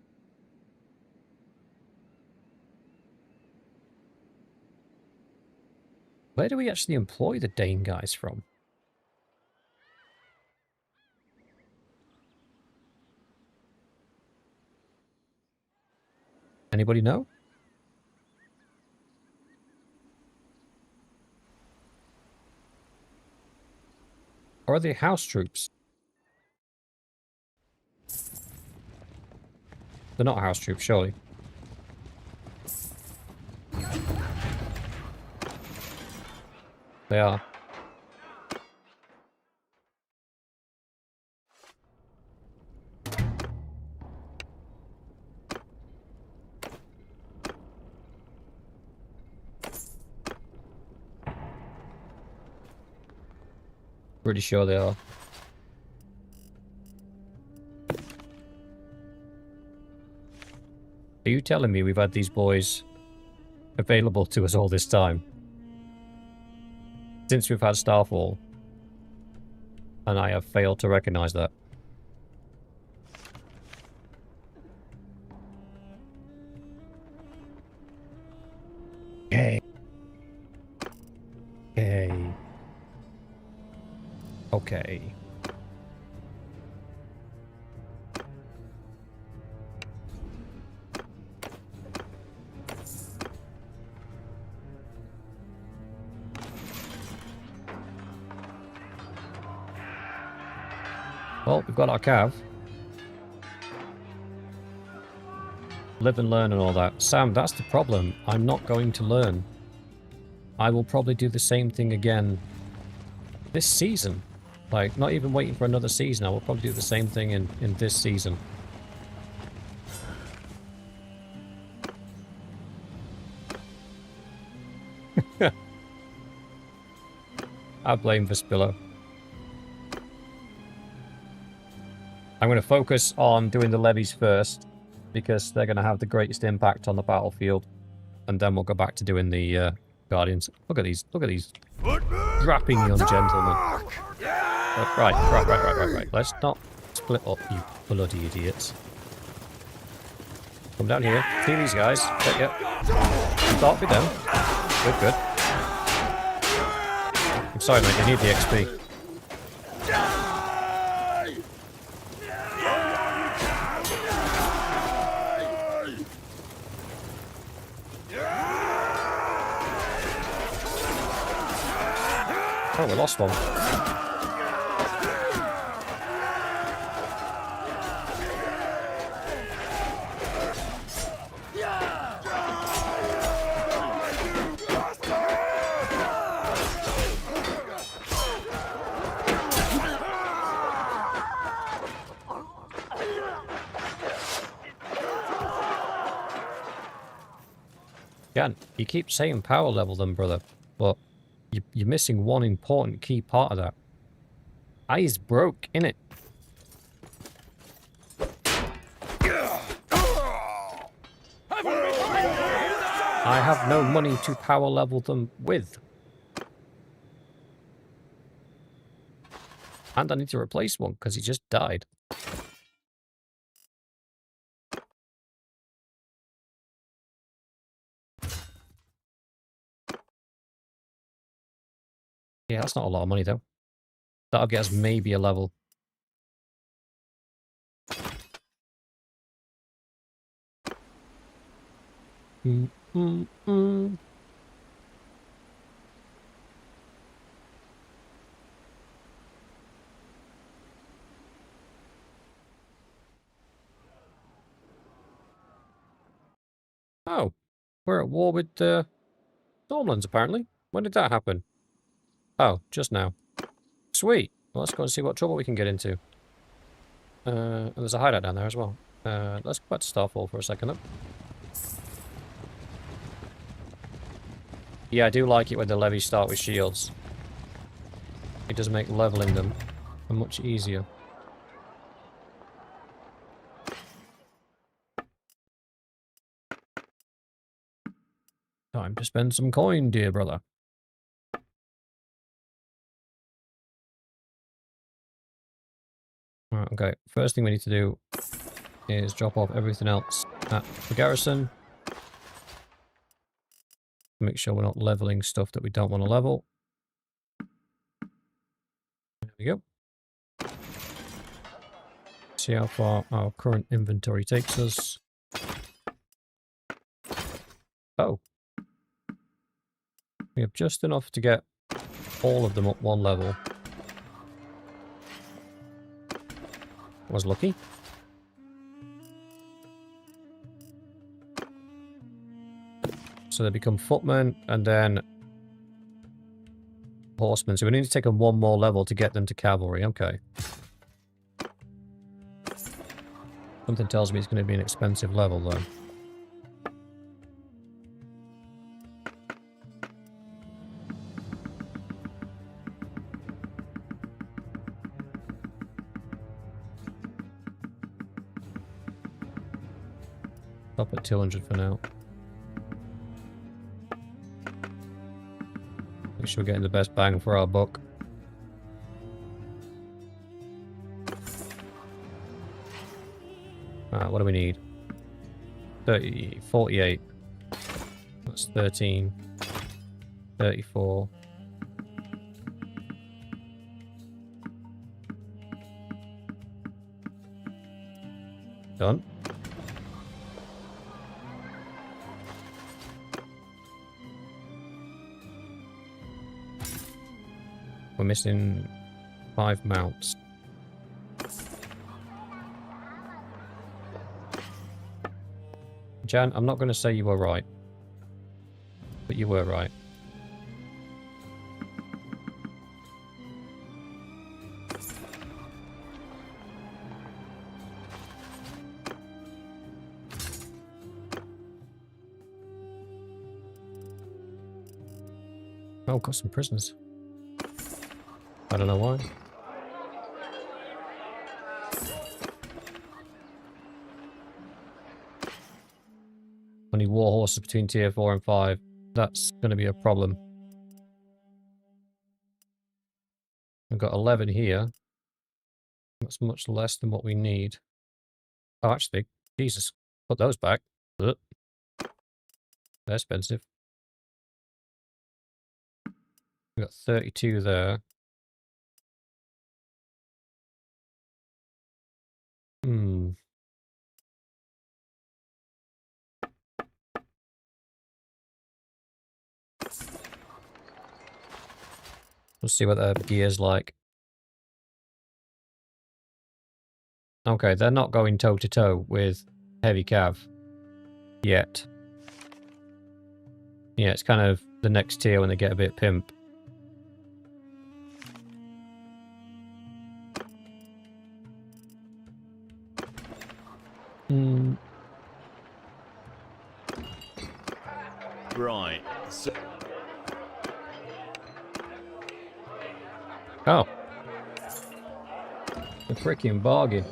do we actually employ the Dane guys from? Anybody know? Or are they house troops? They're not house troops, surely. They are. Pretty sure they are. Are you telling me we've had these boys available to us all this time? Since we've had Starfall. And I have failed to recognize that. Okay. Okay. Okay. Well, we've got our cav. Live and learn and all that. Sam, that's the problem. I'm not going to learn. I will probably do the same thing again this season. Like, not even waiting for another season. I will probably do the same thing in this season. I blame Vespillo. I'm going to focus on doing the levies first, because they're going to have the greatest impact on the battlefield. And then we'll go back to doing the guardians. Look at these drapping young gentlemen. Right. Let's not split up, you bloody idiots. Come down here. See these guys. Yep. Start me down. Good, good. I'm sorry, mate. I need the XP. Oh, we lost one. Again, you keep saying power level them, brother, but you're missing one important key part of that. Eyes broke, innit? I have no money to power level them with. And I need to replace one because he just died. Yeah, that's not a lot of money, though. That'll get us maybe a level. Oh, we're at war with Stormlands, apparently. When did that happen? Oh, just now. Sweet. Well, let's go and see what trouble we can get into. There's a hideout down there as well. Let's go back to Starfall for a second, though. Yeah, I do like it when the levies start with shields. It does make leveling them much easier. Time to spend some coin, dear brother. Right, okay, first thing we need to do is drop off everything else at the garrison. Make sure we're not leveling stuff that we don't want to level. There we go. See how far our current inventory takes us. Oh. We have just enough to get all of them up one level. Was lucky. So they become footmen and then horsemen. So we need to take them one more level to get them to cavalry. Okay. Something tells me it's going to be an expensive level though. Stop at 200 for now. Make sure we're getting the best bang for our buck. What do we need? 48. That's 13. 34. Done. We're missing 5 mounts. Jan, I'm not going to say you were right, but you were right. Oh, got some prisoners. I don't know why. Only war horses between tier 4 and 5. That's going to be a problem. I've got 11 here. That's much less than what we need. Oh, actually, Jesus, put those back. Ugh. They're expensive. We got 32 there. Hmm. Let's see what their gear's like. Okay, they're not going toe-to-toe with heavy cav yet. Yeah, it's kind of the next tier when they get a bit pimp. Hmm. Right. So Oh. A freaking bargain.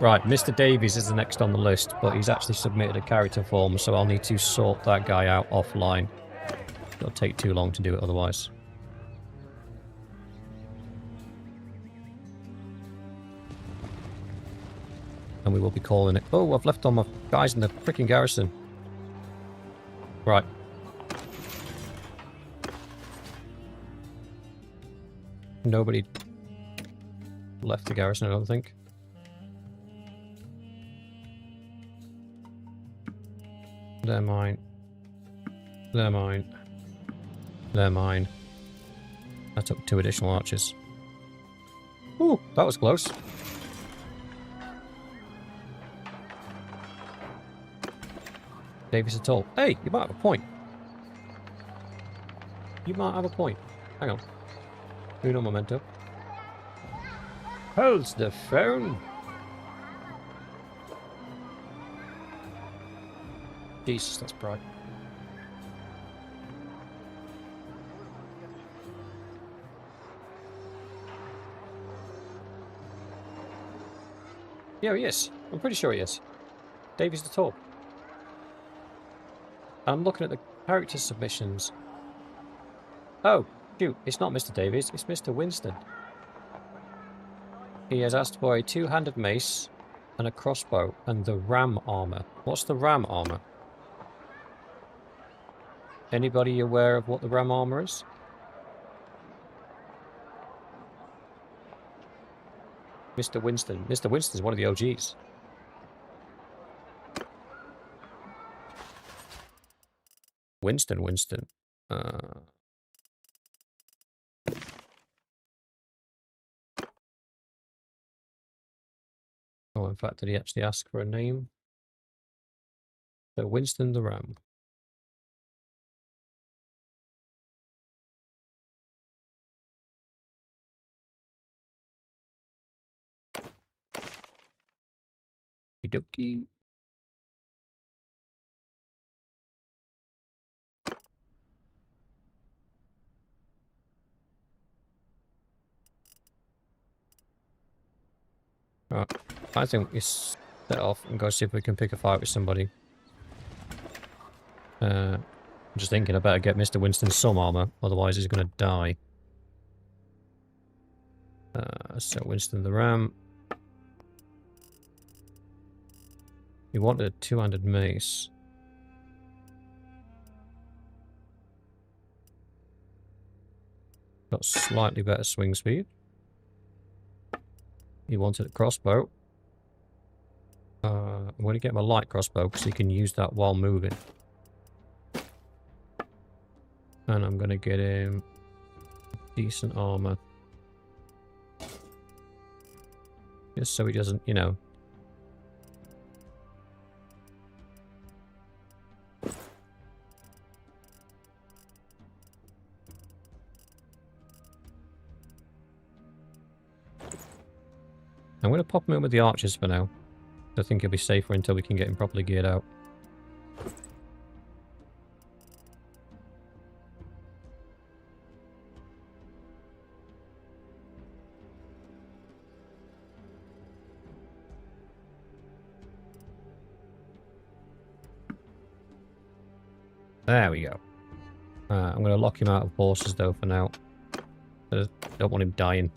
Right, Mr. Davies is the next on the list, but he's actually submitted a character form, so I'll need to sort that guy out offline. It'll take too long to do it otherwise. And we will be calling it. Oh, I've left all my guys in the freaking garrison. Right. Nobody left the garrison, I don't think. They're mine. They're mine. They're mine. I took 2 additional archers. Ooh, that was close. Davies at all. Hey, you might have a point. You might have a point. Hang on. Uno momento. Holds the phone. Jesus, that's bright. Yeah, he is. I'm pretty sure he is. Davies the top. I'm looking at the character submissions. Oh, shoot, it's not Mr. Davies, it's Mr. Winston. He has asked for a 2-handed mace and a crossbow and the ram armor. What's the ram armor? Anybody aware of what the ram armor is? Mr. Winston. Mr. Winston's one of the OGs. Winston. Oh, in fact, did he actually ask for a name? So Winston the Ram. Okie. Right, I think we set off and go see if we can pick a fight with somebody. I'm just thinking I better get Mr. Winston some armor, otherwise he's going to die. So Winston the Ram. He wanted a 2-handed mace. Got slightly better swing speed. He wanted a crossbow. I'm going to get him a light crossbow because he can use that while moving. And I'm going to get him decent armor. Just so he doesn't, you know. I'm going to pop him in with the archers for now. I think he'll be safer until we can get him properly geared out. There we go. I'm going to lock him out of horses though for now. I don't want him dying.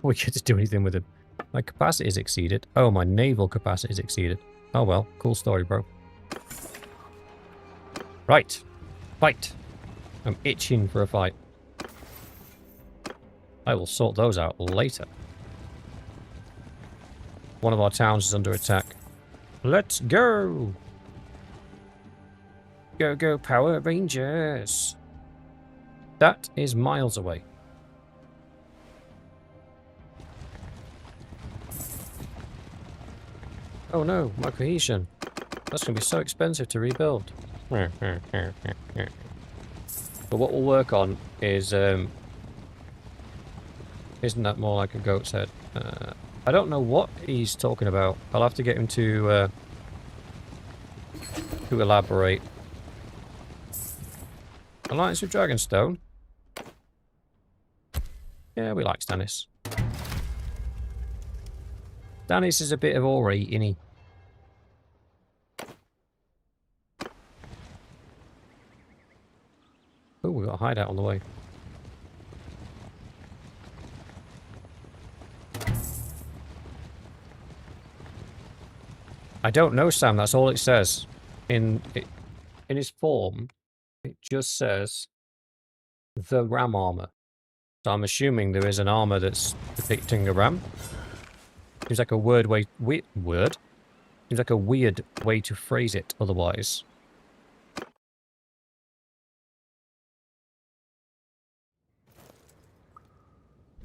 We get to do anything with him. My capacity is exceeded. Oh, my naval capacity is exceeded. Oh well, cool story, bro. Right. Fight. I'm itching for a fight. I will sort those out later. One of our towns is under attack. Let's go! Go, go, Power Rangers! That is miles away. Oh no, my cohesion. That's going to be so expensive to rebuild. But what we'll work on is... isn't that more like a goat's head? I don't know what he's talking about. I'll have to get him to elaborate. Alliance with Dragonstone? Yeah, we like Stannis. Stannis is a bit of alright, isn't he? Oh, we've got a hideout on the way. I don't know, Sam. That's all it says. In his form, it just says the ram armor. So I'm assuming there is an armor that's depicting a ram. Seems like a weird way to phrase it otherwise.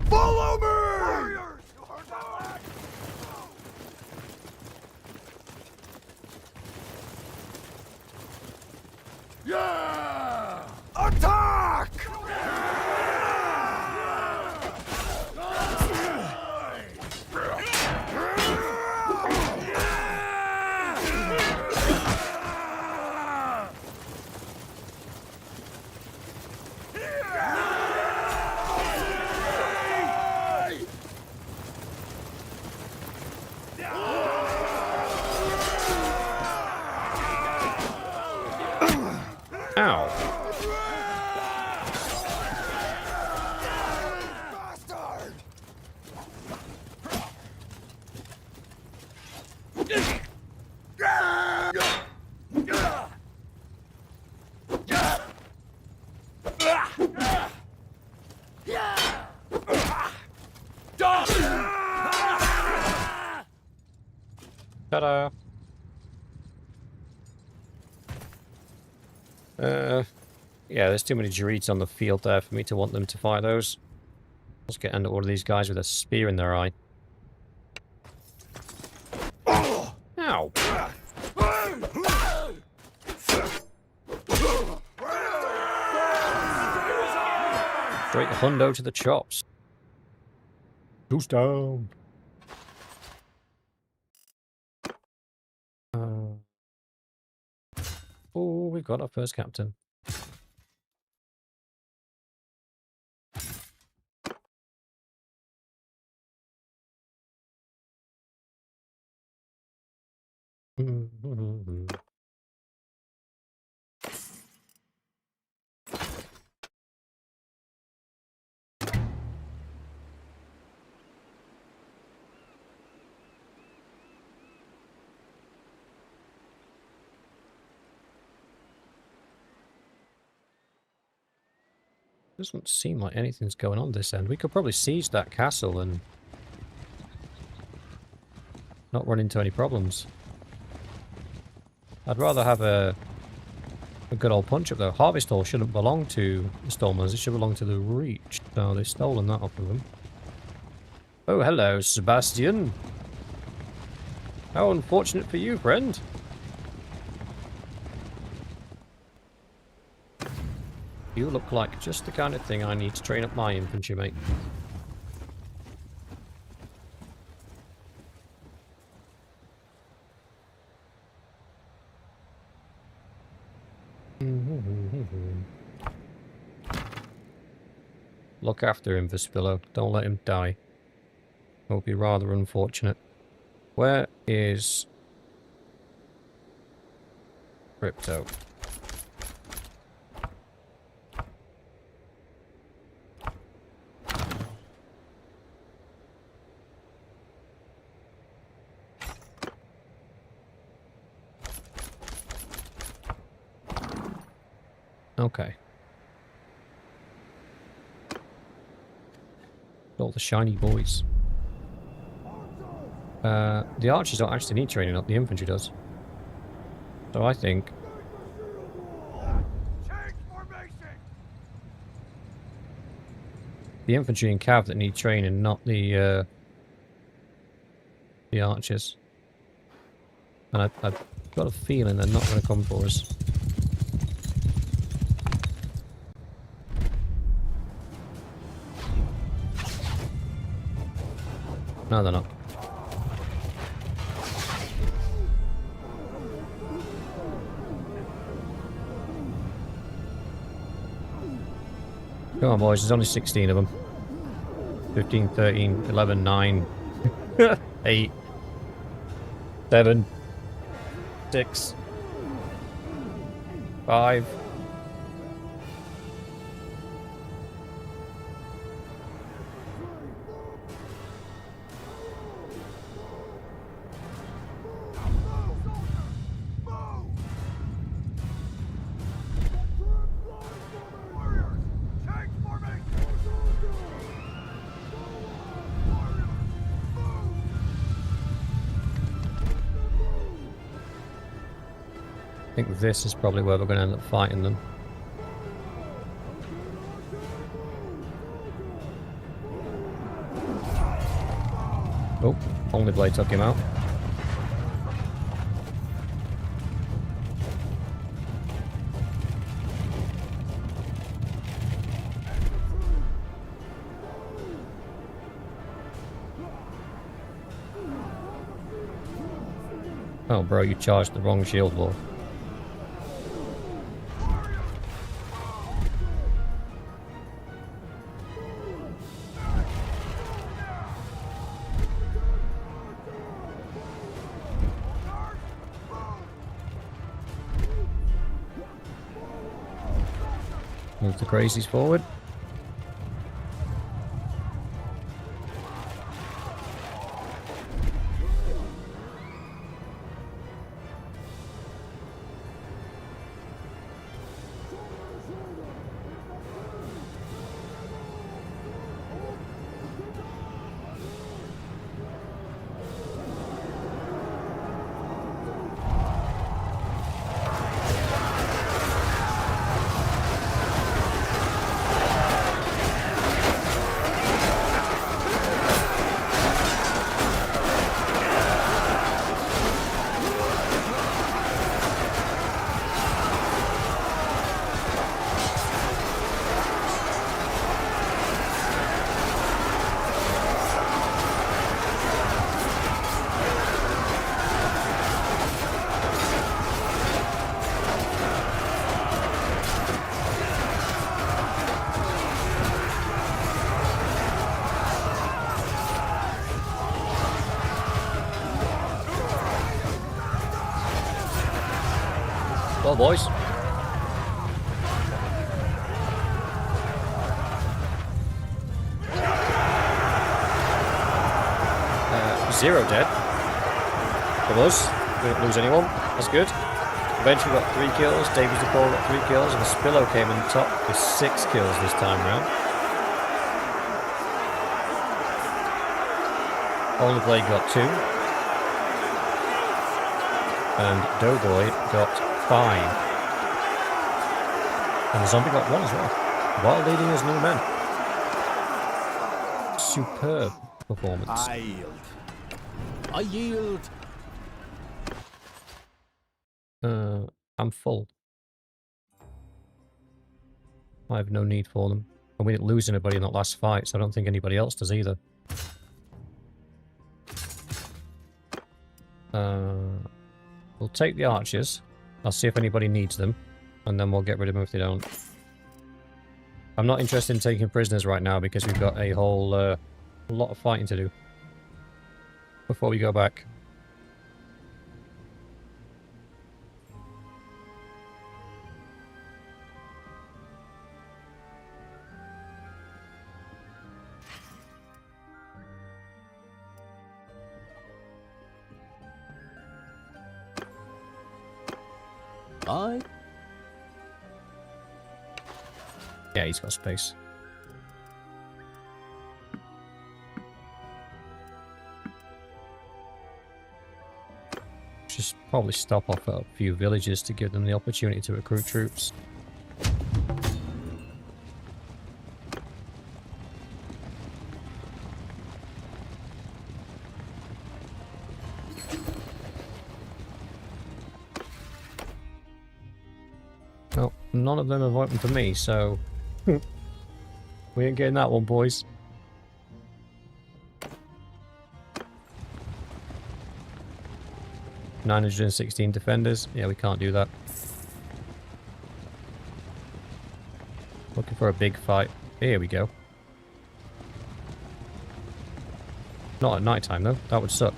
Follow me! Warriors! Yeah! Attack! Ow. Bastard! Ta-da. Yeah, there's too many Druids on the field there for me to want them to fight those. Let's get into all of these guys with a spear in their eye. Ow! Straight hundo to the chops. Goose down. Oh, we've got our first captain. Doesn't seem like anything's going on this end. We could probably siege that castle and not run into any problems. I'd rather have a good old punch up though. Harvest Hall shouldn't belong to the Stormers, it should belong to the Reach. So they've stolen that off of them. Oh, hello, Sebastian. How unfortunate for you, friend. You look like just the kind of thing I need to train up my infantry, mate. Look after him, Vespillo. Don't let him die. It will be rather unfortunate. Where is Crypto? Okay. All the shiny boys. The archers don't actually need training up, the infantry does. So I think... Change formation! the infantry and cav that need training, not the archers. And I've got a feeling they're not going to come for us. No, they're not. Come on, boys. There's only 16 of them. 15, 13, 11, 9, 8, 7, 6, 5. I think this is probably where we're going to end up fighting them. Oh, only blade took him out. Oh, bro, you charged the wrong shield wall. Move the crazies forward. Well, boys. Zero dead. From us. We didn't lose anyone. That's good. Eventually got 3 kills. Davies the Paul got 3 kills. And the Spillo came in top with 6 kills this time round. Only Blade got 2. And Doughboy got 5. And the Zombie got 1 as well. While leading his new men. Superb performance. I yield. I yield. I'm full. I have no need for them. And we didn't lose anybody in that last fight, so I don't think anybody else does either. We'll take the archers. I'll see if anybody needs them. And then we'll get rid of them if they don't. I'm not interested in taking prisoners right now because we've got a whole lot of fighting to do. Before we go back. Yeah, he's got space. Just probably stop off at a few villages to give them the opportunity to recruit troops. Well, none of them have opened for me, so we ain't getting that one, boys. $916 defenders. Yeah, we can't do that. Looking for a big fight. Here we go. Not at night time though. That would suck.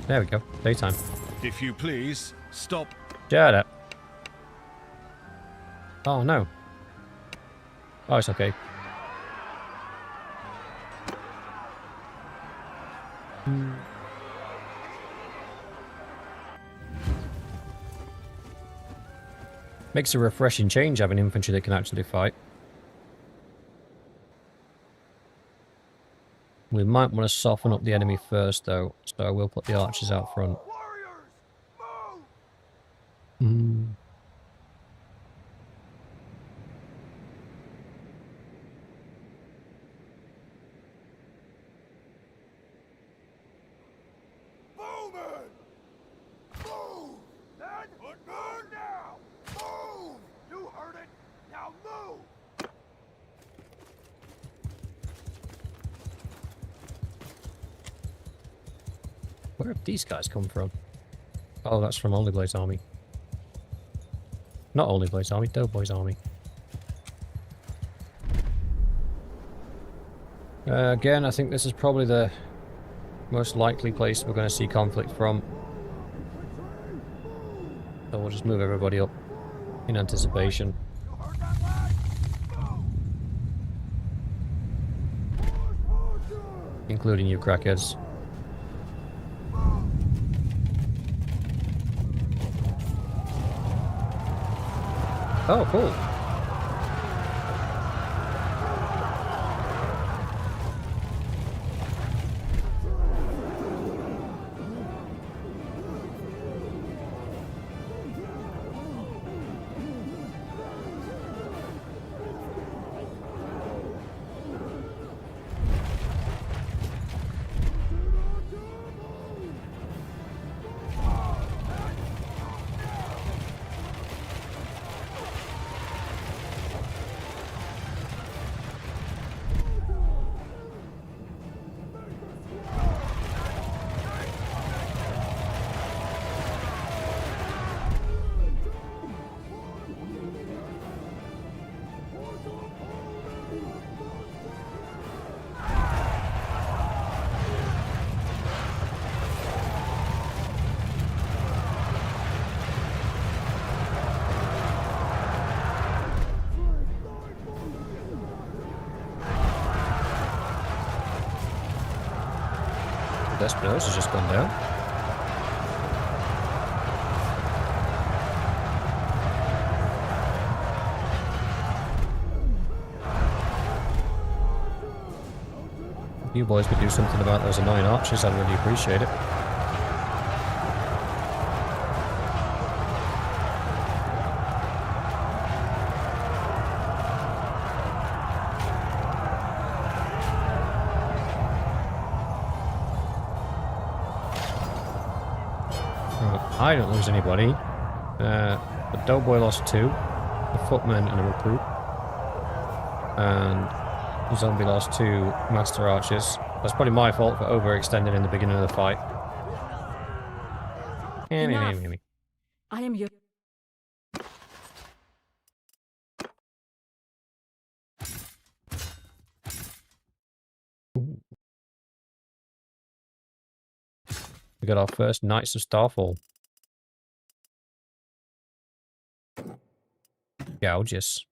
There we go. Daytime. If you please, stop. Shut up. Oh no. Oh, it's okay. Makes a refreshing change having infantry that can actually fight. We might want to soften up the enemy first though, so I will put the archers out front. Warriors, move! Bowman! Move! Then move now! Move! You heard it! Now move! Where have these guys come from? Oh, that's from Only Blade's army. Not Only Blade's army, Doughboy's army. Again, I think this is probably the most likely place we're going to see conflict from. So we'll just move everybody up in anticipation. You heard that, lad? Move! Including you crackheads. Oh, cool. Westeros has just gone down. If you boys could do something about those annoying archers, I'd really appreciate it. I don't lose anybody. The Doughboy lost 2, a footman and a recruit. And the zombie lost 2 master archers. That's probably my fault for overextending in the beginning of the fight. Enough. I am your... We got our first Knights of Starfall. Gouges.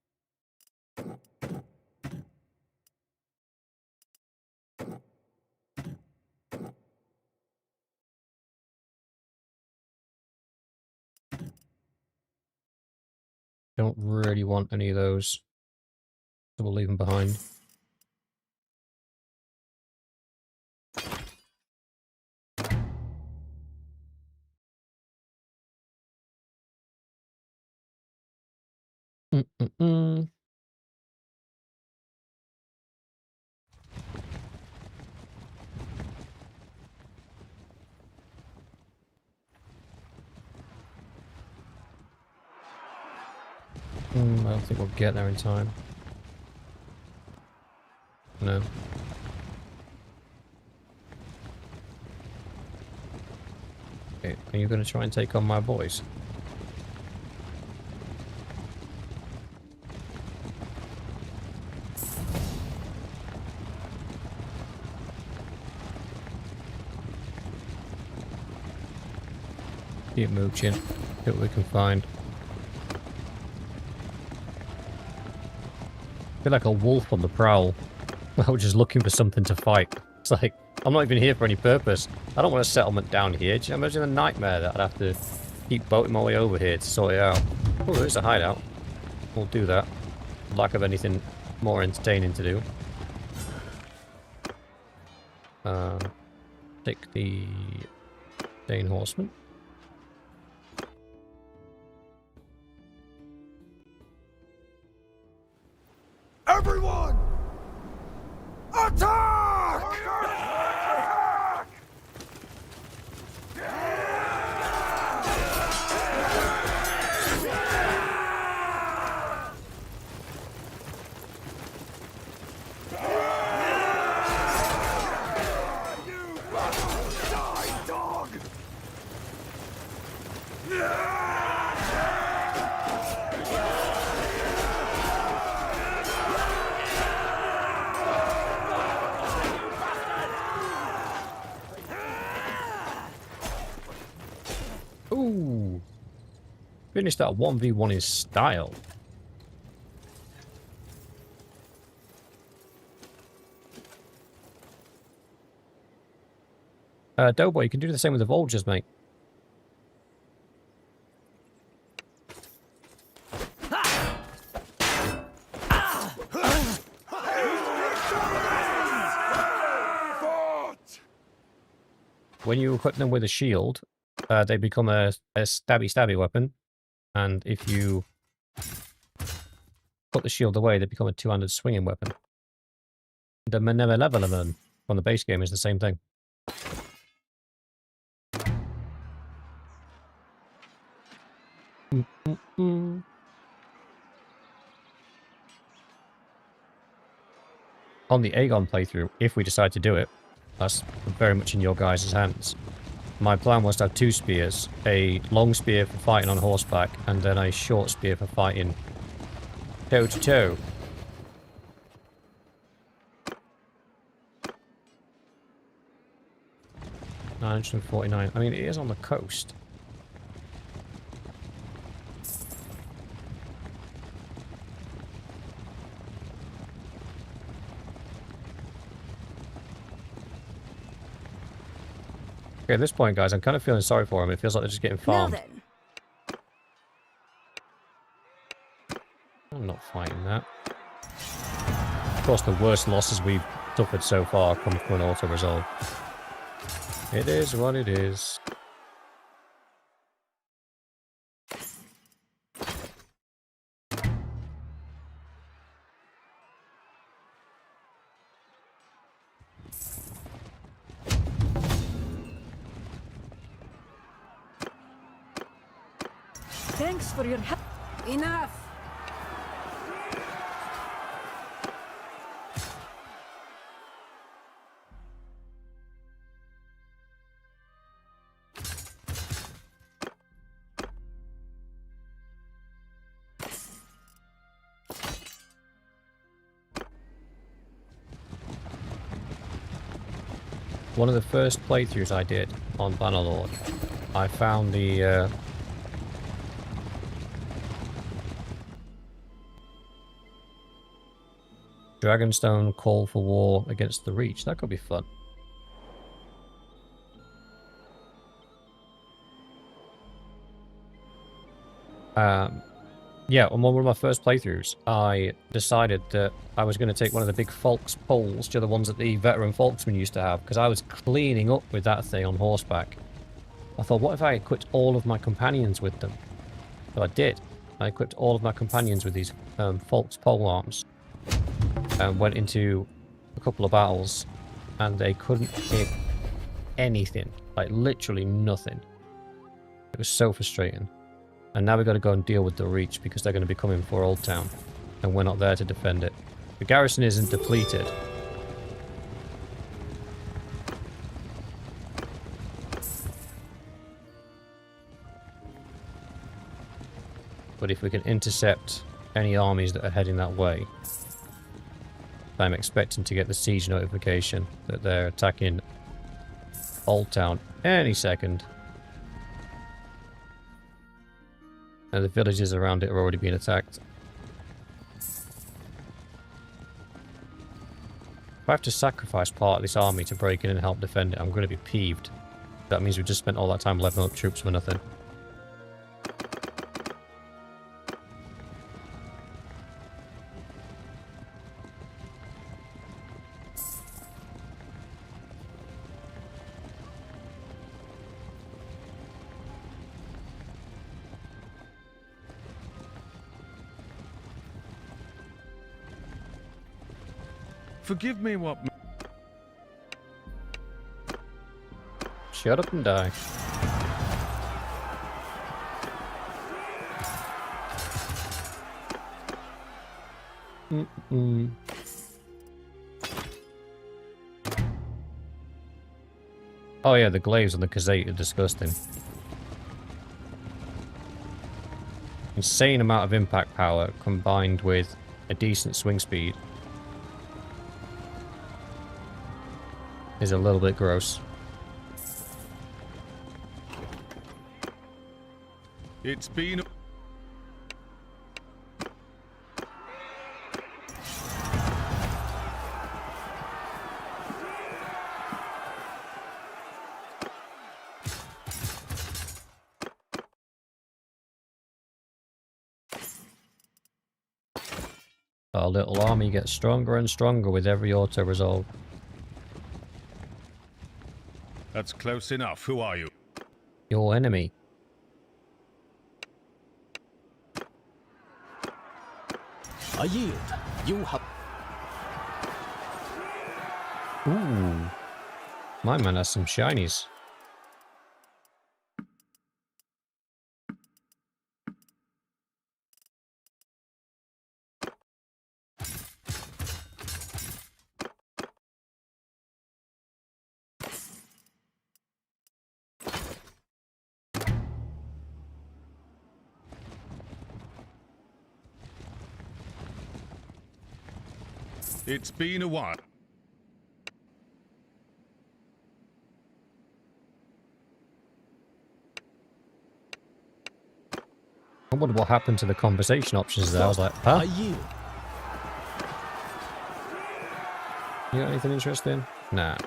Don't really want any of those. So we'll leave them behind. Mm-mm-mm. I don't think we'll get there in time. No. Okay, are you going to try and take on my boys? Keep mooching. See what we can find. I feel like a wolf on the prowl. I was just looking for something to fight. It's like, I'm not even here for any purpose. I don't want a settlement down here. Do you imagine the nightmare that I'd have to keep boating my way over here to sort it out? Oh, there is a hideout. We'll do that. Lack of anything more entertaining to do. Take the Dane Horseman. Everyone! Attack! Die, dog! Ooh. Finished that 1v1 in style. Doughboy, you can do the same with the Vultures, mate. When you equip them with a shield, they become a stabby weapon. And if you put the shield away, they become a two-handed swinging weapon. The Manevalevelman from the base game is the same thing. On the Aegon playthrough, if we decide to do it, that's very much in your guys' hands. My plan was to have two spears, a long spear for fighting on horseback, and then a short spear for fighting toe-to-toe. $949. I mean, it is on the coast. Okay, at this point, guys, I'm kind of feeling sorry for them. It feels like they're just getting farmed. Now then. I'm not fighting that. Of course, the worst losses we've suffered so far come from an auto-resolve. It is what it is. Thanks for your help. Enough! One of the first playthroughs I did on Bannerlord, I found the Dragonstone Call for War against the Reach. That could be fun. Yeah, on one of my first playthroughs, I decided that I was going to take one of the big Folks poles, the ones that the veteran Folksmen used to have, because I was cleaning up with that thing on horseback. I thought, what if I equipped all of my companions with them? So I did. I equipped all of my companions with these Folks pole arms. And went into a couple of battles, and they couldn't hit anything. Like, literally nothing. It was so frustrating. And now we've got to go and deal with the Reach because they're going to be coming for Old Town. And we're not there to defend it. The garrison isn't depleted. But if we can intercept any armies that are heading that way, I'm expecting to get the siege notification that they're attacking Old Town any second. And the villages around it are already being attacked. If I have to sacrifice part of this army to break in and help defend it, I'm going to be peeved. That means we just spent all that time leveling up troops for nothing. Forgive me what... Shut up and die. Oh yeah, the glaives on the Khazate are disgusting. Insane amount of impact power combined with a decent swing speed is a little bit gross. It's been... Our little army gets stronger and stronger with every auto-resolve. That's close enough. Who are you? Your enemy. I yield. You have... Ooh. My man has some shinies. It's been a while. I wonder what happened to the conversation options there. I was like, huh? I yield. You got anything interesting? Nah.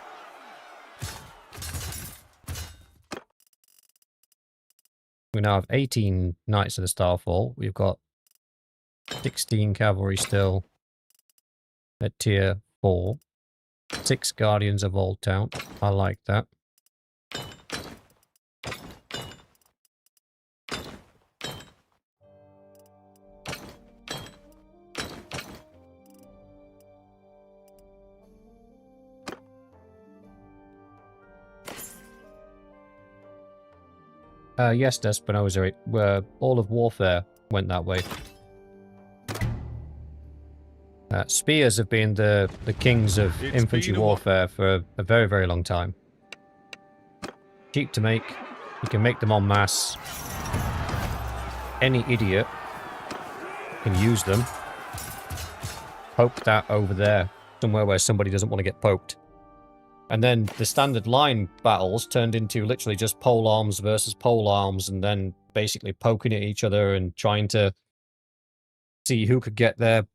We now have 18 Knights of the Starfall. We've got 16 Cavalry still at tier 4. 6 Guardians of Old Town. I like that. Yes, Despinosa, all of warfare went that way. Spears have been the kings of infantry warfare for a very, very long time. Cheap to make. You can make them en masse. Any idiot can use them. Poke that over there. Somewhere where somebody doesn't want to get poked. And then the standard line battles turned into literally just pole arms versus pole arms, and then basically poking at each other and trying to see who could get their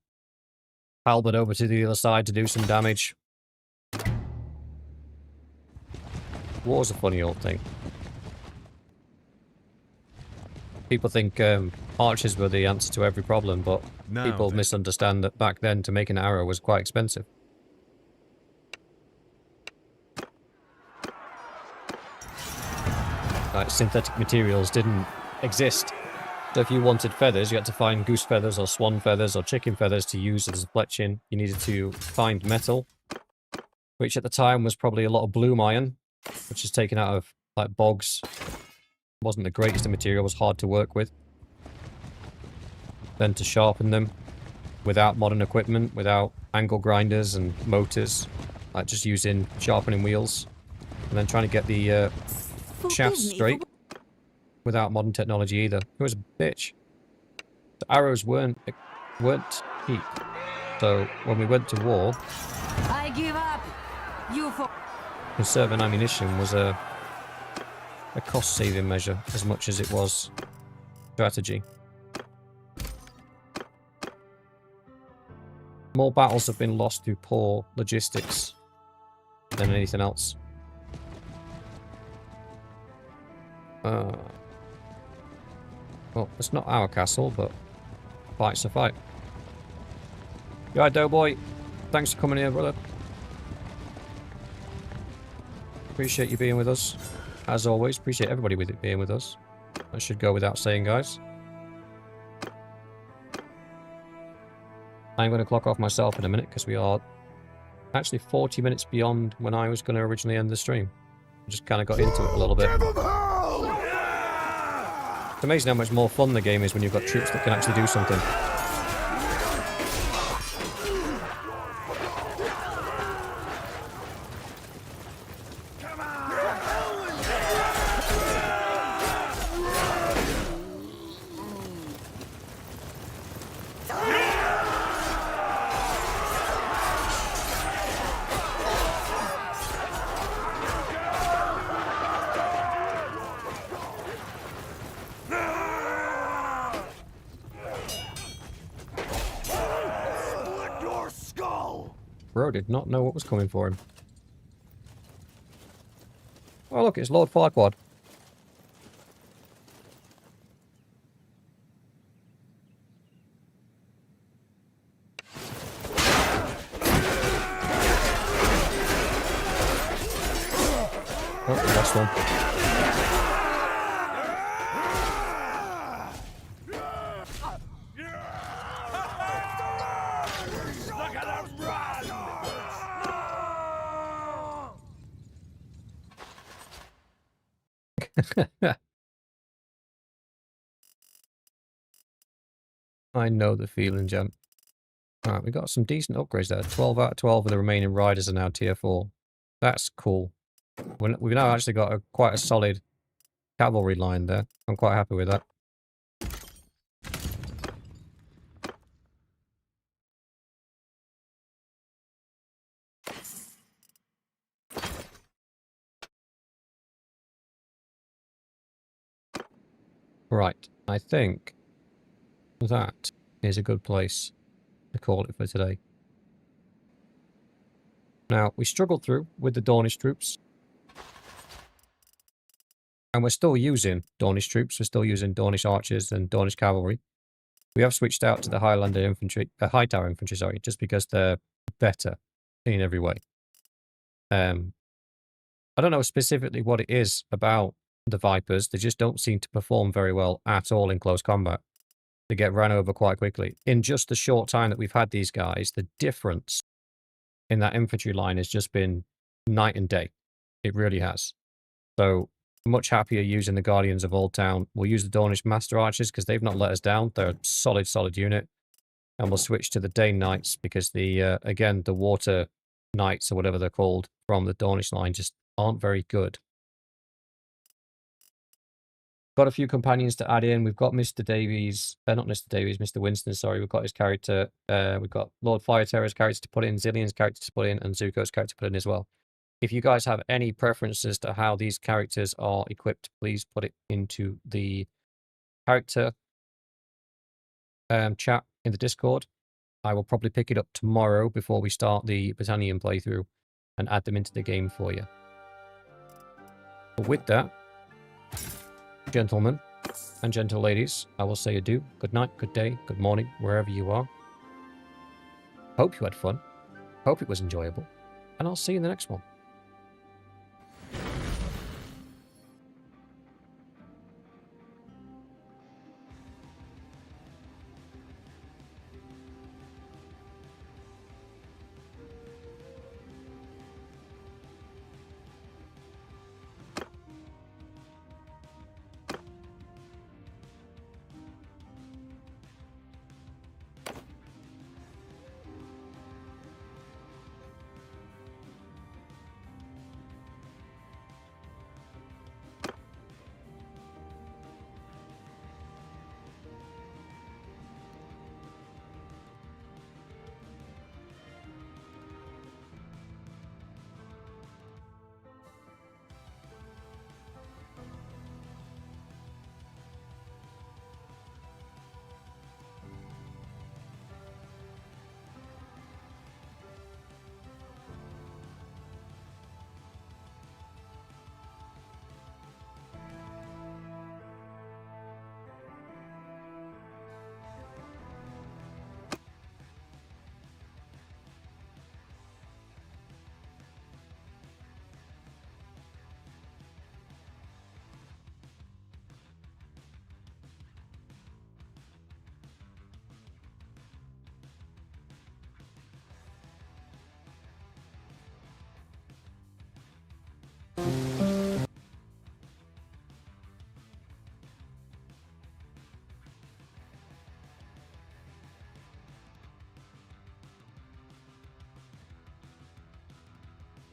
halberd over to the other side to do some damage. War's a funny old thing. People think archers were the answer to every problem, but Now people then. misunderstand that back then to make an arrow was quite expensive. Like, synthetic materials didn't exist. So if you wanted feathers, you had to find goose feathers or swan feathers or chicken feathers to use as a fletching. You needed to find metal, which at the time was probably a lot of bloom iron, which is taken out of like bogs. Wasn't the greatest of material, was hard to work with. Then to sharpen them without modern equipment, without angle grinders and motors, like just using sharpening wheels. And then trying to get the shafts straight without modern technology either. It was a bitch. The arrows weren't cheap. So when we went to war, I give up. You for conserving ammunition was a cost-saving measure as much as it was strategy. More battles have been lost through poor logistics than anything else. Well, it's not our castle, but fight's a fight. You alright, Doughboy? Thanks for coming here, brother. Appreciate you being with us. As always, appreciate everybody with it being with us. That should go without saying, guys. I'm going to clock off myself in a minute, because we are actually 40 minutes beyond when I was going to originally end the stream. I just kind of got into it a little bit. Give 'em hell! It's amazing how much more fun the game is when you've got troops that can actually do something. Split your skull! Bro did not know what was coming for him. Oh look, it's Lord Farquaad. Oh, the last one. Look at them run! I know the feeling, Jam. Alright, we got some decent upgrades there. 12 out of 12 of the remaining riders are now tier 4. That's cool. We've now actually got quite a solid cavalry line there. I'm quite happy with that. Right, I think that is a good place to call it for today. Now, we struggled through with the Dornish troops. And we're still using Dornish troops. We're still using Dornish archers and Dornish cavalry. We have switched out to the Highlander infantry, Hightower infantry, sorry, just because they're better in every way. I don't know specifically what it is about the Vipers. They just don't seem to perform very well at all in close combat. They get run over quite quickly. In just the short time that we've had these guys, the difference in that infantry line has just been night and day. It really has. So, much happier using the Guardians of Old Town. We'll use the Dornish Master Archers because they've not let us down. They're a solid, solid unit. And we'll switch to the Dane Knights because the, again, the Water Knights or whatever they're called from the Dornish line just aren't very good. Got a few companions to add in. We've got Mr. Davies, not Mr. Davies, Mr. Winston, sorry. We've got his character. We've got Lord Fireterror's character to put in, Zillion's character to put in, and Zuko's character to put in as well. If you guys have any preferences to how these characters are equipped, please put it into the character chat in the Discord. I will probably pick it up tomorrow before we start the Britannian playthrough and add them into the game for you. But with that, gentlemen, and gentle ladies, I will say adieu. Good night, good day, good morning, wherever you are. Hope you had fun. Hope it was enjoyable. And I'll see you in the next one.